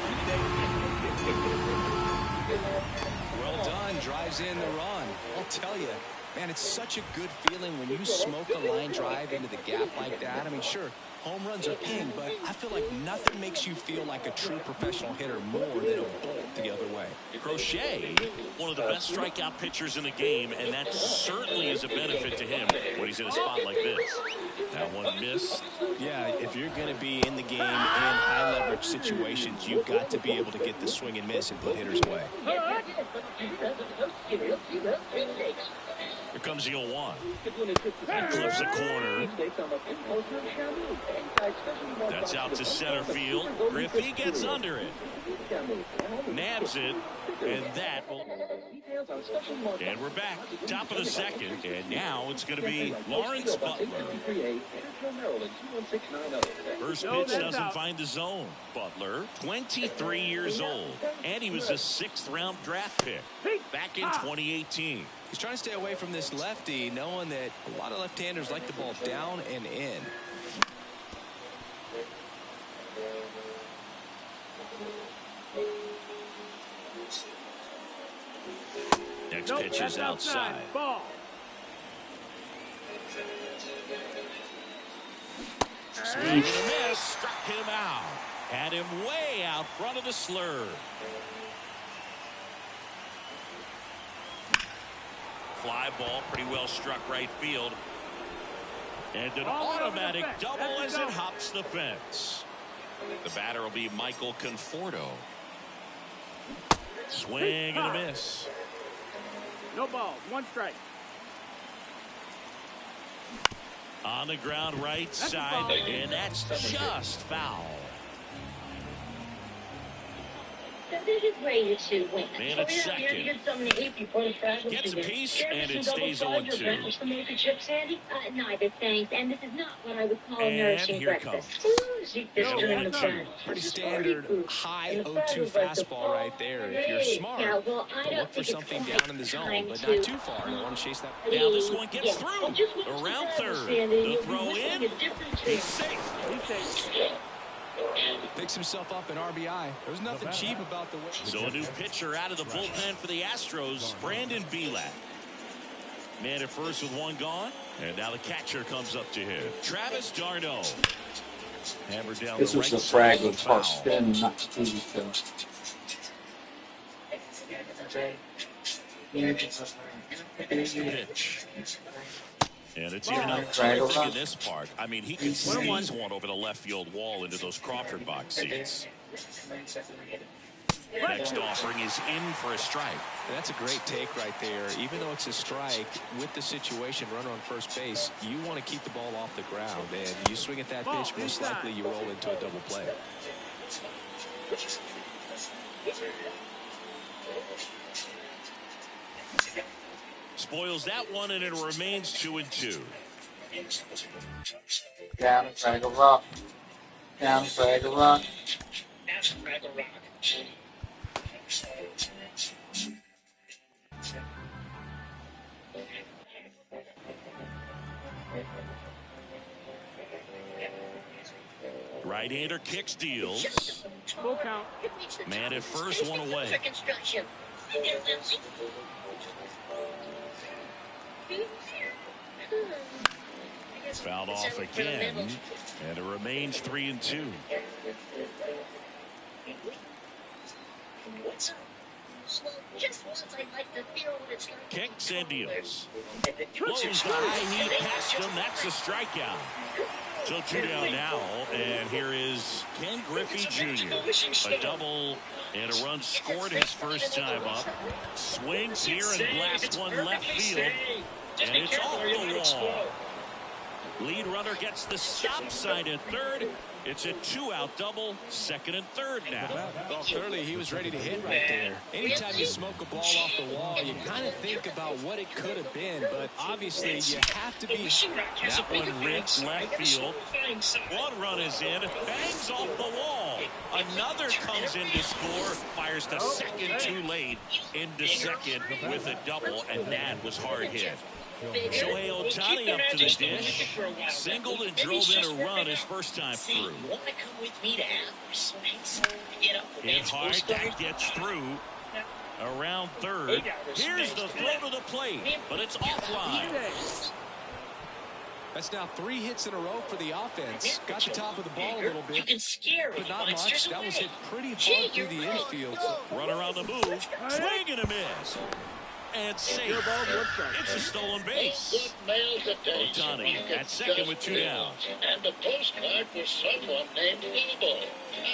Well done. Drives in the run. I'll tell you, man, it's such a good feeling when you smoke a line drive into the gap like that. I mean, sure, home runs are king, but I feel like nothing makes you feel like a true professional hitter more than a bolt the other way. Crochet, one of the best strikeout pitchers in the game, and that certainly is a benefit to him when he's in a spot like this. That one missed. Yeah, if you're going to be in the game in high leverage situations, you've got to be able to get the swing and miss and put hitters away. Here comes the 0-1. And clips the corner. That's out to center field. Griffey gets under it. Nabs it. And that will... And we're back. Top of the second. And now it's going to be Lawrence Butler. First pitch doesn't find the zone. Butler, 23 years old. And he was a 6th-round draft pick back in 2018. He's trying to stay away from this lefty, knowing that a lot of left-handers like the ball down and in. Next pitch is outside. Ball. Swing and a miss. Struck him out. Had him way out front of the slur. Fly ball, pretty well struck right field. And an automatic double as it hops the fence. The batter will be Michael Conforto. Swing and a miss. No ball, 1 strike. On the ground right side, and that's just foul. This is where you two win. Man at second. Gets a piece, and it stays 0-2. Neither, thanks. And this is not what I would call a And nourishing here breakfast. Pretty standard high 0-2 fastball right there. If you're smart, look for something down in the zone, but not too far. You don't want to chase that. Now this one gets through. Around third. The throw in. He's safe. Picks himself up an RBI. There's nothing cheap about the way. So a new pitcher out of the bullpen for the Astros, Brandon Bielak. Man at first with 1 gone. And now the catcher comes up to him. Travis d'Arnaud. Hammered down This the was right the fragment side. for spin, not TV film. Pitch. And it's even up terrific in this part. I mean, he can sneeze one over the left field wall into those Crawford box seats. Next offering is in for a strike. That's a great take right there. Even though it's a strike, with the situation, runner on first base, you want to keep the ball off the ground. And you swing at that pitch, most likely you roll into a double play. Spoils that one, and it remains 2-2. Down, frag a rock. Down, frag a rock. Frag a rock. Right-hander kicks, deals. Full count. Man at first, one away. Fouled off again, and it remains 3-2. Kicks and deals. Blows the high knee past him. That's a strikeout. So 2 down now, and here is Ken Griffey Jr. A double and a run scored his first time up. Swings here and blasts one left field, and it's off the wall. Lead runner gets the stop sign at third. It's a 2-out double, second and third now. Well, clearly he was ready to hit right there. Anytime you smoke a ball off the wall, you kind of think about what it could have been, but obviously you have to be. That one ripped left field. One run is in, bangs off the wall. Another comes in to score, fires to second too late, into second with a double, and that was hard hit. Shohei Ohtani up to the dish. Singled and drove in a run his first time through. Hit hard, that gets through. Around third. Here's the throw to the plate, but it's offline. That's now 3 hits in a row for the offense. Got the top of the ball a little bit, but not much. That was hit pretty hard through the infield. Runner on the move. Swing and a miss. And safe. It's a stolen base. Ohtani at second with 2 down. And the postcard for someone named Evil.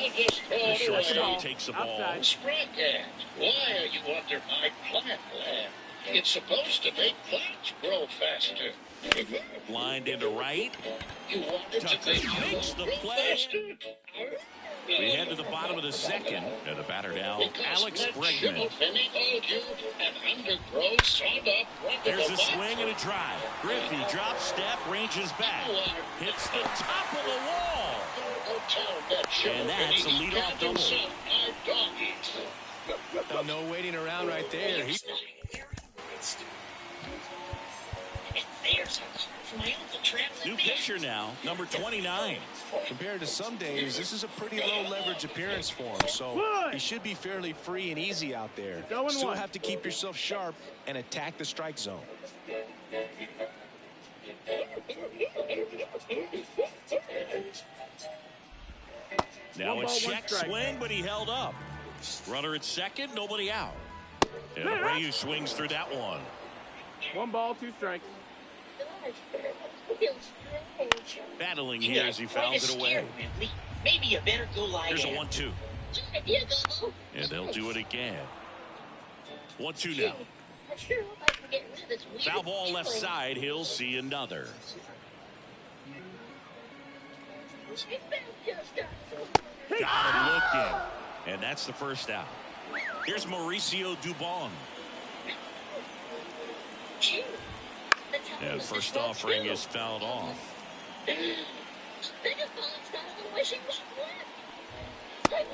I'll just throw The it shortstop away. takes the ball. Sprocket, why are you under my plant land? It's supposed to make plants grow faster. Lined into right. You wanted to Tucker make makes the play. We head to the bottom of the second. And the batter now, Alex Bregman. There's a swing and a drive. Griffey drops step, ranges back. Hits the top of the wall. And that's a leadoff double. No waiting around right there. New pitcher now, number 29. Compared to some days, this is a pretty low leverage appearance for him, so he should be fairly free and easy out there. Still have to keep yourself sharp and attack the strike zone. Now a check swing, but he held up. Runner at second, nobody out. And Abreu swings through that one. 1 ball, 2 strikes. Battling here as he fouls it away. Maybe you better go lie Here's a down. 1-2. And they'll do it again. 1-2 now. Foul ball left side. He'll see another. Got him looking. And that's the first out. Here's Mauricio Dubon. And first offering is fouled off.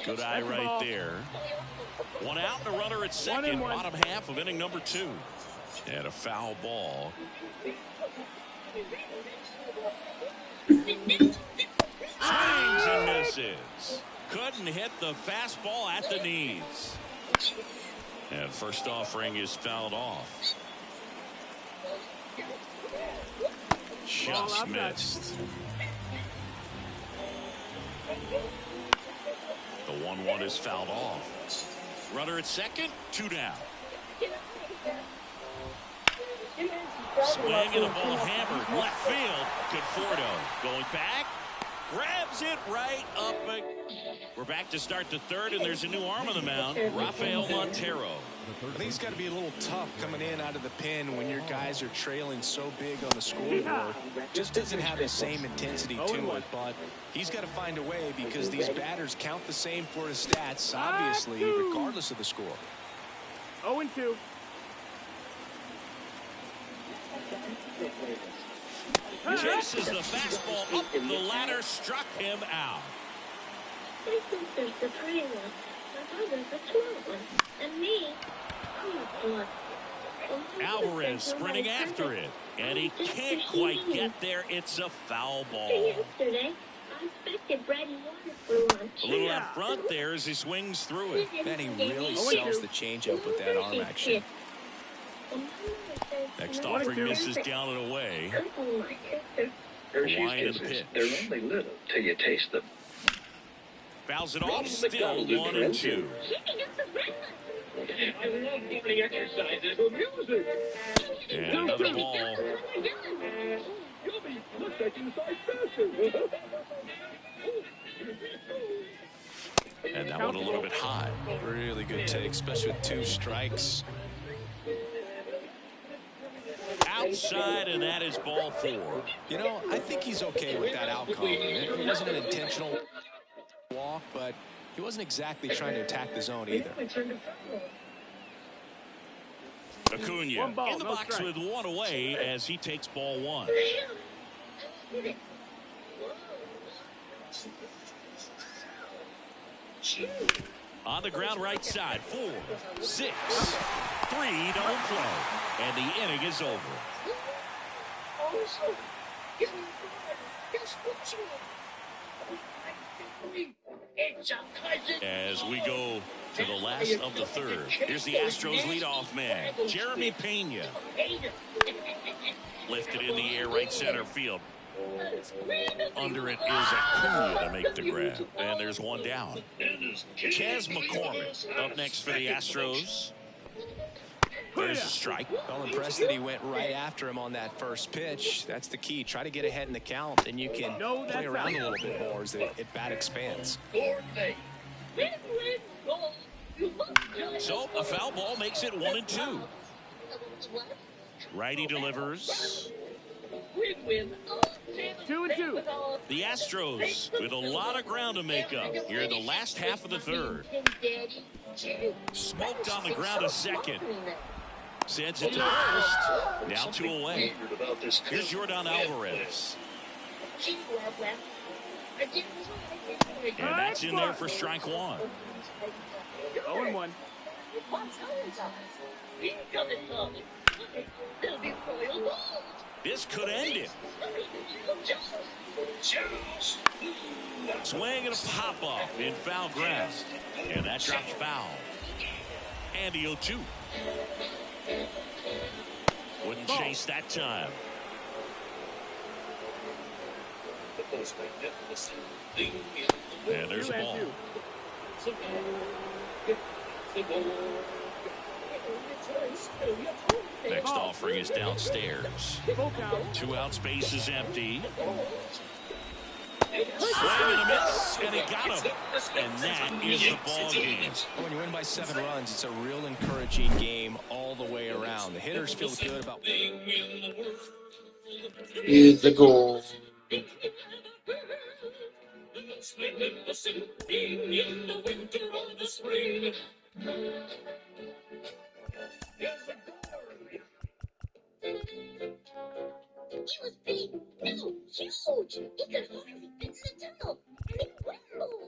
Good eye right there. 1 out and a runner at second. Bottom half of inning number 2. And a foul ball. Swings and misses. Couldn't hit the fastball at the knees. And first offering is fouled off. Just missed. The 1-1 is fouled off. Runner at second, 2 down. Swing and the ball hammered left field. Conforto going back. Grabs it right up. We're back to start the third, and there's a new arm on the mound, Rafael Montero. I think it's got to be a little tough coming in out of the pen when your guys are trailing so big on the scoreboard. Just doesn't have the same intensity to it, but he's got to find a way because these batters count the same for his stats, obviously, regardless of the score. 0-2. Chases the fastball up the ladder, struck him out. They think there's the pretty one, my brother's the smart one, and me, I'm the one. Alvarez sprinting after it, and he can't quite get there. It's a foul ball. Yesterday, I expected bread and water for lunch. A little out front there as he swings through it. And he really sells the changeup with that arm action. Next offering misses down and away. Hershey's Line of the Kisses, pitch. they're only little till you taste them. Fouls it off, still 1-2. I love morning exercises for music. And another ball. Yummy, let's exercise faster. And that one a little bit high. Really good take, especially with 2 strikes. Outside, and that is ball 4. You know, I think he's okay with that outcome. It wasn't an intentional walk, but he wasn't exactly trying to attack the zone either. Acuna in the box with 1 away as he takes ball 1. On the ground right side, 4, 6, 3 don't play, and the inning is over. As we go to the last of the third, here's the Astros leadoff man, Jeremy Pena. Lifted in the air, right center field. Under it is Acuna to make the grab. And there's one down. Chas McCormick up next for the Astros. There's a strike. Well, impressed that he went right after him on that first pitch. That's the key. Try to get ahead in the count, then you can play around a little bit more as the at-bat expands. So a foul ball makes it 1-2. Righty delivers. 2-2. The Astros with a lot of ground to make up here in the last half of the third. Smoked on the ground a second. Sends it to first. Now 2 away. Here's Jordan Alvarez. And that's in there for strike 1. 0-1. This could end it. Swing and a pop-up in foul ground. And that drops foul. And the 0-2. Wouldn't chase that time. And there's a ball. Next offering is downstairs. 2 out, space is empty. Swing and a miss, and he got him. And that is the ball game. When you win by 7 runs, it's a real encouraging game all the way around. The hitters feel good about. Is the goal. He was big, no, huge. He could hardly fit in the tunnel, and he wimbled.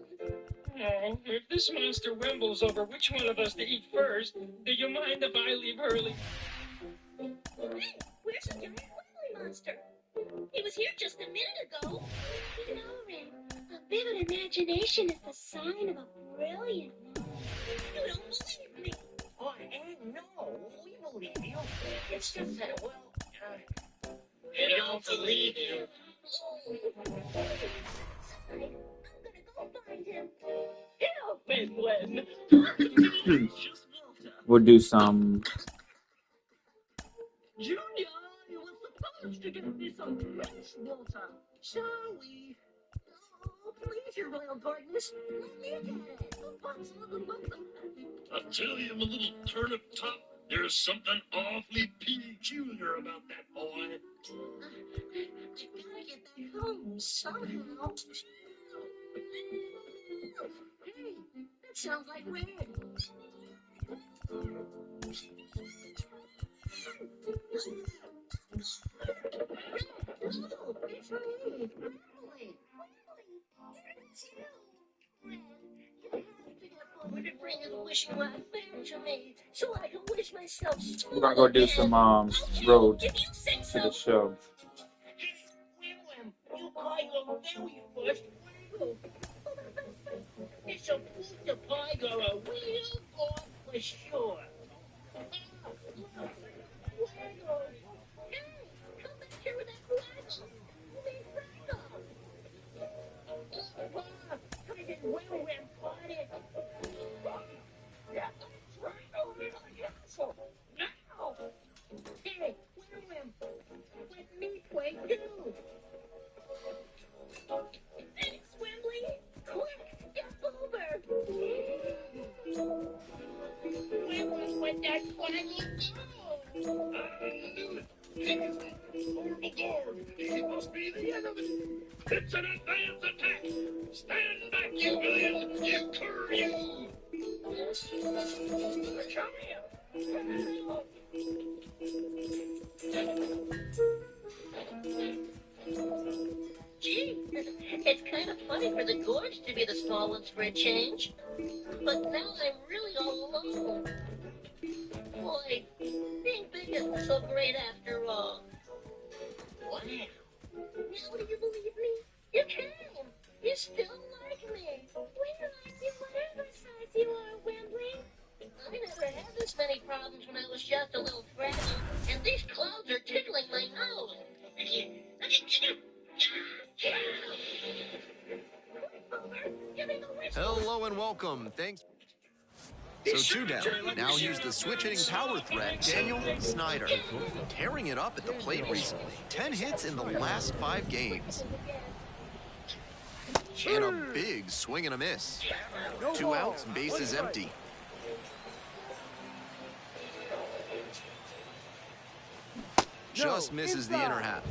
Oh, if this monster wimbles over which one of us to eat first, do you mind if I leave early? Hey, where's the giant wibbly monster? He was here just a minute ago. You know, Red, a vivid imagination is the sign of a brilliant mind. You don't believe me. Oh, no, we believe you. It's just that, well, we don't believe you. I'm gonna go find him. Help me, Glenn. We'll do some Junior! much to get me some mess built up. Shall we? Oh, please, your royal partners. Let me get it. I tell you, my little turnip top, there's something awfully peculiar about that boy. I gotta get back home somehow. Hey, that sounds like Red. Oh, it's me, Emily. To bring his wishing well back to me, so I can wish myself. We're gonna go do some road to the show. You pie go very first. It's a proof the pie go a real god for sure. Hey, come back here with that wagon. I didn't win when party. Yeah, right over the castle. Now. Hey, win with me play too. Thanks, Wembley. Quick, get over. With that wagon go. Horrible guard! He must be the enemy! It's an advance attack! Stand back, you villain! You cur, you! Come here! Gee, it's kind of funny for the gorge to be the small ones for a change. But now I'm really all alone. Boy, being big isn't so great after all. Wow. Now do you believe me? You can. You still like me. We like you whatever size you are, Wembley. I never had this many problems when I was just a little fragile, and these clouds are tickling my nose. Hello and welcome. Thanks. So two down. Now here's the switch-hitting power threat, Daniel Snyder. Tearing it up at the plate recently. 10 hits in the last 5 games. And a big swing and a miss. 2 outs, bases empty. Just misses the inner half.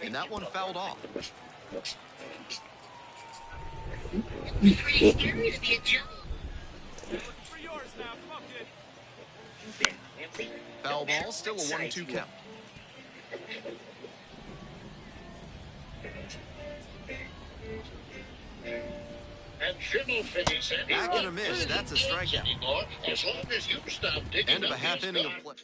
And that one fouled off. Foul ball, still a 1-2 count. Back in a miss, that's a strikeout. As long as you stop digging End of a half inning of play.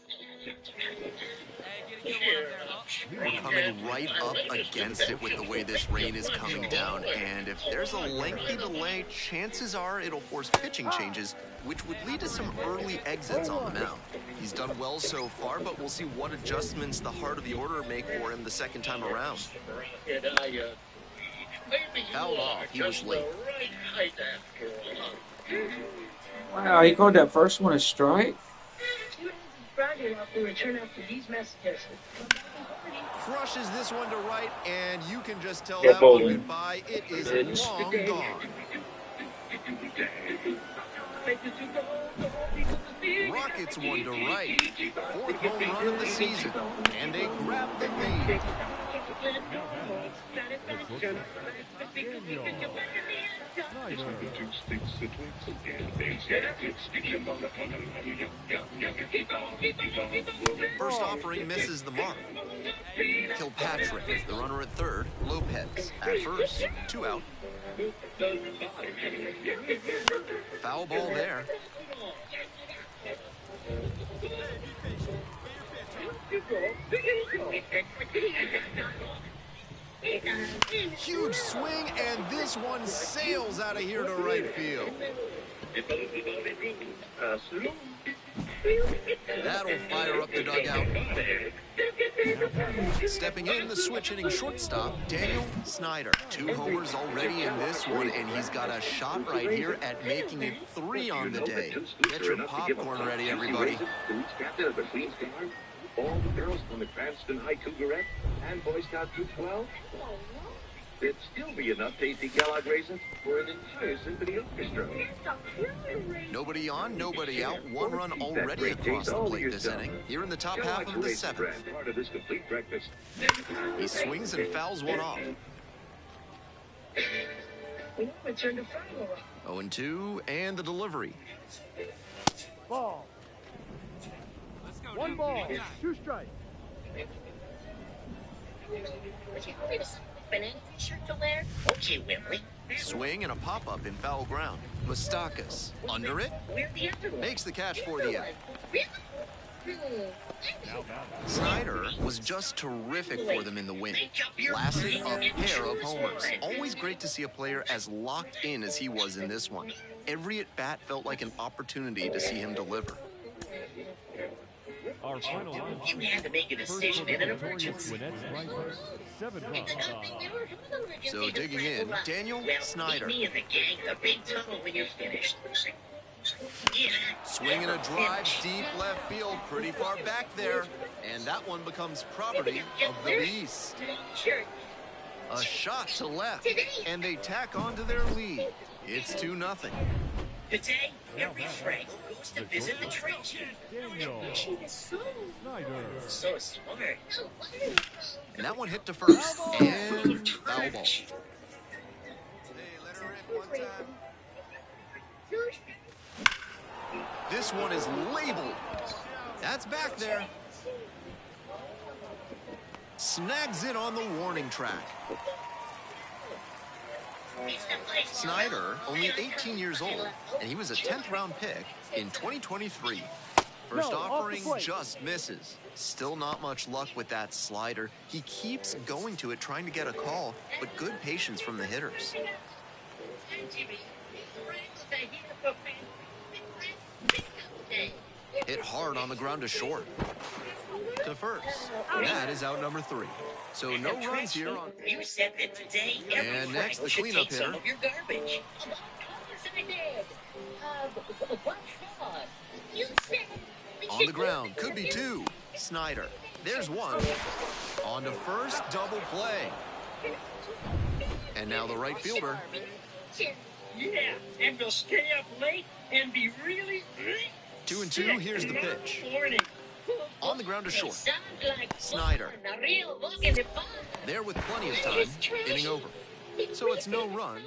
We're coming right up against it with the way this rain is coming down, and if there's a lengthy delay, chances are it'll force pitching changes, which would lead to some early exits on the mound. He's done well so far, but we'll see what adjustments the heart of the order make for him the second time around. Fouled off, he was late. Wow, he called that first one a strike? Crushes this one to right, and you can just tell that one goodbye. It is long gone. Rockets one to right. 4th home run of the season, and they grab the lead. First offering misses the mark. Kilpatrick, the runner at third. Lopez at first. 2 out. Foul ball there. Huge swing, and this one sails out of here to right field. That'll fire up the dugout. Stepping in, the switch hitting shortstop, Daniel Snyder. 2 homers already in this one, and he's got a shot right here at making it 3 on the day. Get your popcorn ready, everybody. Captain of the Queen's Guard, all the girls from the Cranston High Cougarette and Boy Scout Troop 12. It'd still be enough tasty Kellogg raisins for an entire symphony orchestra. Nobody on, nobody out. 1 run already across the plate this inning. Here in the top half of the 7th. Part of this complete breakfast. He swings and fouls one off. 0-2, and the delivery. Ball. 1 ball, 2 strikes. Okay, Wimbley. Swing and a pop-up in foul ground. Mustakas under it. Makes the catch for the out. Snyder was just terrific for them in the win. Lasted a pair of homers. Always great to see a player as locked in as he was in this one. Every at-bat felt like an opportunity to see him deliver. Our final line. You had to make a decision in an emergency. 7 runs on. So digging in, Daniel Snyder. Meet me and the gang in the big tunnel when you're finished. Yeah. Swinging a drive deep left field, pretty far back there. And that one becomes property of the Beast. A shot to left, and they tack on to their lead. It's 2-0. Today, every Frank goes to visit the train chief. Daniel Snyder. So smart. And that one hit to first, and foul ball. This one is labeled. That's back there. Snags it on the warning track. Snyder, only 18 years old, and he was a 10th round pick in 2023. First offering just misses. Still not much luck with that slider. He keeps going to it, trying to get a call, but good patience from the hitters. Hit hard on the ground to short. To first. That is out number 3. So no runs here on. You said that today every And next, the should cleanup take some hitter. of your garbage. On the ground, could be 2. Snyder. There's 1. On to first, double play. And now the right fielder. Yeah, and we'll stay up late and be really 2-2, here's the pitch. morning. On the ground to short. Snyder. There with plenty of time. Inning over. So it's no run.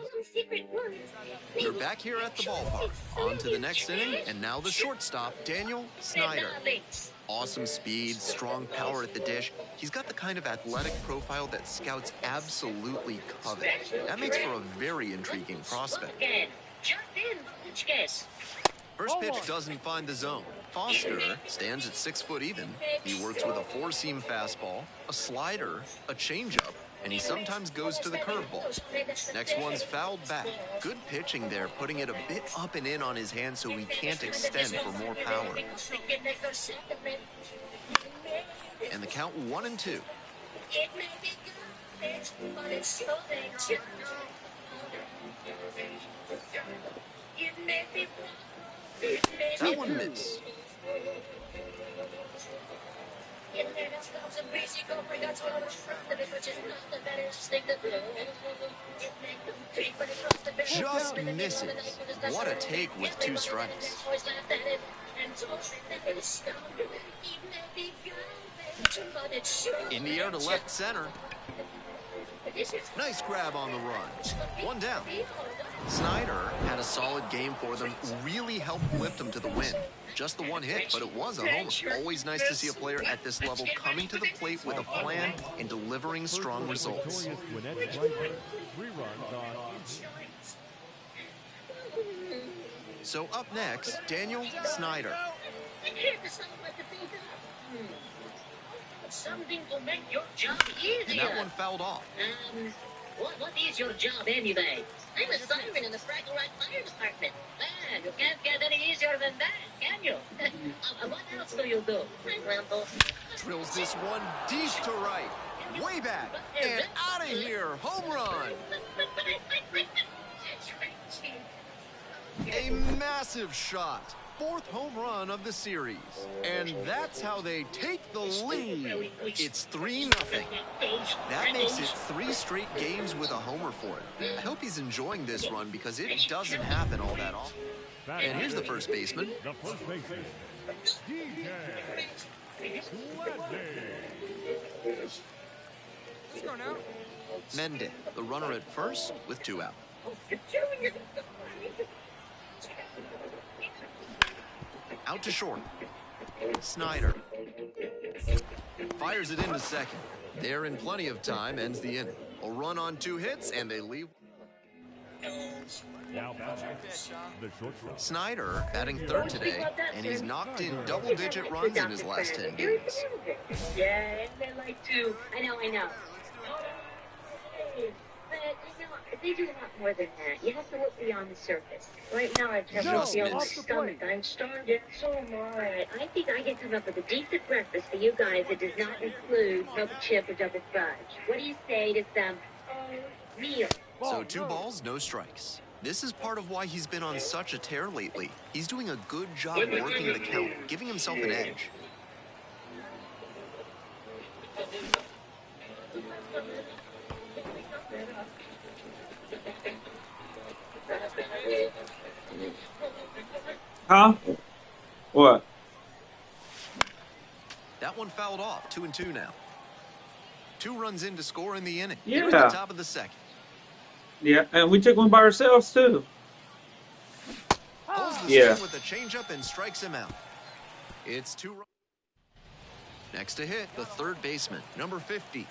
We're back here at the ballpark. On to the next inning, and now the shortstop, Daniel Snyder. Awesome speed, strong power at the dish. He's got the kind of athletic profile that scouts absolutely covet. That makes for a very intriguing prospect. First pitch doesn't find the zone. Foster stands at 6 foot even. He works with a 4-seam fastball, a slider, a changeup, and he sometimes goes to the curveball. Next one's fouled back. Good pitching there, putting it a bit up and in on his hand so he can't extend for more power. And the count 1-2. That one missed. Just misses. What a take with 2 strikes. In the air to left center. Nice grab on the run. 1 down. Snyder had a solid game for them, really helped lift them to the win. Just the 1 hit, but it was a homer. Always nice to see a player at this level coming to the plate with a plan and delivering strong results. 3 runs on. So up next, Daniel Snyder. Something to make your job easier. And that one fouled off. What is your job anyway? I'm a siren in the Fraggle Rock Fire Department. Man, you can't get any easier than that, can you? What else do you do? I ramble. Drills this one deep to right. Way back. And out of here. Home run. A massive shot. 4th home run of the series. And that's how they take the lead. It's 3-0. That makes it 3 straight games with a homer for it. I hope he's enjoying this run because it doesn't happen all that often. And here's the first baseman. The first baseman, DJ Gladney. Mende, the runner at first with 2 out. Out to short. Snyder fires it into second. They're in plenty of time, ends the inning. A run on 2 hits, and they leave. Now the shortstop. Snyder batting 3rd today, and he's knocked in double-digit runs in his last 10 games. Yeah, they like to. I know. But, they do a lot more than that. You have to look beyond the surface. Right now, I have a feel in my stomach. I'm starving so much. I think I can come up with a decent breakfast for you guys that does not include double chip or double fudge. What do you say to some meal? So 2 balls, no strikes. This is part of why he's been on such a tear lately. He's doing a good job working the count, giving himself an edge. Huh? What? That one fouled off. 2-2 now. 2 runs in to score in the inning. Yeah. Here at the top of the second. Yeah, and we took one by ourselves too. Pulls the Yeah. swing with a changeup and strikes him out. It's 2 runs. Next to hit, the 3rd baseman, number 50.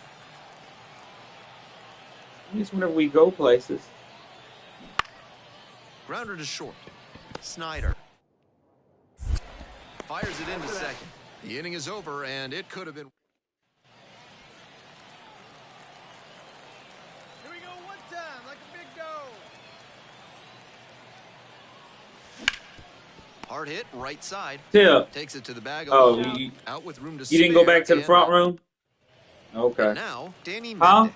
It's whenever we go places. Grounder to short. Snyder fires it into second. The inning is over, and it could have been. Here we go one time, like a big dog. Hard hit, right side. Tip. Takes it to the bag. Oh, out with room to you didn't go spare back to the and front room? Okay. And now, Danny Huh? Mende.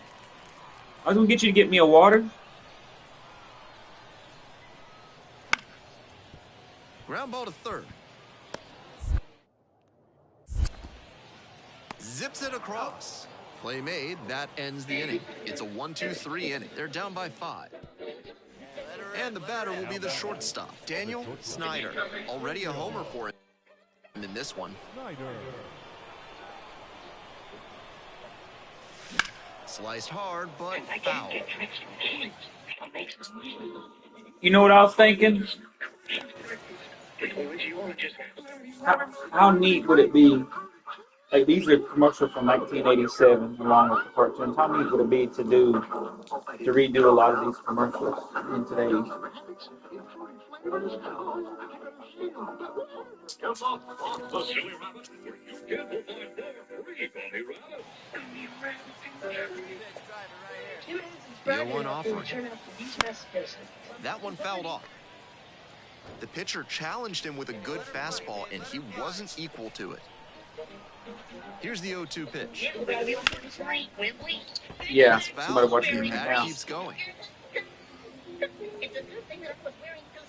I was gonna get you to get me a water. Ground ball to 3rd. Zips it across. Play made. That ends the inning. It's a 1-2-3 inning. They're down by 5. And the batter will be the shortstop, Daniel Snyder. Already a homer for him in this one. Sliced hard, but foul. You know what I was thinking? How neat would it be? Like, these are commercials from 1987, along with the cartoons. How neat would it be to redo a lot of these commercials in today's? The 0-1 offering. That one fouled off. The pitcher challenged him with a good fastball, and he wasn't equal to it. Here's the 0-2 pitch. Yeah, It's foul. somebody watching me Back now. keeps going.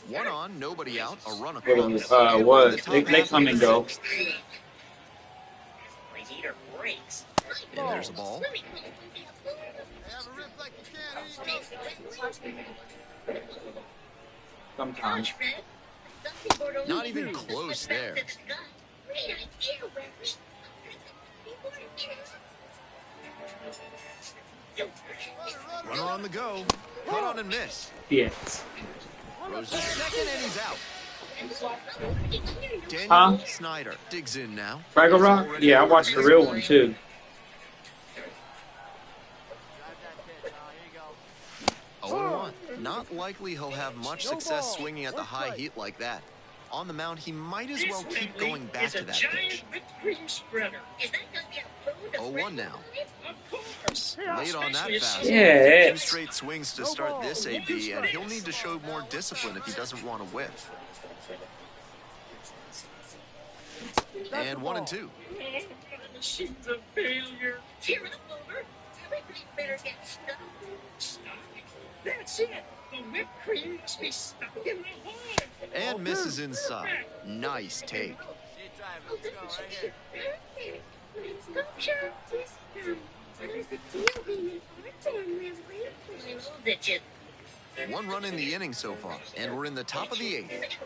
1 on, nobody out, a run across. They come and go. And there's a ball. Sometimes. Not even close there. Runner on the go. Cut on and miss. Yes. Throws to second and he's out. Daniel Huh? Snyder digs in now. Fraggle Rock? Yeah, I watched the real one too. 0-1. Not likely he'll have much success swinging at the high heat like that. On the mound, he might as well keep going back to that pitch. Cream spreader. Is that gonna be a food 0-1 now. Of course. Late on that fastball. Yeah. 2 straight swings to start this AB, and he'll need to show more discipline if he doesn't want to whiff. And 1-2. She's a failure. Cheer up, Boomer. Everybody better get stuck. Stuck? That's it. The whipped cream must be stuck in the hole. And misses inside. Nice take. Oh, let's go right here. Let's go, Charles. What is the deal being an I know that you... 1 run in the inning so far, and we're in the top of the 8th.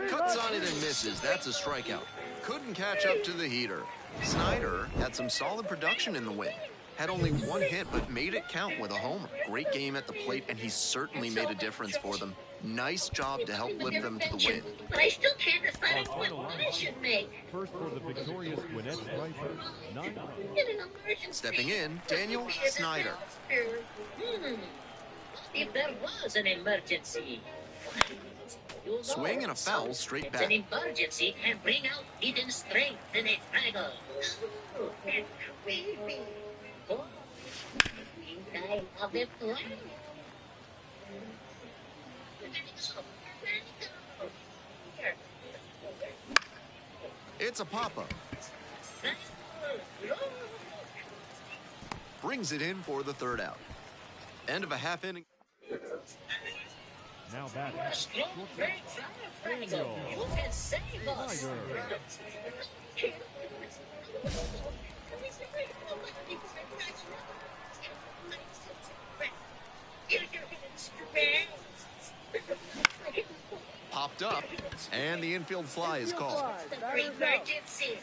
Cuts on it and misses. That's a strikeout. Couldn't catch up to the heater. Snyder had some solid production in the win. Had only 1 hit, but made it count with a homer. Great game at the plate, and he certainly made a difference for them. Nice job to help lift them to the win. But I still can't decide what I should make. First for the victorious Gwinnett Stripers, 9 runs. In an emergency. Stepping in, Daniel Snyder. If there was an emergency. Swing and a foul straight It's back. an emergency and bring out hidden strength in a fraggle. Oh, and creepy. Oh, think I love it blind. It's a pop-up. Brings it in for the 3rd out. End of a half inning. Now batting. Daniel. You can save us. Snyder. Popped up, and the infield fly is called. Emergency.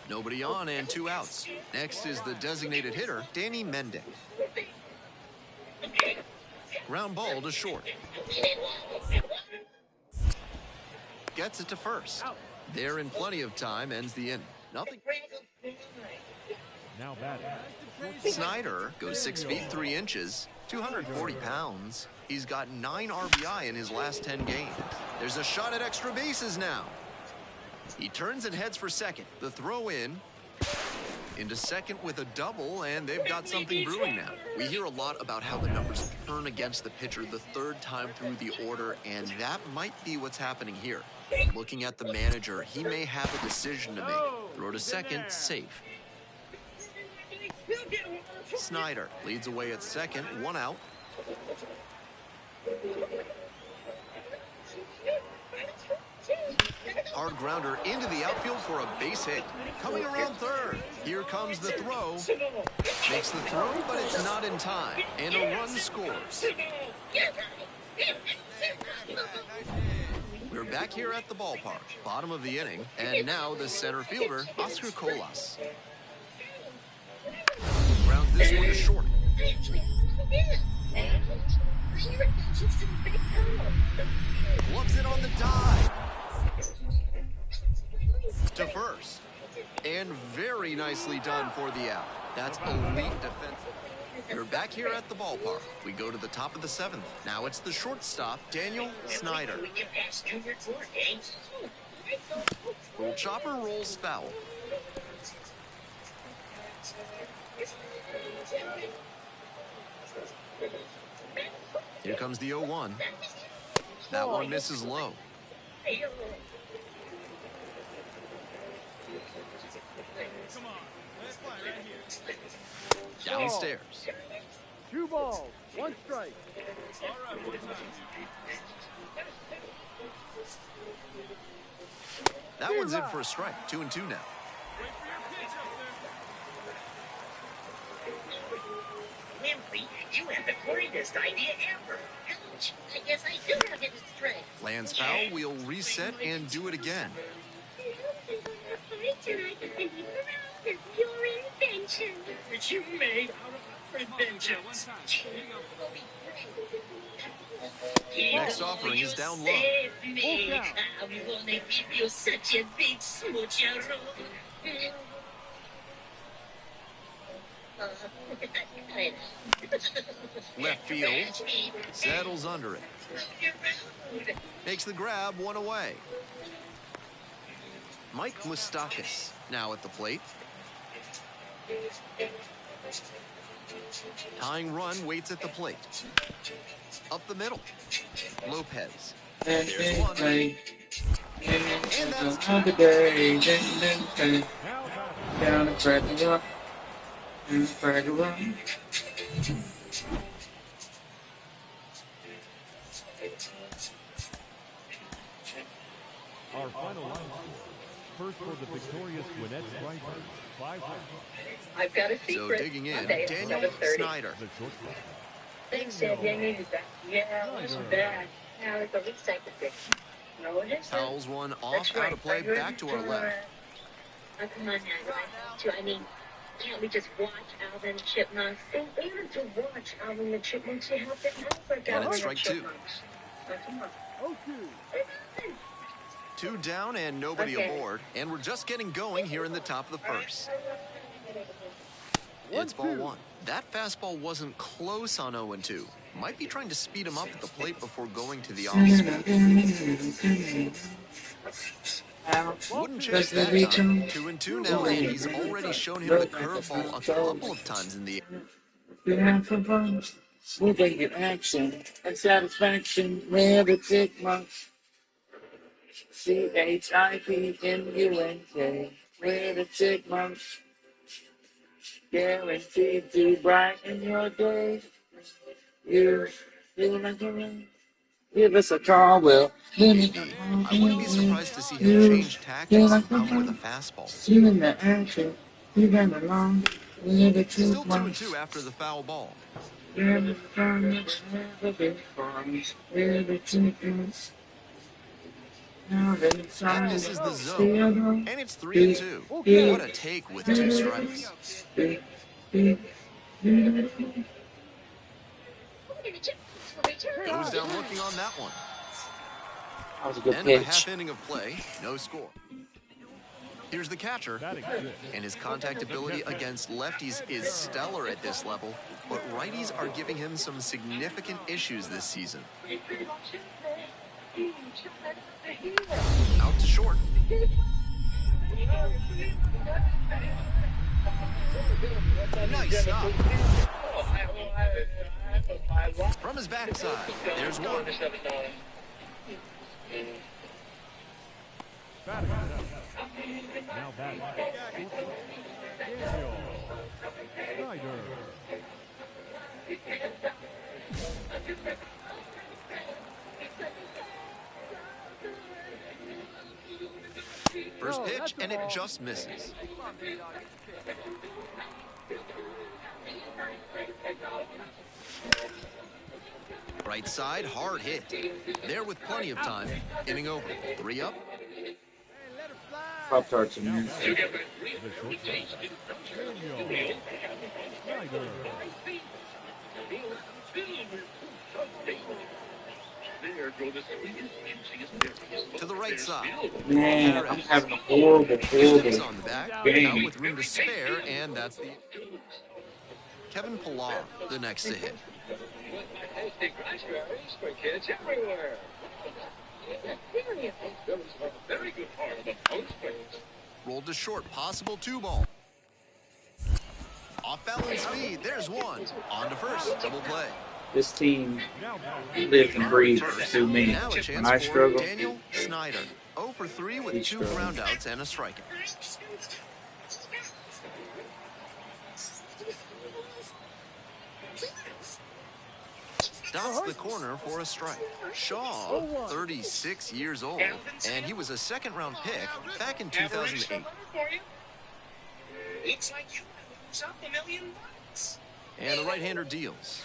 Nobody on and 2 outs. Next is the designated hitter, Danny Mendick. Ground ball to short. Gets it to first. They're in plenty of time, ends the inning. Nothing. Now batting. Snyder goes 6 feet 3 inches, 240 pounds. He's got 9 RBI in his last 10 games. There's a shot at extra bases now. He turns and heads for second. The throw in. Into second with a double, and they've got something brewing now. We hear a lot about how the numbers turn against the pitcher the 3rd time through the order, and that might be what's happening here. Looking at the manager, he may have a decision to make. Throw to second, safe. Snyder leads away at second, 1 out. Hard grounder into the outfield for a base hit. Coming around 3rd. Here comes the throw. Makes the throw, but it's not in time. And a run scores. We're back here at the ballpark. Bottom of the inning. And now the center fielder, Oscar Colas. Grounds this one to short. Gloves it on the dive. To first. And very nicely done for the out. That's elite defense. We're back here at the ballpark. We go to the top of the 7th. Now it's the shortstop, Daniel Snyder. Roll chopper rolls foul. Here comes the 0-1. That one misses low. Come on, let's play right here. Downstairs. 2 balls, 1 strike. All right, one time. That one's in for a strike. 2-2 now. Wait for your pitch up there. Wimpy, you have the greatest idea ever. Ouch, I guess I do have it straight. Lands foul, we'll reset and do it again. Tonight, and you proud of your invention. That you made out of our inventions. Next offering is down low. Save me. I wanna give you such a big smoocheroo. Left field settles under it. Makes the grab, one away. Mike Moustakas now at the plate. Tying run waits at the plate. Up the middle. Lopez. There's one. And that's two. Down and crack it up. And crack it up. Our final line score. First for the victorious Gwinnett Stripers, 5 runs. I've got a secret. So digging in, Monday at Daniel 7:30. Snyder. The shortstop. Thanks, Dad. Yeah, I needed that. Yeah, it wasn't bad. Now it's a recycle fix. No, it isn't. Fouls one off, That's out right. of play, back to our left. Oh, come on now, I mean, can't we just watch Alvin and the Chipmunks? They even to watch Alvin and the Chipmunks, you have to help And it's strike two. Come on. Oh, 2 down and nobody aboard. And we're just getting going here in the top of the first. It's ball 1. That fastball wasn't close on 0-2. Might be trying to speed him up at the plate before going to the off speed. Wouldn't chase that time. 2-2 now, and he's already shown him the curveball a couple of times in the We'll bring it action and satisfaction with the chipmunks. CHIPMUNK with the chipmunks. Guaranteed to brighten your day. You feel like a rain. Give us a call, Will. I wouldn't be surprised to see him change tactics and come with a fastball. Feeling the action, you ran along with the Still chipmunks. 2-2 after the foul ball. With the big farms, with the chipmunks. And this is the zone. And it's 3-2. What a take with 2 strikes. Goes down looking on that one. That was a good End of a pitch. half inning of play, no score. Here's the catcher, and his contact ability against lefties is stellar at this level, but righties are giving him some significant issues this season. Out to short. Nice stop. From his backside, there's one. Now batting. Daniel Snyder. First pitch, and it just misses. Right side, hard hit. There with plenty of time. Inning over. 3 up. Pop-Tarts in here. The shortstop. Daniel Snyder. To the right side. Man, I'm having a horrible Slips on the back, out game. with room to spare, and that's the... Kevin Pillar, the next to hit. Rolled to short, possible 2-ball. Off balance speed, there's one. On to first, double play. This team lives and breathes through me. Now a When chance I for struggle, Daniel Snyder. 0 for 3 with 2 groundouts and a strikeout. Dots the corner for a strike. Shaw, 36 years old, and he was a second-round pick back in 2008. Looks like you lose up $1 million. And the right-hander deals.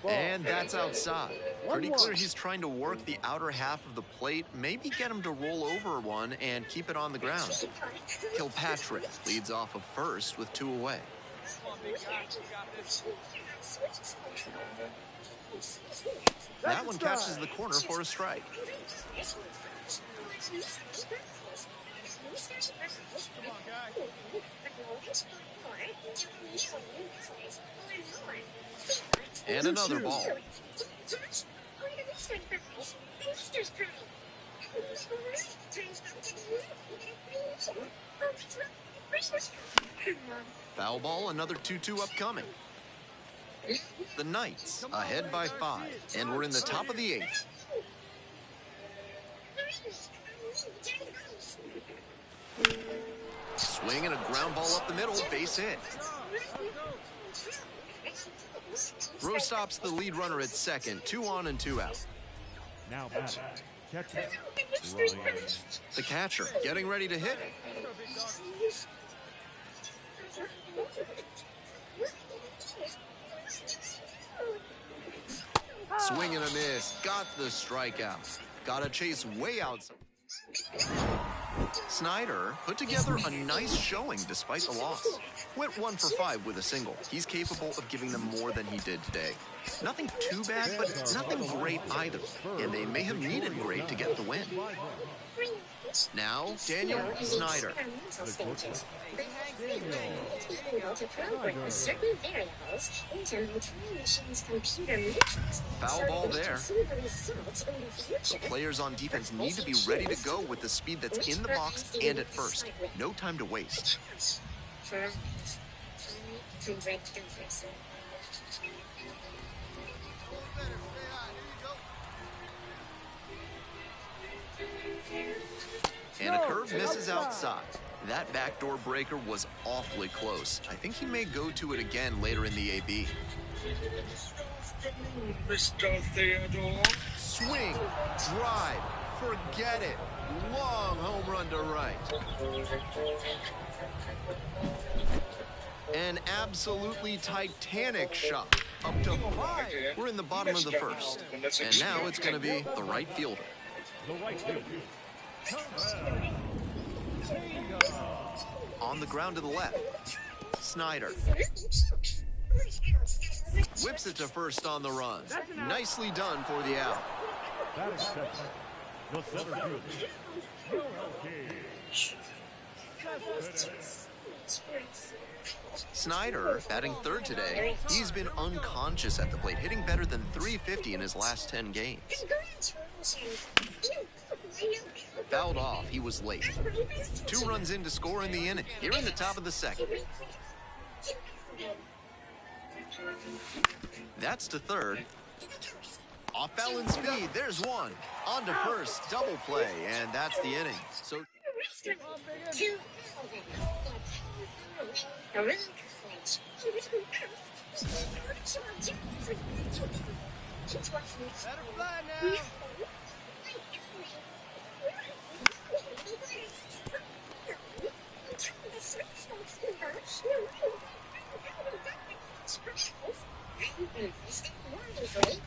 And that's outside. Pretty clear he's trying to work the outer half of the plate, maybe get him to roll over one and keep it on the ground. Kilpatrick leads off of first with 2 away. That one catches the corner for a strike. And another ball. Foul ball, another 2-2 upcoming. The Knights ahead by 5, and we're in the top of the 8th. Swing and a ground ball up the middle, base hit. Throw stops the lead runner at second, 2 on and 2 out. Now batting, catcher, Ryan. The catcher getting ready to hit. Swing and a miss, got the strikeout. Got a chase way outside. Snyder put together a nice showing despite the loss. Went 1 for 5 with a single. He's capable of giving them more than he did today. Nothing too bad, but nothing great either. And they may have needed great to get the win. Now, Daniel Snyder. Foul ball there. The players on defense need to be ready to go with the speed that's in the box and at first. No time to waste. And a curve misses outside. That backdoor breaker was awfully close. I think he may go to it again later in the AB. Mr. Theodore. Swing, drive, forget it. Long home run to right. An absolutely titanic shot. Up to 5. We're in the bottom of the first. And now it's going to be the right fielder. The right fielder. On the ground to the left. Snyder. Whips it to first on the run. Nicely done for the out. That is second. The center fielder. Snyder batting third today. He's been unconscious at the plate, hitting better than .350 in his last 10 games. Fouled off, he was late. 2 runs in to score in the inning. Here in the top of the second. That's to third. Off balance speed, there's one. On to first, double play, and that's the inning. So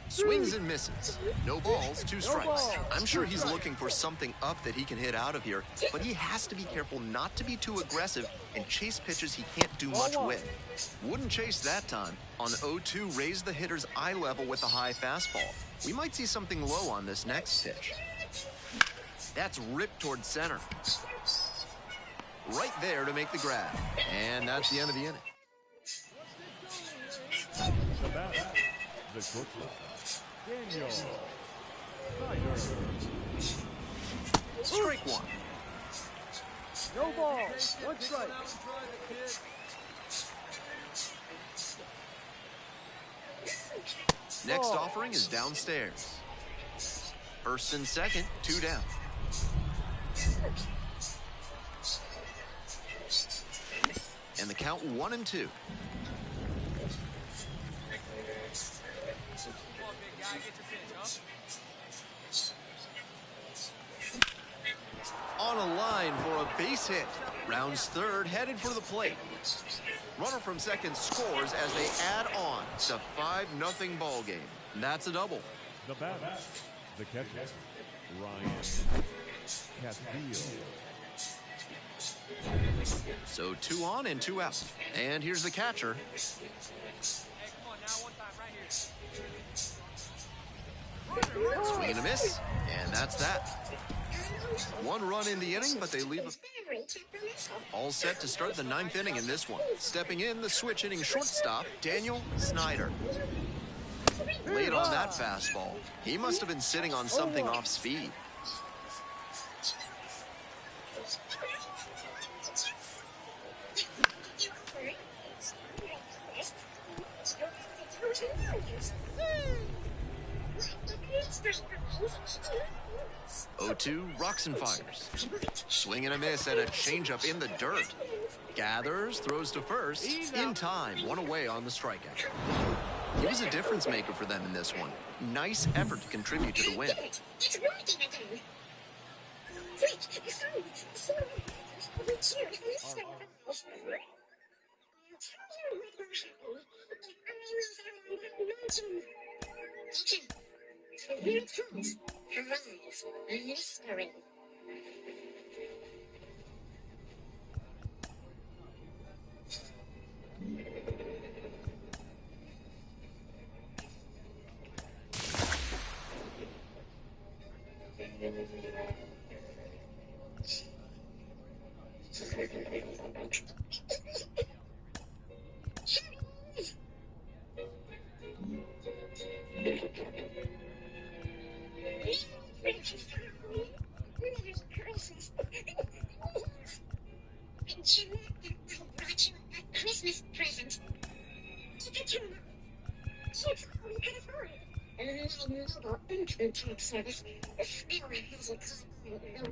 swings and misses. No balls, 2 strikes. I'm sure he's looking for something up that he can hit out of here, but he has to be careful not to be too aggressive and chase pitches he can't do much with. Wouldn't chase that time. On 0-2, raise the hitter's eye level with a high fastball. We might see something low on this next pitch. That's ripped towards center. Right there to make the grab. And that's the end of the inning. The batter, the shortstop, Daniel Snyder. Strike 1. No ball. 1 strike. Next offering is downstairs. First and second, 2 down. And the count 1-2. On a line for a base hit. Rounds third, headed for the plate. Runner from second scores as they add on to 5-0 ball game. That's a double. The batter, the catcher, Ryan Castillo. So 2 on and 2 out. And here's the catcher. Swing and a miss, and that's that. 1 run in the inning, but they leave all set to start the 9th inning in this one. Stepping in, the switch hitting shortstop, Daniel Snyder. Late on that fastball. He must have been sitting on something off speed. Oh, 2 rocks and fires. Swing and a miss and a changeup in the dirt. Gathers, throws to first. In time, 1 away on the strikeout. He was a difference maker for them in this one. Nice effort to contribute to the win. Here it comes. Arrives mystery. Christmas present. Noble infant tax service still hasn't come the way I'd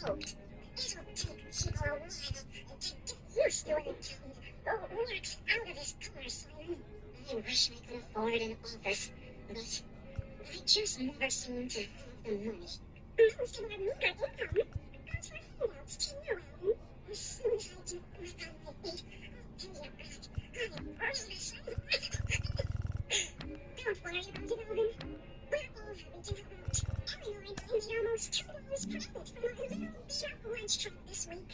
hoped. It'll take people a while to get used to it until the work's out of his course. I wish I could afford an office, but I just never seem to have the money. Most of my meager income goes for handouts to you, as soon as I get back on my feet, I'll pay you back. I promise. Don't worry about it, Alvin. We're all having to help out. Ellie and I made almost $2 profit from our little beat-up lunch trip this week.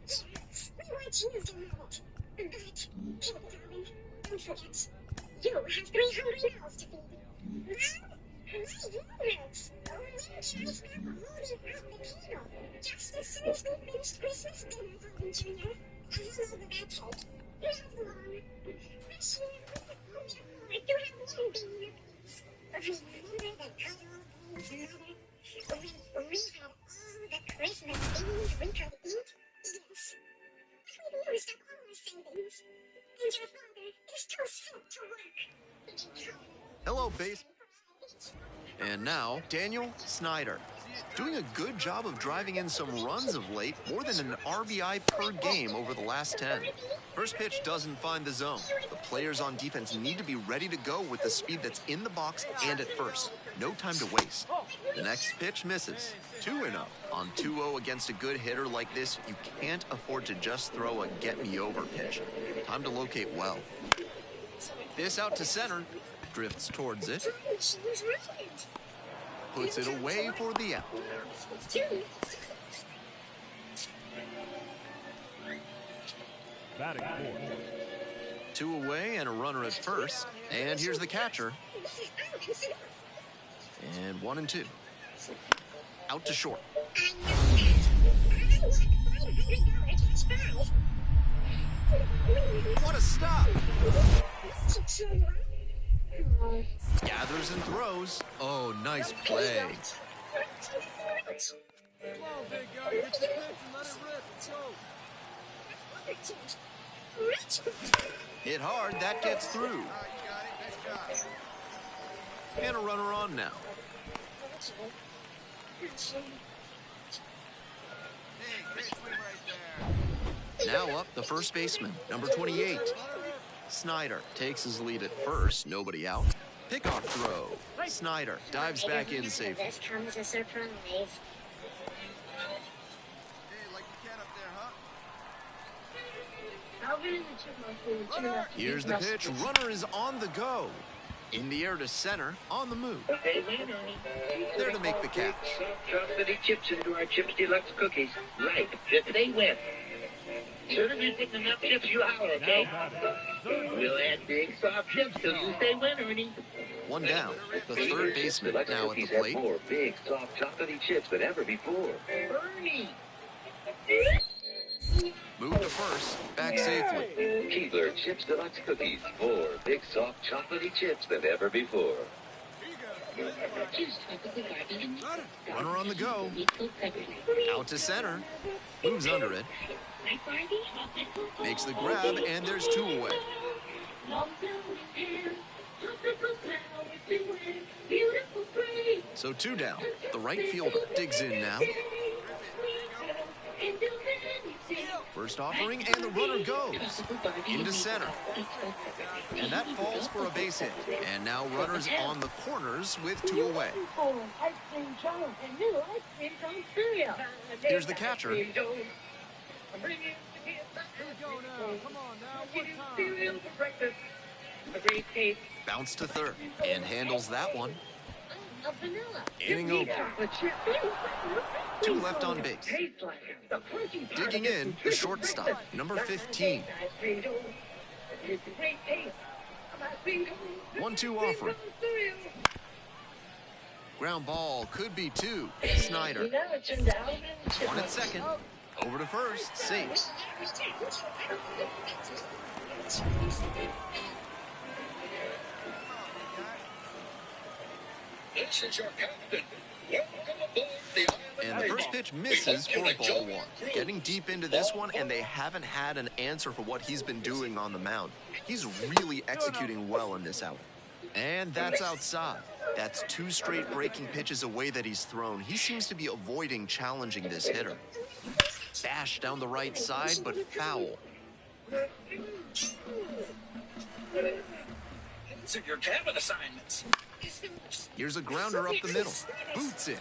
Yes, we want you to have it. But, keep it, Alvin. Don't forget, you have 3 hungry mouths to feed. Mom, my humans. Only just now holding out the candle. Just as soon as we finished Christmas dinner, Alvin Jr., I hung over that cake. Not long. This year, we can only afford to have 1 bean apiece. Remember that good old days, Mother? When we had all the Christmas beans we could eat? Yes. We used up all our savings. And your father is too sick to work. Hello, base. And now, Daniel Snyder. Doing a good job of driving in some runs of late, more than an RBI per game over the last 10. First pitch doesn't find the zone. The players on defense need to be ready to go with the speed that's in the box and at first. No time to waste. The next pitch misses. 2-0. On 2-0 against a good hitter like this, you can't afford to just throw a get-me-over pitch. Time to locate well. This out to center. Drifts towards it. Puts it away for the out. Batting fourth. 2 away and a runner at first. And here's the catcher. And 1 and 2. Out to short. What a stop! Gathers and throws. Oh, nice play. Come on, big guy, get the pitch and let it rip. Hit hard, that gets through. And a runner on now. Now up the first baseman, number 28. Snyder takes his lead at first, nobody out. Pickoff throw. Snyder dives back in safely. This comes a surprise. Here's the pitch. Runner is on the go. In the air to center, on the move. There to make the catch. Chocolatey chips into our Chips Deluxe cookies. Right, if they win. Soon as we pick them up chips, you holler, okay? We'll add big soft chips till you stay win, Ernie. 1 down. The third baseman now at the plate. More big soft chocolatey chips than ever before. Ernie! Move to first, back safely. Keebler Chips Deluxe Cookies. More big, soft, chocolatey chips than ever before. Runner on the go. Out to center. Moves under it. Makes the grab, and there's 2 away. So 2 down. The right fielder digs in now. First offering, and the runner goes into center. And that falls for a base hit. And now runners on the corners with 2 away. Here's the catcher. Bounce to third and handles that one. Inning over. 2 left on base. Digging in, the shortstop, number 15. 1-2 offering. Ground ball could be 2. Snyder. 1 at second. Over to first. Safe. This is your captain. Welcome aboard the And the first pitch misses for ball 1. Getting deep into this one, and they haven't had an answer for what he's been doing on the mound. He's really executing well in this outing. And that's outside. That's 2 straight breaking pitches away that he's thrown. He seems to be avoiding challenging this hitter. Bash down the right side, but foul. These are your cabin assignments. Here's a grounder up the middle. Boots it.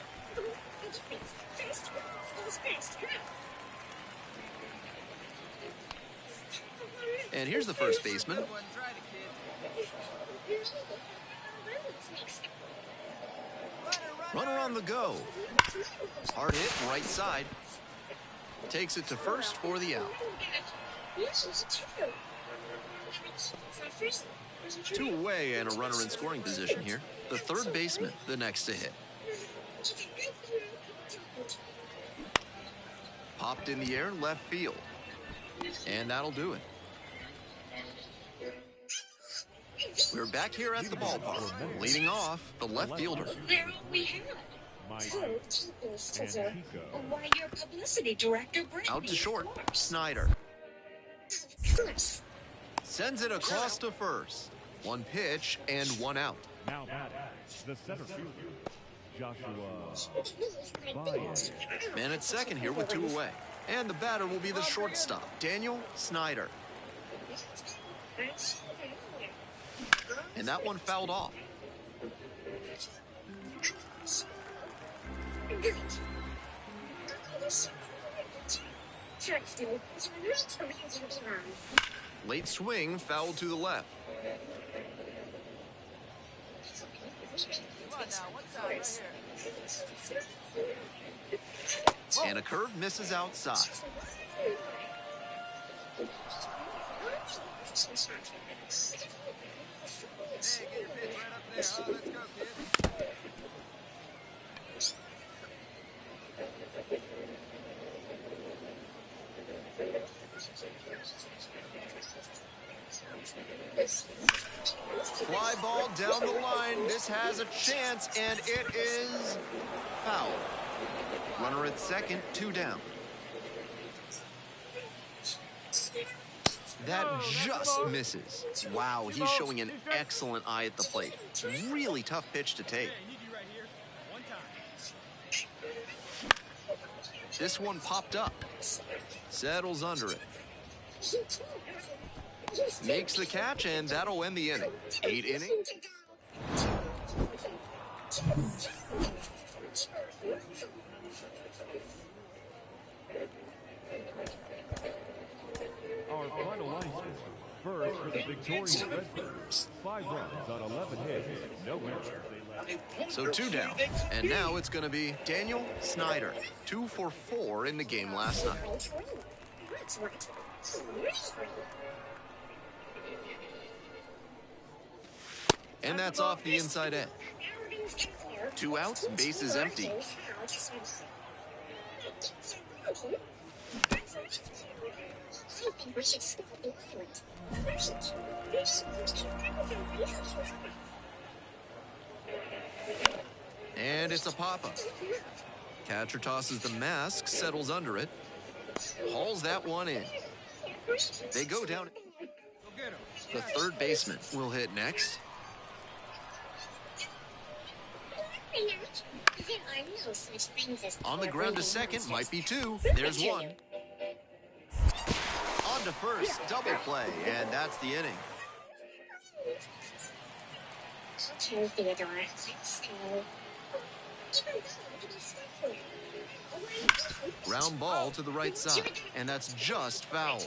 And here's the first baseman. Runner on the go. Hard hit right side. Takes it to first for the out. 2 away and a runner in scoring position here. The third baseman, the next to hit. Popped in the air, left field. And that'll do it. We're back here at the ballpark. Leading off, the left fielder. There we have. Why, your publicity director, Brittany. Out to short, Snyder. Sends it across to first. 1 pitch and 1 out. Now batting, the center fielder, Joshua Baez. Man at second here with 2 away. And the batter will be the shortstop, Daniel Snyder. And that one fouled off. Late swing, foul to the left. And a curve misses outside. Fly ball down the line. This has a chance, and it is foul. Runner at second, 2 down. That just misses. Wow, he's showing an excellent eye at the plate. Really tough pitch to take. This one popped up. Settles under it. Makes the catch, and that'll end the inning. 8 innings. Our final line score. First for the victorious Redbirds. 5 runs on 11 hits. No errors. So 2 down. And now it's going to be Daniel Snyder. 2 for 4 in the game last night. And that's off the inside edge. 2 outs, bases empty. I think we should split the island. First, And it's a pop-up. Catcher tosses the mask, settles under it, hauls that one in. They go down. The third baseman will hit next. On the ground to second, might be two. There's one. On to first, double play, and that's the inning. Okay, Theodore. Ground ball to the right side, and that's just foul.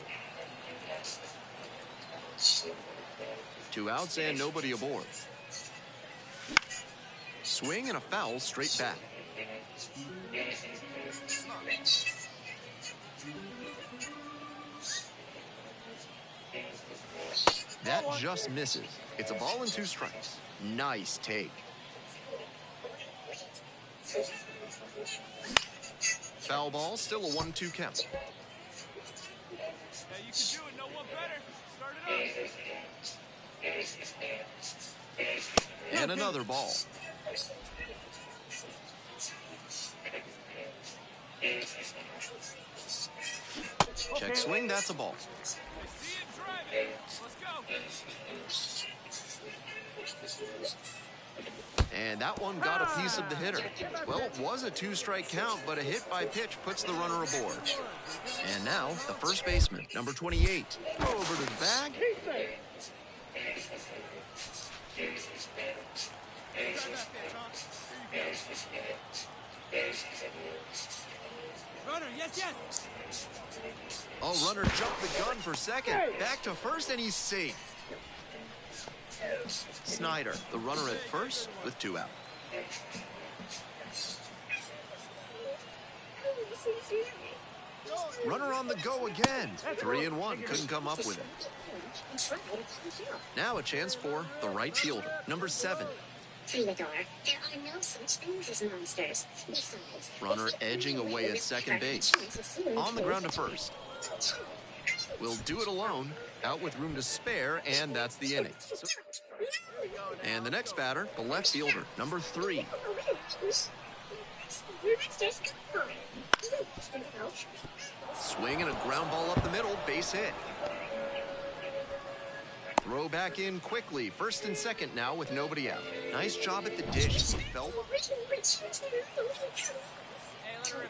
2 outs and nobody aboard. Swing and a foul straight back. That just misses. It's a ball and 2 strikes. Nice take. Foul ball, still a 1-2 count. Yeah, you can do it. No one better. Start it up. And another ball. Check swing, that's a ball. See it driving. Let's go. And that one got a piece of the hitter. Well, it was a 2-strike count, but a hit by pitch puts the runner aboard. And now, the first baseman, number 28. Over to the bag. Runner, yes. Oh, runner jumped the gun for second. Back to first, and he's safe. Snyder, the runner at first, with 2 out. Runner on the go again. 3-1, couldn't come up with it. Now a chance for the right fielder, number 7. Theodore, there are no such things as monsters. Besides, Runner edging away at second base. On the ground to first. Will do it alone. Out with room to spare, and that's the inning. And the next batter, the left fielder, number 3. Swing and a ground ball up the middle, base hit. Throw back in quickly, first and second now with nobody out. Nice job at the dish. Felt.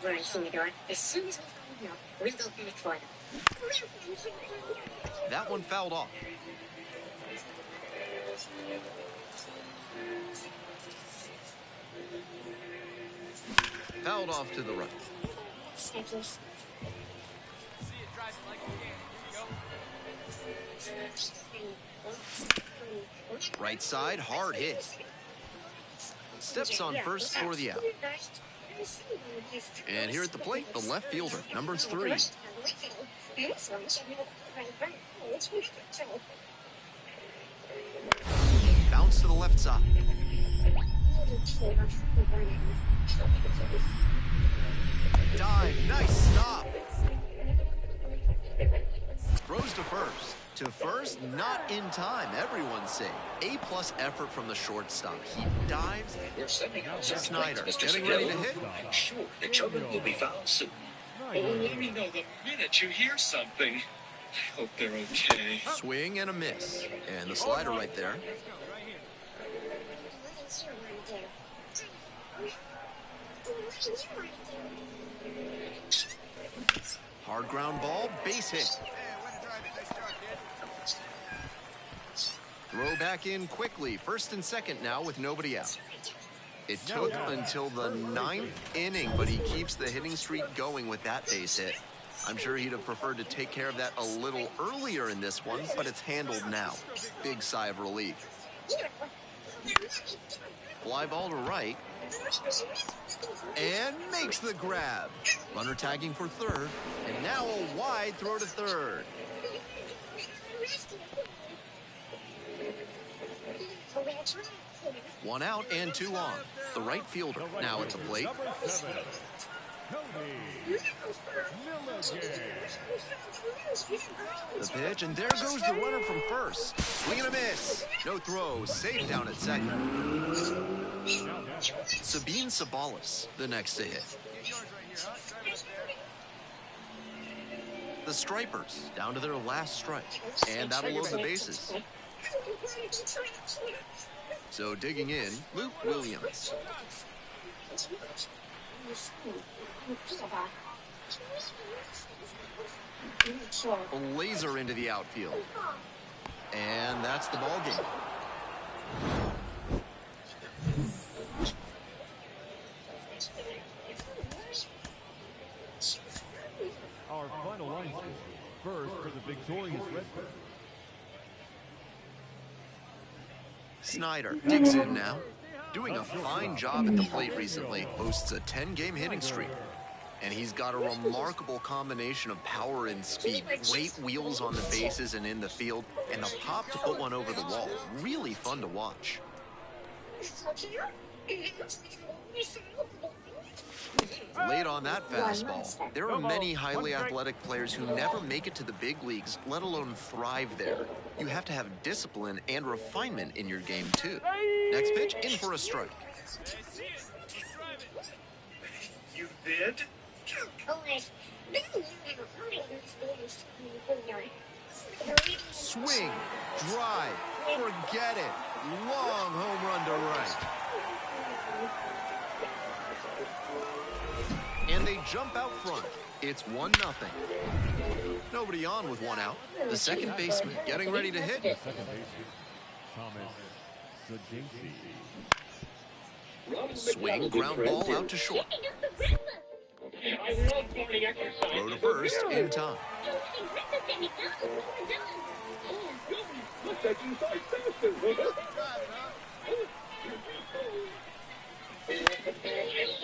Right, Theodore. As soon as we find milk, we'll go back for them. That one fouled off. Fouled off to the right. See it driving like you can. Here you go. Right side, hard hit. Steps on first for the out. And here at the plate, the left fielder, number 3. Bounce to the left side. Dive, nice stop. Throws to first. To first, not in time. Everyone's safe. A+ effort from the shortstop. He dives. We're sending out Snyder Mr. getting ready to hit. I'm sure the children will be found soon. Let me know the minute you hear something. I hope they're okay. Swing and a miss. And the slider right there. Hard ground ball, base hit. Throw back in quickly, first and second now with nobody out. It took until the 9th inning, but he keeps the hitting streak going with that base hit. I'm sure he'd have preferred to take care of that a little earlier in this one, but it's handled now. Big sigh of relief. Fly ball to right. And makes the grab. Runner tagging for third. And now a wide throw to third. One out and 2 on. The right fielder now at the plate. The pitch, and there goes the runner from first. Swing and a miss. No throw. Safe down at second. Sabine Sabalas, the next to hit. The Stripers down to their last strike, and that'll load the bases. So digging in, Luke Williams. A laser into the outfield. And that's the ball game. Our final line score. First for the victorious Redbirds. Snyder digs in now. Doing a fine job at the plate recently. Boasts a 10-game hitting streak. And he's got a remarkable combination of power and speed. Great wheels on the bases and in the field. And the pop to put one over the wall. Really fun to watch. Late on that fastball. There are many highly athletic players who never make it to the big leagues, let alone thrive there. You have to have discipline and refinement in your game, too. Next pitch, in for a strike. You did? Swing, drive, forget it. Long home run to right. And they jump out front. It's 1-0. Nobody on with one out. The second baseman getting ready to hit. Second baseman, Thomas Sajensi. Swing, ground ball out to short. Throw to first in time.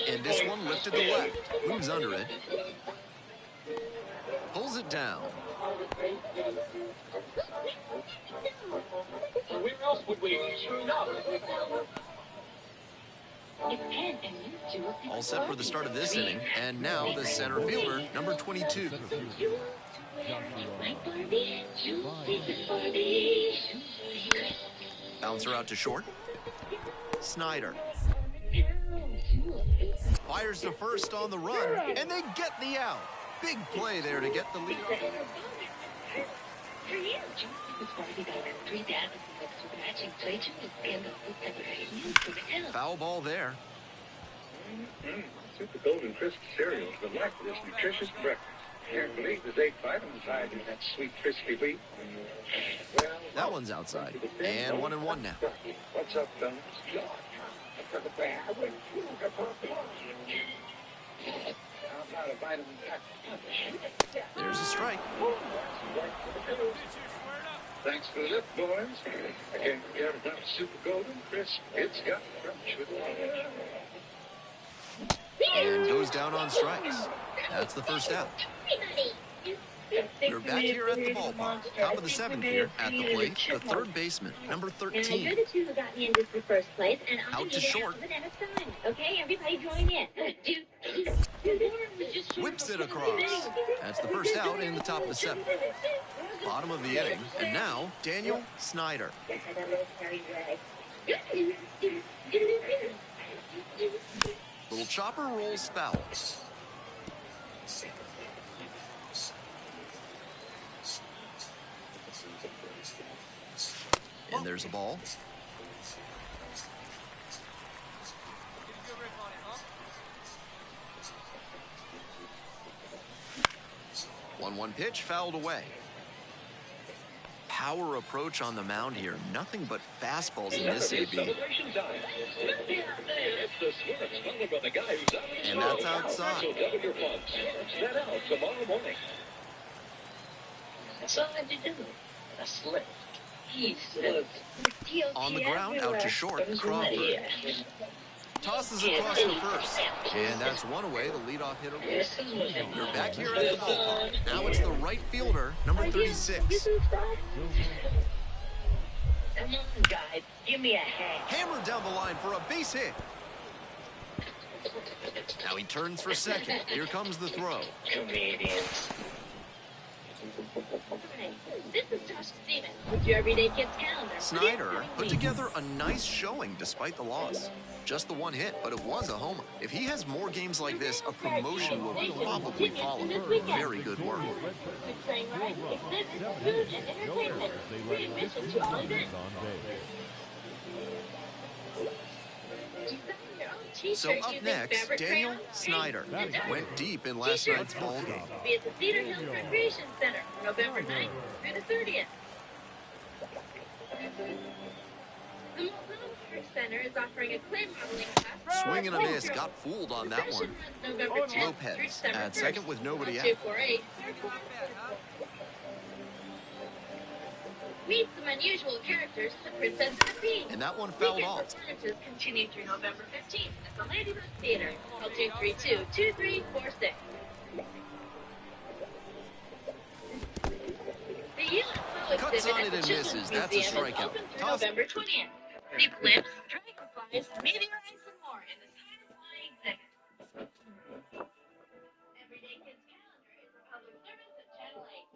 And this one lifted to left. Moves under it. Pulls it down. Where else would we screw up? All set for the start of this inning. And now the center fielder, number 22. Bouncer out to short. Snyder. Fires to first on the run, and they get the out. Big play there to get the lead. Foul ball there. Super Golden Crisp cereal is the life of this nutritious breakfast. Can't believe there's 8 vitamins hiding in that sweet, crispy wheat. Well, that one's outside. And 1-1 now. What's up, fellas? There's a strike. Thanks for the lift, boys. I can't forget about Super Golden Crisp. It's got crunch with it. And goes down on strikes. That's the first out. We're back here at the ballpark. Top of the 7th here at the plate. The third baseman, number 13. You're the two who got me in this first place, and I'm out to short. Okay, everybody join in. Whips it across. That's the first out in the top of the 7th. Bottom of the inning. And now, Daniel Snyder. Little chopper rolls foul. And there's a ball. One pitch fouled away. Power approach on the mound here. Nothing but fastballs in this AB. And that's outside. That's all I had to do. A slip. On the ground, out to short, Crawford. Tosses across to first. And that's one away, the leadoff hitter. We're back here at the ballpark. Now it's the right fielder, number 36. Come on, guys. Give me a hand. Hammered down the line for a base hit. Now he turns for second. Here comes the throw. Comedians. This is Josh Stevens with your Everyday Kids calendar. Snyder put together a nice showing despite the loss. Just the one hit, but it was a homer. If he has more games like this, a promotion will probably follow. Very good work. Train rides, exhibits, food, and entertainment. Free admission to all events. So up next, Daniel Snyder went deep in last night's ball game. Be at the Cedar Hills Recreation Center, November 9th through the 30th. The Multnomah Park Center is offering a clay modeling class. Swing and a miss, got fooled on that one. November 10th Lopez at second with nobody out. 248. Meet some unusual characters to Princess and the Pea. And that one fouled off. Performances continue through November 15th at the Ladybug Theater. Call 232-2346. The UFO Cuts exhibit on at it the and Children's misses. That's a Museum is strikeout. open through Tough. November 20th. See blimps, dragonflies, meteorites, and more in this high-flying exhibit. Everyday Kids Calendar is a public service of Channel 8.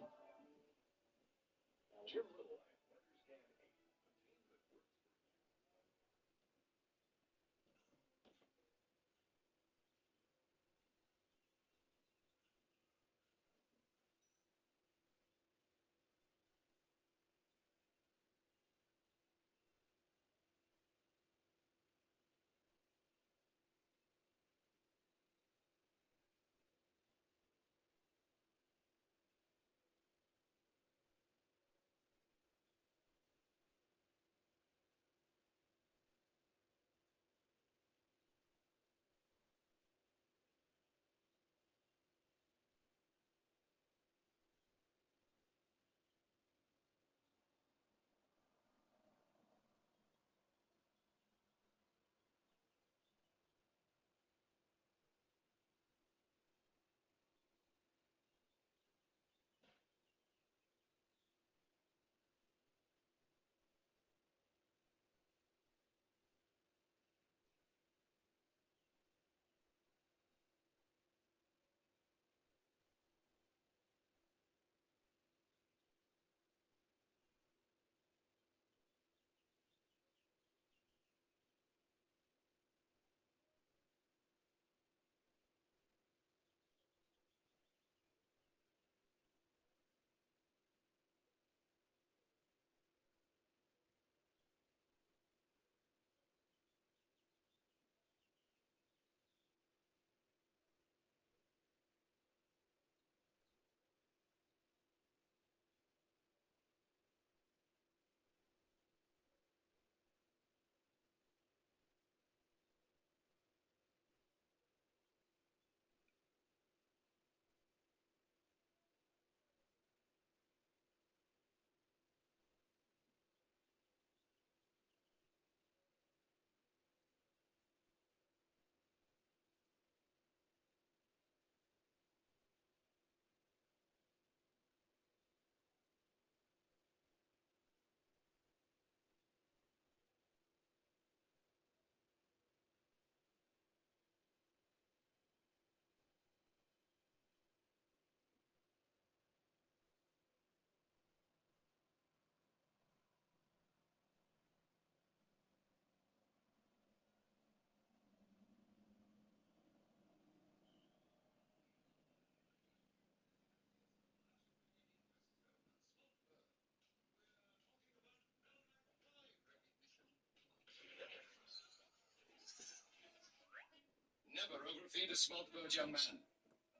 Never overfeed a small bird, young man.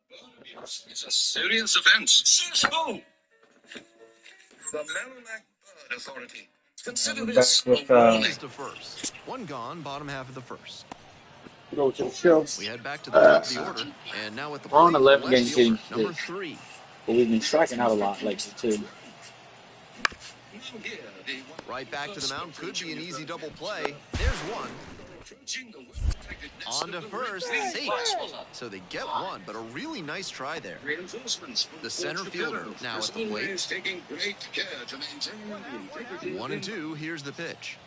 Bird abuse is a serious offense. Since who? The Merrimack Bird Authority. Consider this Back with, a warning. To first. One gone, bottom half of the first. Go to the show. We head back to the top of the order, and now with the We're on plate, 11 left games fielder, getting number six. 3. But we've been striking out a lot lately, too. Right back to the mound, could be an easy double play. There's one. On to first, safe. So they get one, but a really nice try there. The center fielder now at the plate. Taking great care to maintain 1 and 2, here's the pitch.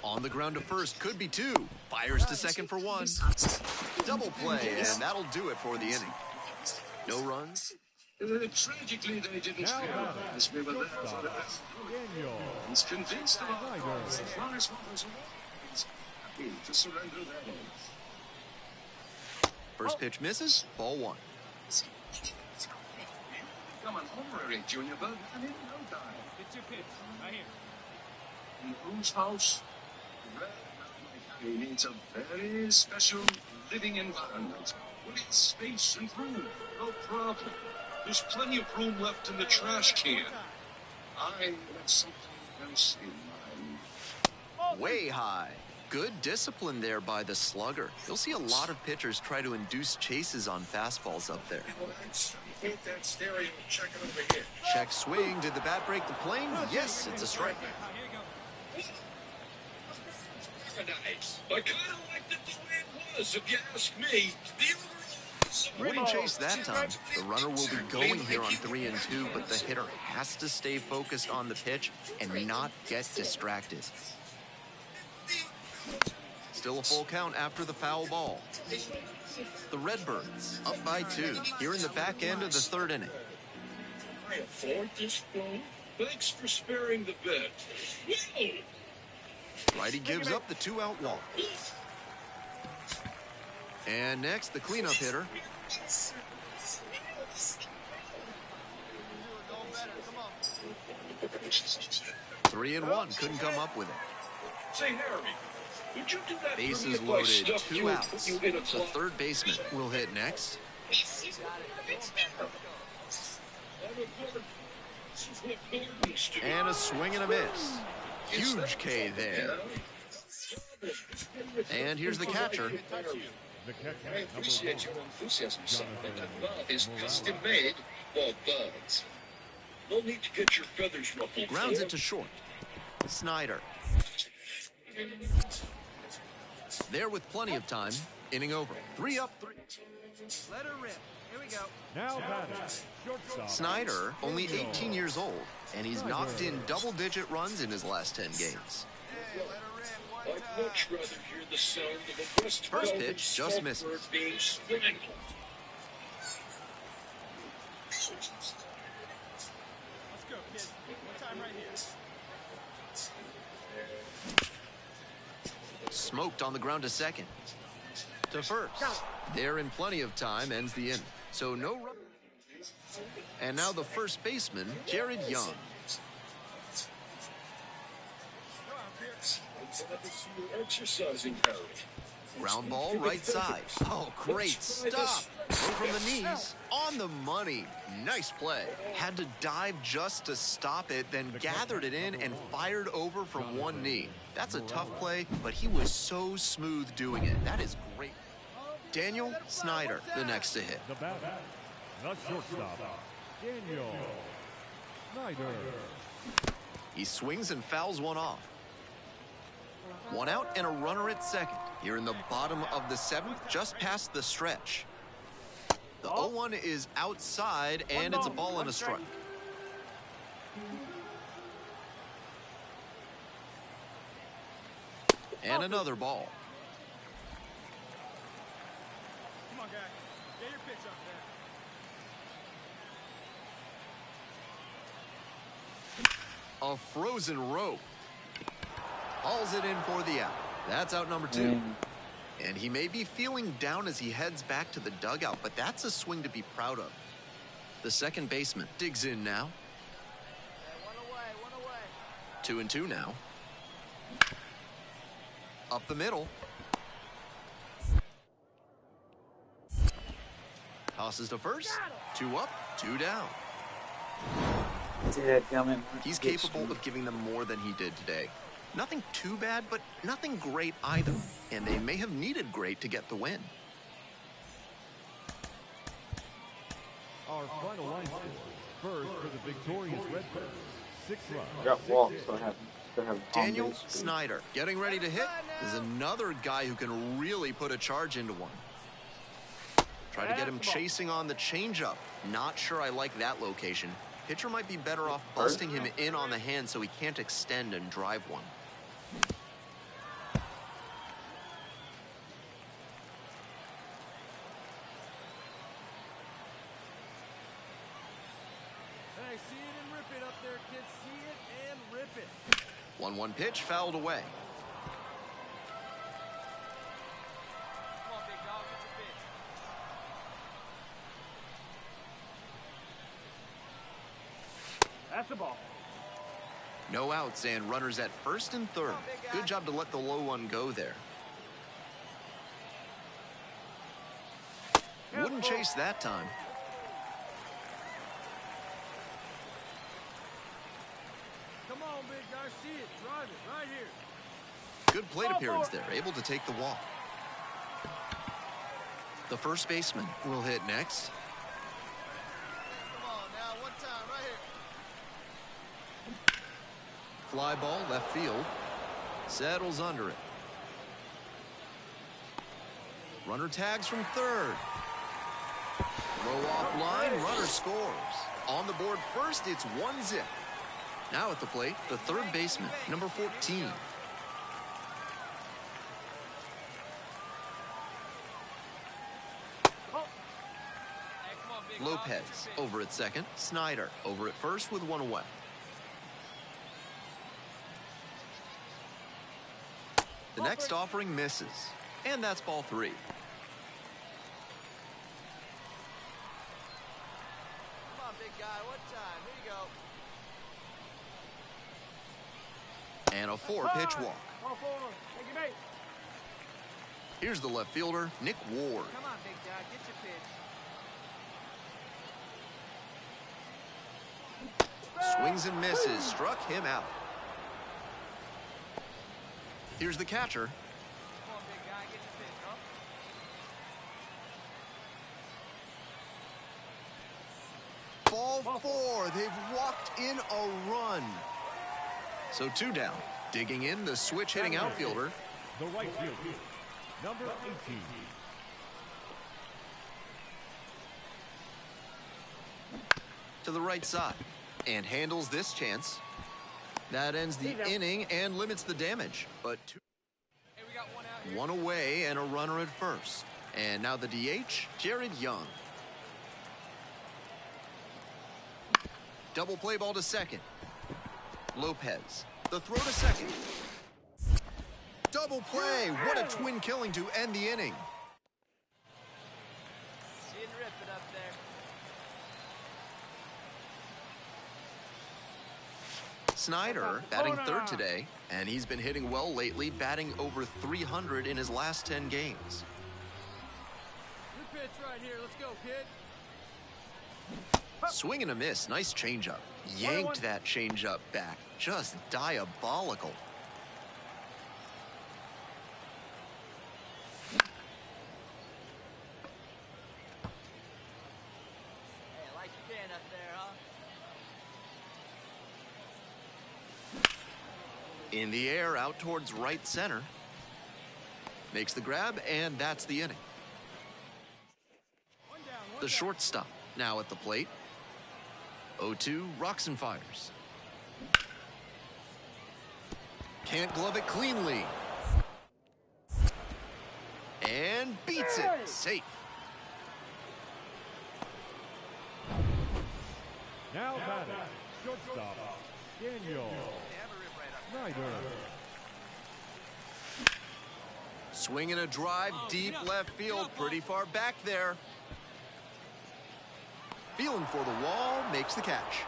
On the ground to first, could be two. Fires to second for one. Double play, and that'll do it for the inning. No runs. Tragically, they didn't realize we were there for the rest. He's convinced of our cause. The Flyers want happy to surrender their lives. First pitch misses. Ball one. Become an honorary junior bird and in no time. It's your pitch. Right here. In whose house? He needs a very special living environment. With its space and room. No problem. There's plenty of room left in the trash can. I have something else in mind. Way high. Good discipline there by the slugger. You'll see a lot of pitchers try to induce chases on fastballs up there. Hit that stereo. Check it over here. Check swing. Did the bat break the plane? Yes, it's a strike. Paradise. I kind of liked it the way it was, if you ask me. Wouldn't chase that time. The runner will be going here on 3 and 2, but the hitter has to stay focused on the pitch and not get distracted. Still a full count after the foul ball. The Redbirds up by 2 here in the back end of the third inning. I afford this phone. Thanks for sparing the bet. Righty gives up the 2-out walk. And next, the cleanup hitter. 3 and 1, couldn't come up with it. Say, Harry, would you do that? Bases loaded, 2 outs. The third baseman will hit next. And a swing and a miss. Huge K there. And here's the catcher. I appreciate your enthusiasm, son, but that glove is custom made for birds. No need to get your feathers ruffled. Grounds it to short. Snyder. There with plenty of time. Inning over. 3 up, 3. Let her rip. Here we go. Now batting, shortstop. Snyder, only 18 years old, and he's knocked in double-digit runs in his last 10 games. I'd much rather hear the sound of a West First pitch just misses. being strangled. Let's go, kid. One time right here. Smoked on the ground to second. To first. There in plenty of time, ends the inning. So no run. And now the first baseman, Jared Young. Exercising, Harry. Ground ball right side. Oh, great stop. Throw from the knees. On the money. Nice play. Had to dive just to stop it, then gathered it in and fired over from one knee. That's a tough play, but he was so smooth doing it. That is great. Daniel Snyder, the next to hit. The batter, the shortstop, Daniel Snyder. He swings and fouls one off. 1 out and a runner at second. Here in the bottom of the 7th, just past the stretch. The 0-1 is outside, and it's a ball and a strike. And another ball. Come on, guy. Get your pitch up there. A frozen rope. Hauls it in for the out. That's out number 2. And he may be feeling down as he heads back to the dugout, but that's a swing to be proud of. The second baseman digs in now. One away. 2 and 2 now. Up the middle. Tosses to first. 2 up, 2 down. He's capable of giving them more than he did today. Nothing too bad, but nothing great either. And they may have needed great to get the win. Our final line score. First for the victorious Redbirds. 6 runs. Got walks, so I have Daniel Snyder getting ready to hit is another guy who can really put a charge into one. Try to get him chasing on the changeup. Not sure I like that location. Pitcher might be better off busting him in on the hand so he can't extend and drive one. see it and rip it up there, kids. See it and rip it. 1-1 pitch fouled away. Come on, big dog, get your pitch. That's the ball. No outs and runners at first and third. Good job to let the low one go there. Wouldn't chase that time. Come on, big guy. See it. Drive it right here. Good plate appearance there, able to take the walk. The first baseman will hit next. Come on now, one time, right here. Fly ball left field. Settles under it. Runner tags from third. Throw off line, runner scores. On the board first, it's 1-0. Now at the plate, the third baseman, number 14. Lopez over at second. Snyder over at first with one away. The next offering misses. And that's ball 3. Come on, big guy, one time. Here you go. And a 4-pitch walk. Ball 4. Take your bait. Here's the left fielder, Nick Ward. Come on, big guy, get your pitch. Swings and misses, struck him out. Here's the catcher. Come on, big guy, get your pitch, huh? Ball 4. They've walked in a run. So 2 down. Digging in, the switch hitting outfielder. The right fielder, number 18. To the right side. And handles this chance. That ends the inning and limits the damage. But Hey, we got one out here. one away and a runner at first. And now the DH, Jared Young. Double play ball to second. Lopez. The throw to second. Double play. What a twin killing to end the inning. See and rip it up there. Snyder batting third today, and he's been hitting well lately, batting over 300 in his last 10 games. Your pitch right here. Let's go, kid. Swing and a miss. Nice changeup. Yanked that changeup back. Just diabolical. Hey, I like your can up there, huh? In the air, out towards right center. Makes the grab, and that's the inning. The shortstop now at the plate. 0-2, rocks and fires. Can't glove it cleanly. And beats it. Safe. Now batting, shortstop, Daniel Snyder. Swinging a drive deep left field, pretty far back there. Feeling for the wall, makes the catch.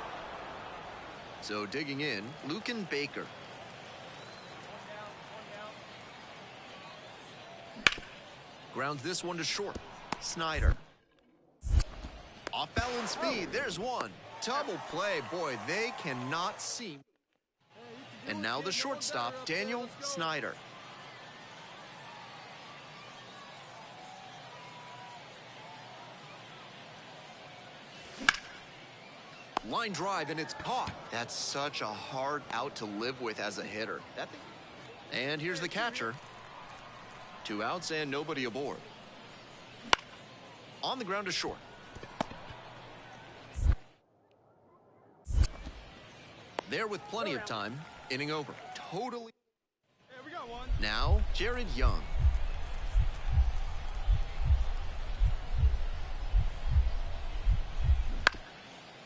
So digging in, Lucan Baker. Grounds this one to short. Snyder. Off balance speed, there's one. Double play, boy, they cannot see. And now the shortstop, Daniel Snyder. Line drive, and it's caught. That's such a hard out to live with as a hitter. And here's the catcher. 2 outs and nobody aboard. On the ground to short. There with plenty of time. Inning over. Totally. Hey, we got one. Now, Jared Young.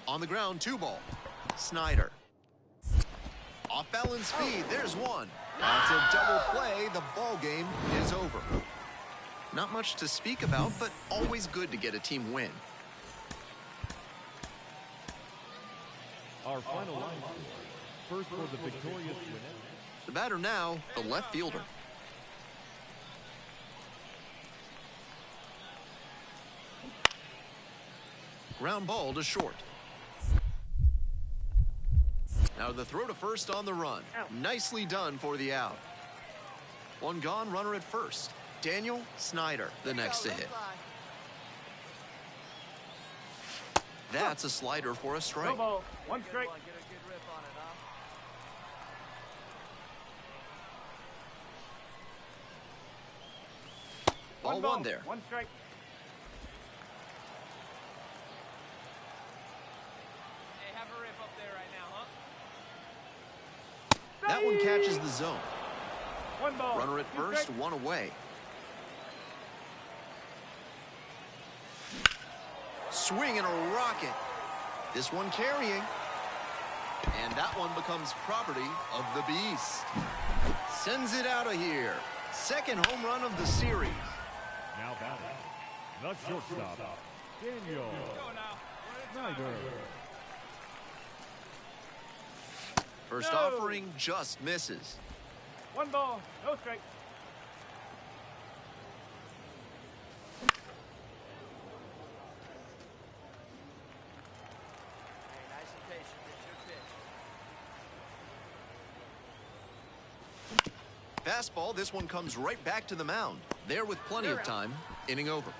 On the ground, 2 ball. Snyder. Off balance speed, there's 1. That's a double play. The ball game is over. Not much to speak about, but always good to get a team win. Our final line score. First for the victorious win. The batter now, the left fielder. Ground ball to short. Now the throw to first on the run. Nicely done for the out. 1 gone, runner at first. Daniel Snyder, the next to hit. That's a slider for a strike. No ball. 1 strike. Ball 1 there. 1 strike. Hey, have a rip up there right now, huh? That one catches the zone. 1 ball. Runner at first, 1 away. Swing and a rocket. This one carrying. And that one becomes property of the Beast. Sends it out of here. Second home run of the series. Now batting, the shortstop, Daniel Snyder. First offering just misses. 1 ball. No strike. Fastball, this one comes right back to the mound. There with plenty of time, inning over.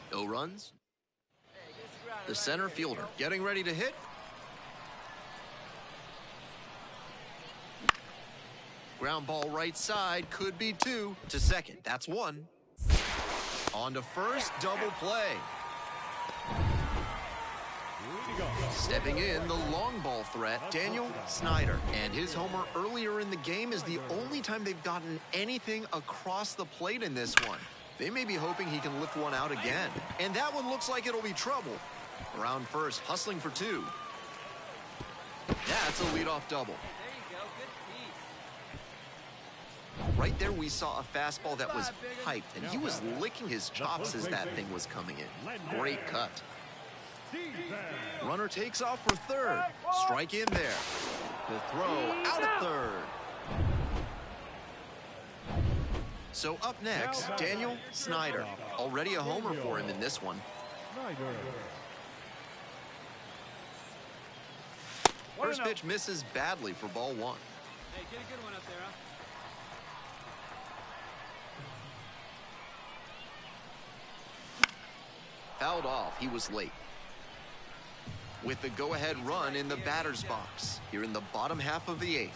No runs. The center fielder getting ready to hit. Ground ball right side, could be 2 to second. That's 1. On to first, double play. Stepping in, the long ball threat, Daniel Snyder. And his homer earlier in the game is the only time they've gotten anything across the plate in this one. They may be hoping he can lift one out again. And that one looks like it'll be trouble. Around first, hustling for 2. That's a leadoff double. Right there, we saw a fastball that was piped, and he was licking his chops as that thing was coming in. Great cut. Runner takes off for third. Strike in there. The throw out at third. So up next, Daniel Snyder. Already a homer for him in this one. First pitch misses badly for ball 1. Hey, get a good one up there, huh? Fouled off. He was late. With the go-ahead run in the batter's box here in the bottom half of the 8th.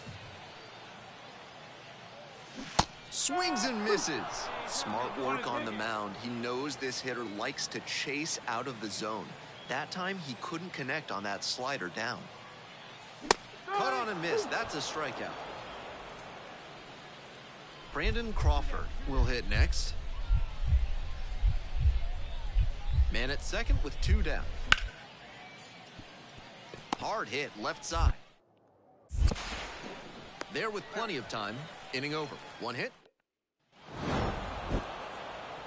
Swings and misses. Smart work on the mound. He knows this hitter likes to chase out of the zone. That time, he couldn't connect on that slider down. Cut on a miss. That's a strikeout. Brandon Crawford will hit next. Man at second with 2 down. Hard hit left side. There with plenty of time. Inning over. 1 hit.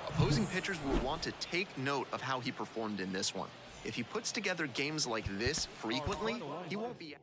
Opposing pitchers will want to take note of how he performed in this one. If he puts together games like this frequently, he won't be...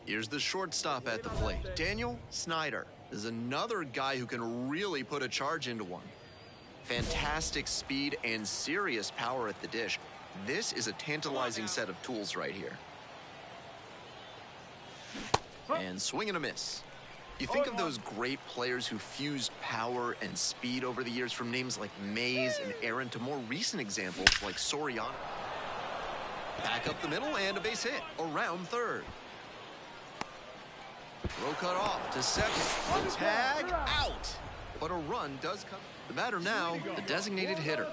Here's the shortstop at the plate, Daniel Snyder. This is another guy who can really put a charge into one. Fantastic speed and serious power at the dish. This is a tantalizing set of tools right here. And swing and a miss. You think of those great players who fused power and speed over the years, from names like Mays and Aaron to more recent examples like Soriano. Back up the middle and a base hit around third. Throw cut off to second. Tag out. But a run does come. The batter now, the designated hitter.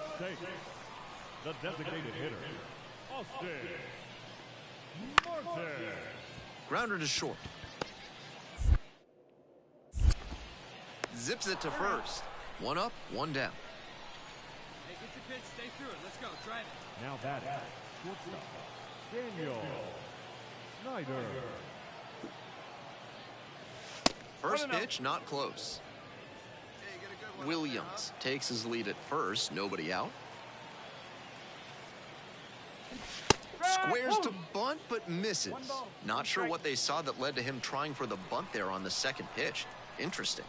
The designated hitter, Austin Martin. Grounder to short. Zips it to first. One up, one down. Hey, get your pitch, stay through it. Let's go, drive it. Now batting, shortstop, Daniel Snyder. First pitch, not close. Williams takes his lead at first, nobody out. Squares to bunt, but misses. Not sure what they saw that led to him trying for the bunt there on the second pitch. Interesting.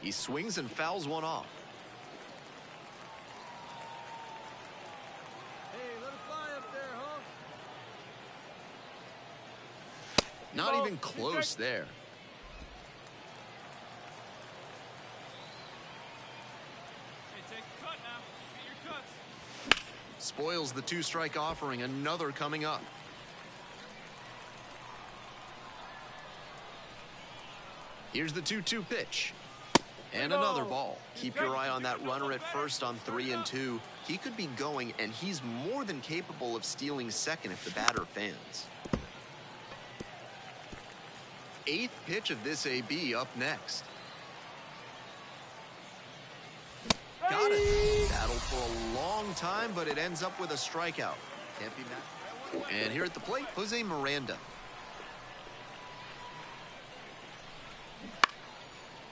He swings and fouls one off. Hey, let it fly up there, huh? Not even close there. Hey, take a cut now. Get your cuts. Spoils the two-strike offering, another coming up. Here's the 2-2 pitch. And another ball. Keep your eye on that runner at first on 3 and 2. He could be going, and he's more than capable of stealing second if the batter fans. 8th pitch of this AB up next. Got it. Battled for a long time, but it ends up with a strikeout. Can't be mad. And here at the plate, Jose Miranda.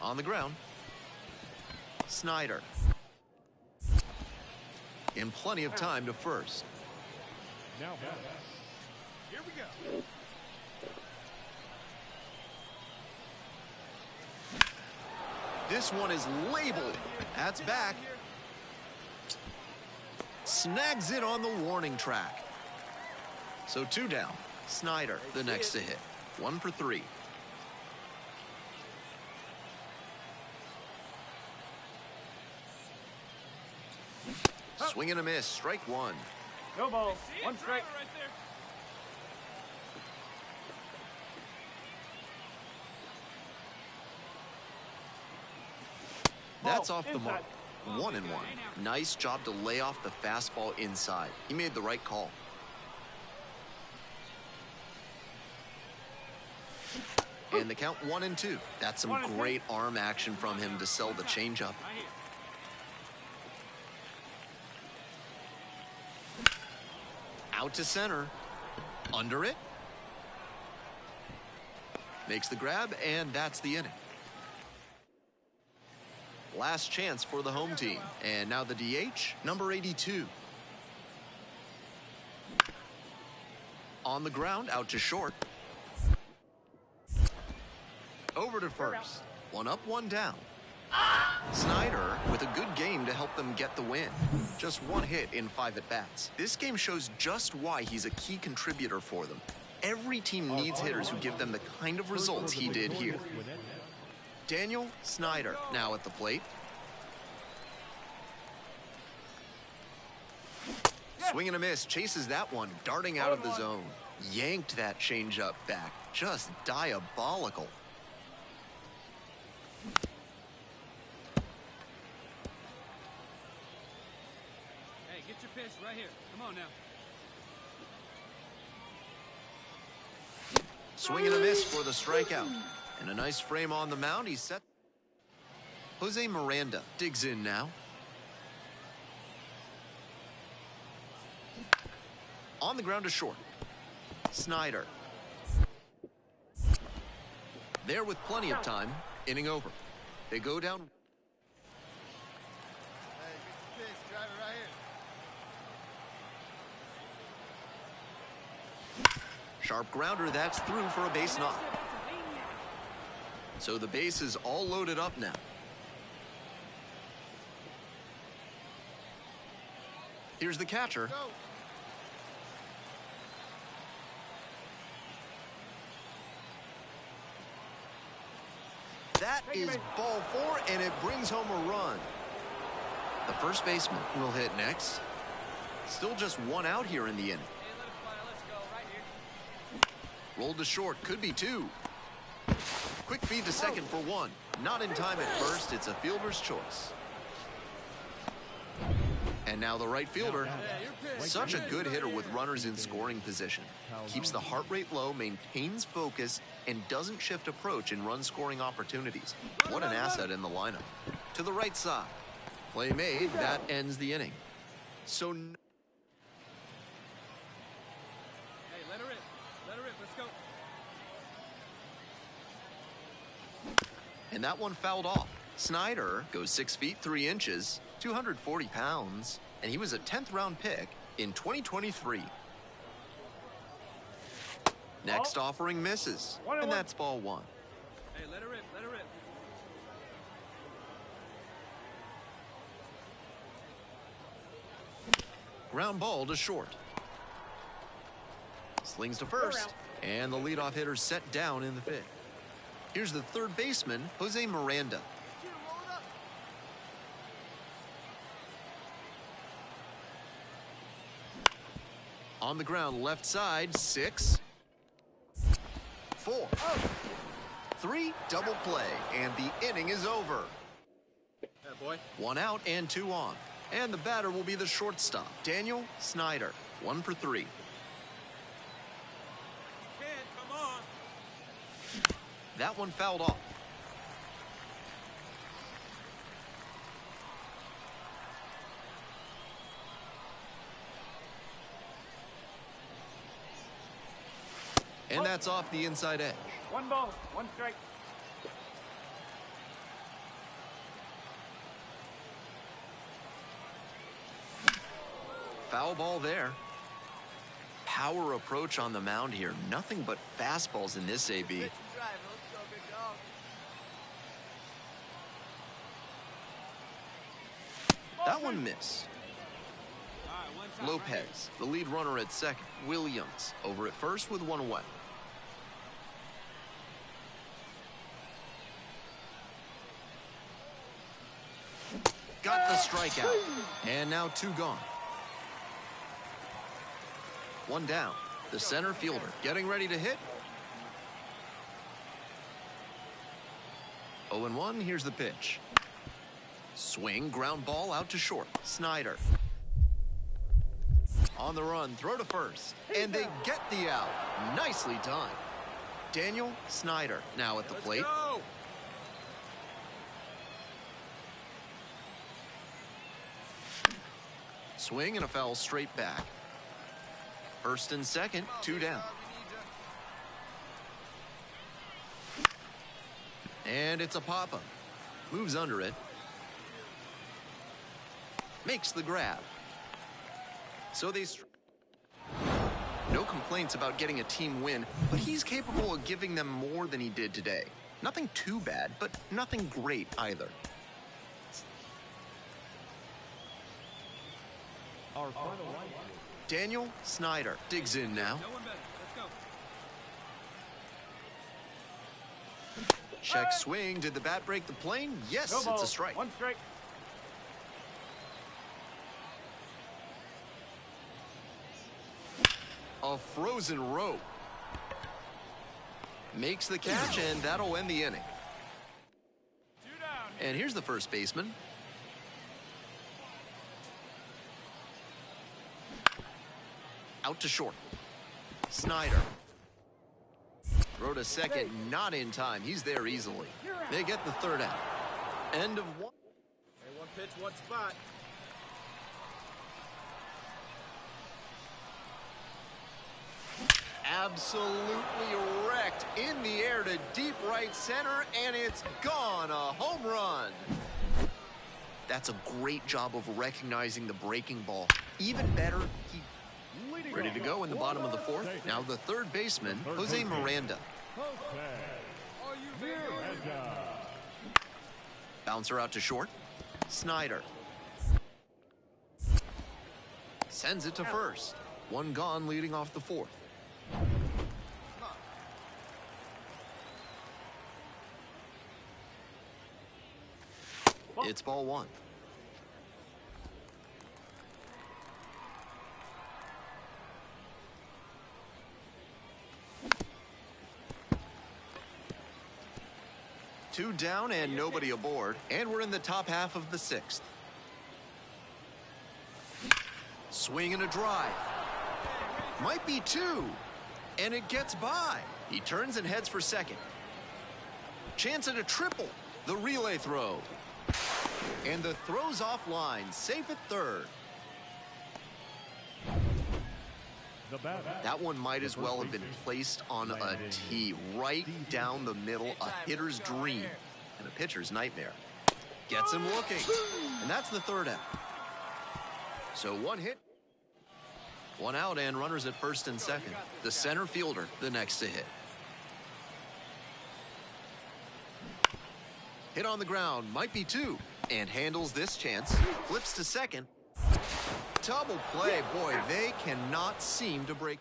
On the ground, Snyder. In plenty of time to first. Now batting. Here we go. This one is labeled. That's back. Snags it on the warning track. So 2 down. Snyder, the next to hit. 1 for 3. Swing and a miss. Strike 1. No ball. 1 strike. Right there. That's off the mark. 1 and 1. Nice job to lay off the fastball inside. He made the right call. And the count 1 and 2. That's some great arm action from him to sell the changeup. Out to center. Under it. Makes the grab, and that's the inning. Last chance for the home team. And now the DH, number 82. On the ground, out to short. Over to first. 1 up, 1 down. Snyder with a good game to help them get the win. Just 1 hit in 5 at-bats. This game shows just why he's a key contributor for them. Every team needs hitters who give them the kind of results he did here. Daniel Snyder now at the plate. Swing and a miss, chases that one, darting out of the zone. Yanked that changeup back, just diabolical. Hey, get your pitch right here. Come on now. Swing and a miss for the strikeout. And a nice frame on the mound, he's set. Jose Miranda digs in now. On the ground to short. Snyder. There with plenty of time. Inning over. They go down. Sharp grounder, that's through for a base knock. So the base is all loaded up now. Here's the catcher. That is ball 4, and it brings home a run. The first baseman will hit next. Still just 1 out here in the inning. Rolled to short, could be 2. Quick feed to second for 1. Not in time at first, it's a fielder's choice. And now the right fielder. Such a good hitter with runners in scoring position. Keeps the heart rate low, maintains focus, and doesn't shift approach in run-scoring opportunities. What an asset in the lineup. To the right side. Play made, that ends the inning. So... Hey, let her rip. Let her rip. Let's go. And that one fouled off. Snyder goes 6 feet 3 inches, 240 pounds, and he was a 10th round pick in 2023. Next offering misses, and that's ball 1. Hey, let her rip. Let her rip. Ground ball to short. Slings to first, and the leadoff hitter set down in the 5th. Here's the third baseman, Jose Miranda. On the ground, left side, 6, 4, 3, double play, and the inning is over. Hey, boy. 1 out and 2 on. And the batter will be the shortstop, Daniel Snyder, 1 for 3. Come on. That one fouled off. And that's off the inside edge. 1 ball, 1 strike. Foul ball there. Power approach on the mound here. Nothing but fastballs in this AB. That one missed. Lopez, the lead runner at second. Williams over at first with 1 away. Got the strikeout. And now 2 gone. 1 down. The center fielder getting ready to hit. 0-1, here's the pitch. Swing, ground ball out to short. Snyder. On the run, throw to first. And they get the out. Nicely done. Daniel Snyder now at the plate. Go. Swing and a foul straight back. First and second, 2 down. And it's a pop-up. Moves under it. Makes the grab. So they... No complaints about getting a team win, but he's capable of giving them more than he did today. Nothing too bad, but nothing great either. Our final line. Daniel Snyder digs in now. No one better. Let's go. Check swing. Did the bat break the plane? Yes, No ball, it's a strike. 1 strike. A frozen rope. Makes the catch, and that'll end the inning. 2 down. And here's the first baseman. Out to short. Snyder. Throw to second, not in time. He's there easily. They get the 3rd out. End of 1. Hey, 1 pitch, 1 spot. Absolutely wrecked in the air to deep right center, and it's gone. A home run. That's a great job of recognizing the breaking ball. Even better, he Ready to go in the bottom of the fourth. Now the third baseman, Jose Miranda. Bouncer out to short. Snyder. Sends it to first. One gone leading off the fourth. It's ball one. Two down and nobody aboard, and we're in the top half of the sixth. Swing and a drive. Might be two, and it gets by. He turns and heads for second. Chance at a triple. The relay throw. And the throw's offline, safe at third. That one might as well have been placed on a tee right down the middle, a hitter's dream and a pitcher's nightmare. Gets him looking, and that's the third out. So one hit, one out, and runners at first and second. The center fielder, the next to hit. Hit on the ground, might be two, and handles this chance. Flips to second. Double play. Boy, they cannot seem to break.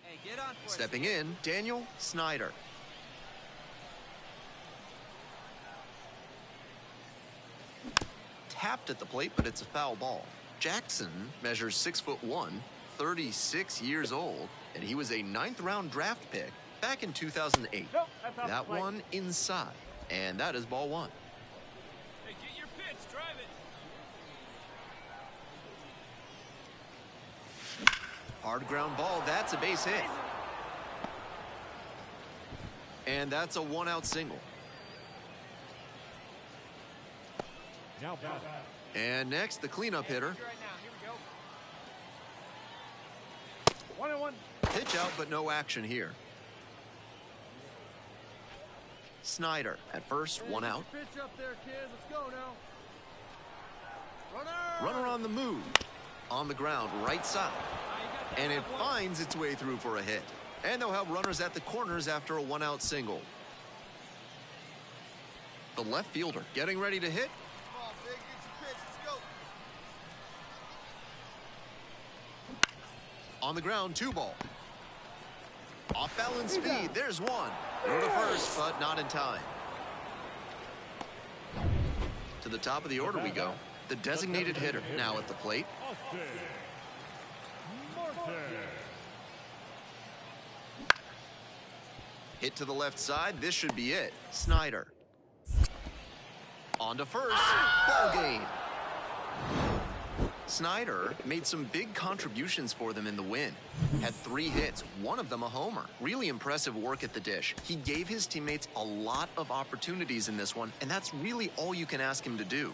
Hey, get on for Stepping in, Daniel Snyder. Tapped at the plate, but it's a foul ball. Jackson measures 6'1", 36 years old, and he was a 9th-round draft pick back in 2008. Nope, that one inside, and that is ball one. Hey, get your pitch, drive it. Hard ground ball, that's a base hit. And that's a one-out single. Now back. And next, the cleanup hitter. 1-1. Pitch out, but no action here. Snyder at first, one out. Pitch up there, kid. Let's go now. Runner on the move. On the ground, right side. And it finds its way through for a hit. And they'll have runners at the corners after a one-out single. The left fielder getting ready to hit. Come on, big. Get your pitch. Let's go. On the ground, 2-ball. Off balance speed, there's one. Throw to first, but not in time. To the top of the order we go. The designated hitter now at the plate. Hit to the left side, this should be it. Snyder. On to first, ball game. Snyder made some big contributions for them in the win. Had 3 hits, one of them a homer. Really impressive work at the dish. He gave his teammates a lot of opportunities in this one, and that's really all you can ask him to do.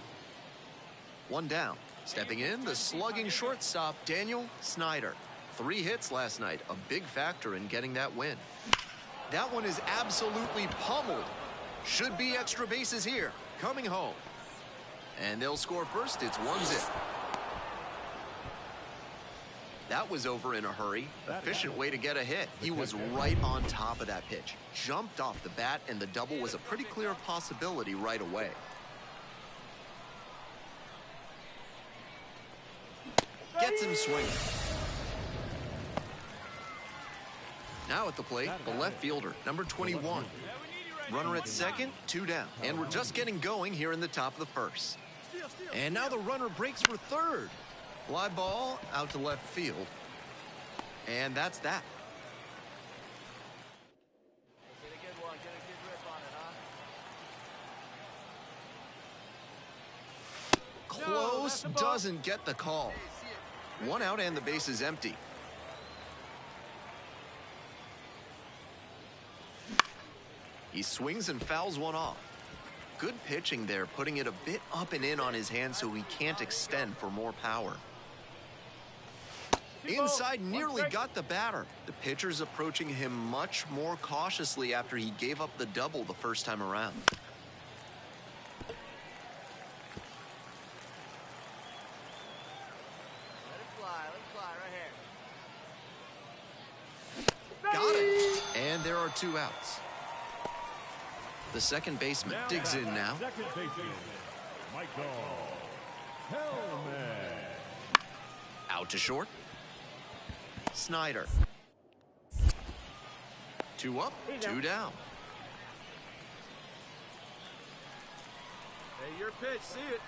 One down. Stepping in, the slugging shortstop, Daniel Snyder. 3 hits last night, a big factor in getting that win. That one is absolutely pummeled. Should be extra bases here. Coming home. And they'll score first. It's 1-0. That was over in a hurry. Efficient way to get a hit. He was right on top of that pitch. Jumped off the bat, and the double was a pretty clear possibility right away. Gets him swinging. Now at the plate, the left fielder, number 21. Runner at second, 2 down. And we're just getting going here in the top of the first. And now the runner breaks for third. Fly ball out to left field. And that's that. Get a good one. Get a good grip on it, huh? Close, doesn't get the call. 1 out and the base is empty. He swings and fouls one off. Good pitching there, putting it a bit up and in on his hand so he can't extend for more power. Inside, nearly got the batter. The pitcher's approaching him much more cautiously after he gave up the double the first time around. Let it fly right here. 2 outs. The second baseman digs in now. Second baseman, Michael Hellman. Out to short. Snyder. 2 up, 2 down. Hey, your pitch. See it.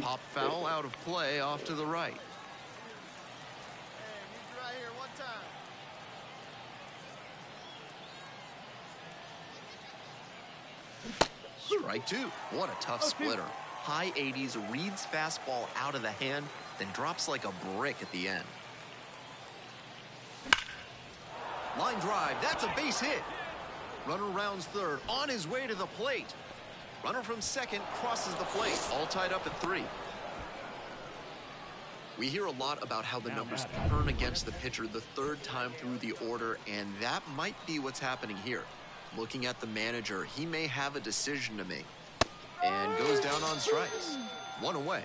Pop foul out of play off to the right. Hey, need you right here one time. Strike 2. What a tough splitter. High 80s, reads fastball out of the hand, then drops like a brick at the end. Line drive, that's a base hit. Runner rounds third, on his way to the plate. Runner from second crosses the plate, all tied up at 3. We hear a lot about how the numbers turn against the pitcher the third time through the order, and that might be what's happening here. Looking at the manager, he may have a decision to make. And goes down on strikes. 1 away.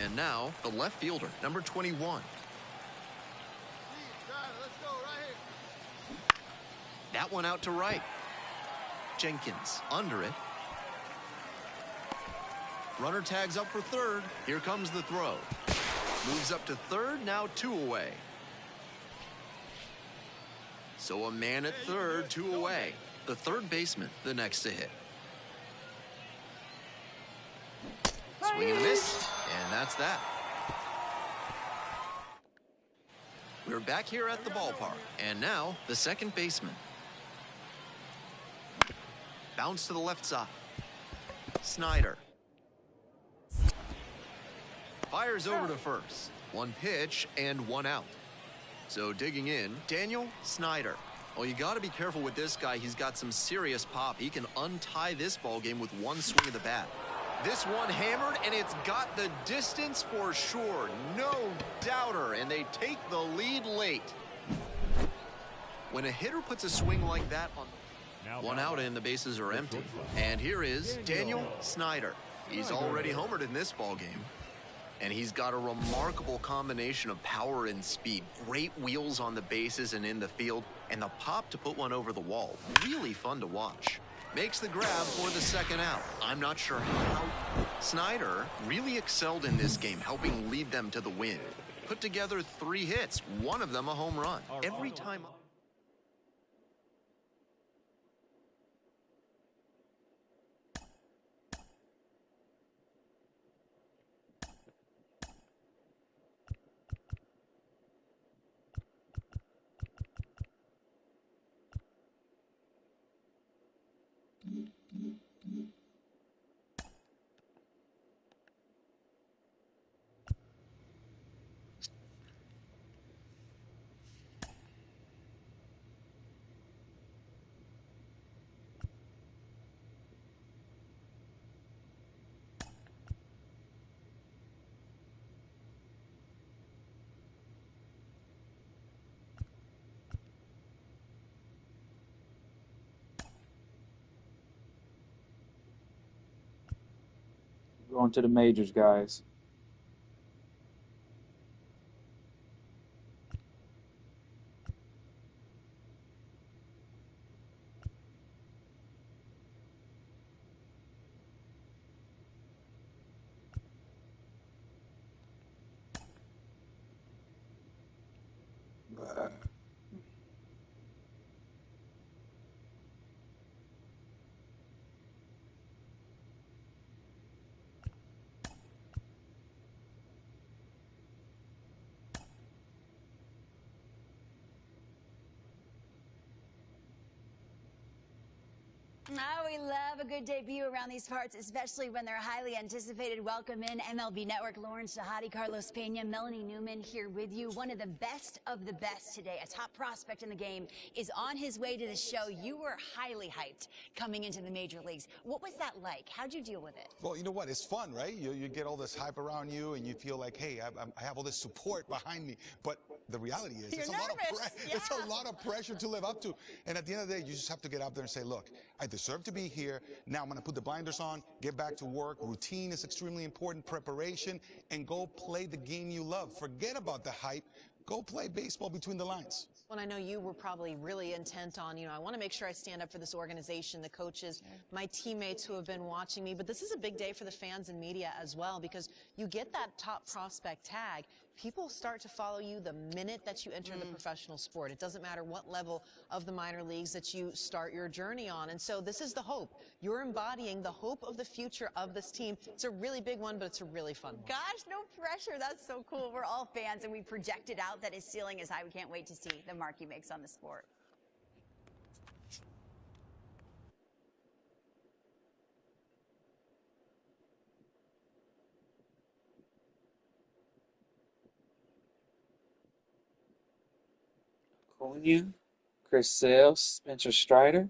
And now, the left fielder, number 21. Let's go right here. That one out to right. Jenkins under it. Runner tags up for third. Here comes the throw. Moves up to third, now 2 away. So a man at third, 2 away. The third baseman, the next to hit. Swing and a miss, and that's that. We're back here at the ballpark, and now the second baseman. Bounce to the left side. Snyder. Fires over to first. 1 pitch and 1 out. So digging in, Daniel Snyder. Well, you got to be careful with this guy. He's got some serious pop. He can untie this ball game with 1 swing of the bat. This one hammered, and it's got the distance for sure. No doubter, and they take the lead late. When a hitter puts a swing like that on... 1 out and the bases are empty. And here is Daniel Snyder. He's already homered in this ball game. And he's got a remarkable combination of power and speed. Great wheels on the bases and in the field. And the pop to put one over the wall. Really fun to watch. Makes the grab for the second out. I'm not sure how. Snyder really excelled in this game, helping lead them to the win. Put together 3 hits, 1 of them a home run. Every time... Going to the majors, guys. Oh, we love a good debut around these parts, especially when they're highly anticipated. Welcome in MLB Network, Lawrence Shahadi, Carlos Pena, Melanie Newman here with you. One of the best today, a top prospect in the game, is on his way to the show. You were highly hyped coming into the major leagues. What was that like? How'd you deal with it? Well, you know what? It's fun, right? You get all this hype around you, and you feel like, hey, I have all this support behind me. But the reality is, it's a lot of pressure to live up to. And at the end of the day, you just have to get out there and say, look, I deserve deserve to be here. Now I'm going to put the blinders on, get back to work. Routine is extremely important, preparation, and go play the game you love. Forget about the hype. Go play baseball between the lines. Well, I know you were probably really intent on, I want to make sure I stand up for this organization, the coaches, my teammates who have been watching me. But this is a big day for the fans and media as well, because you get that top prospect tag. People start to follow you the minute that you enter the professional sport. It doesn't matter what level of the minor leagues that you start your journey on. And so this is the hope. You're embodying the hope of the future of this team. It's a really big one, but it's a really fun one. Gosh, no pressure. That's so cool. We're all fans, and we projected out that his ceiling is high. We can't wait to see the mark he makes on the sport. Acuna, Chris Sale, Spencer Strider.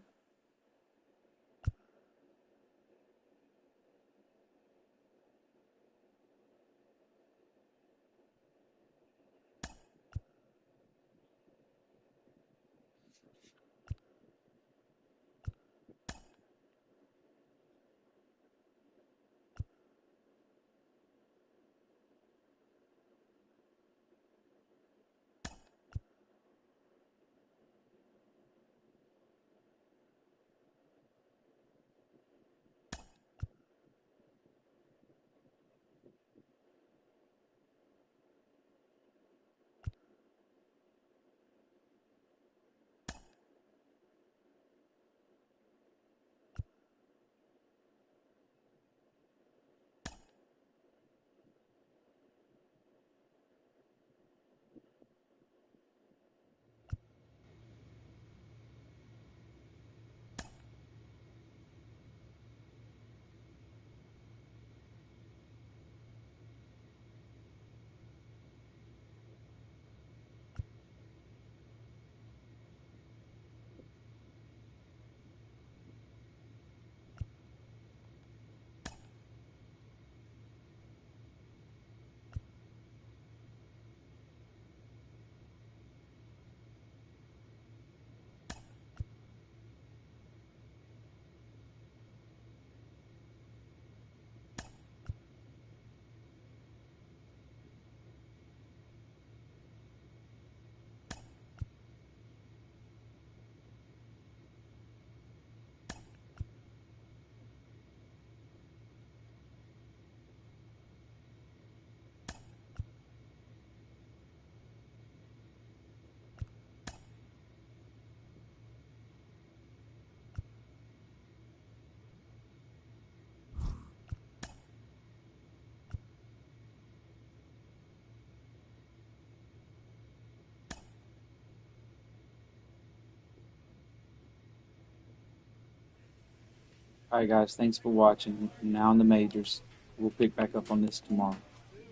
Alright guys, thanks for watching. Now in the majors. We'll pick back up on this tomorrow.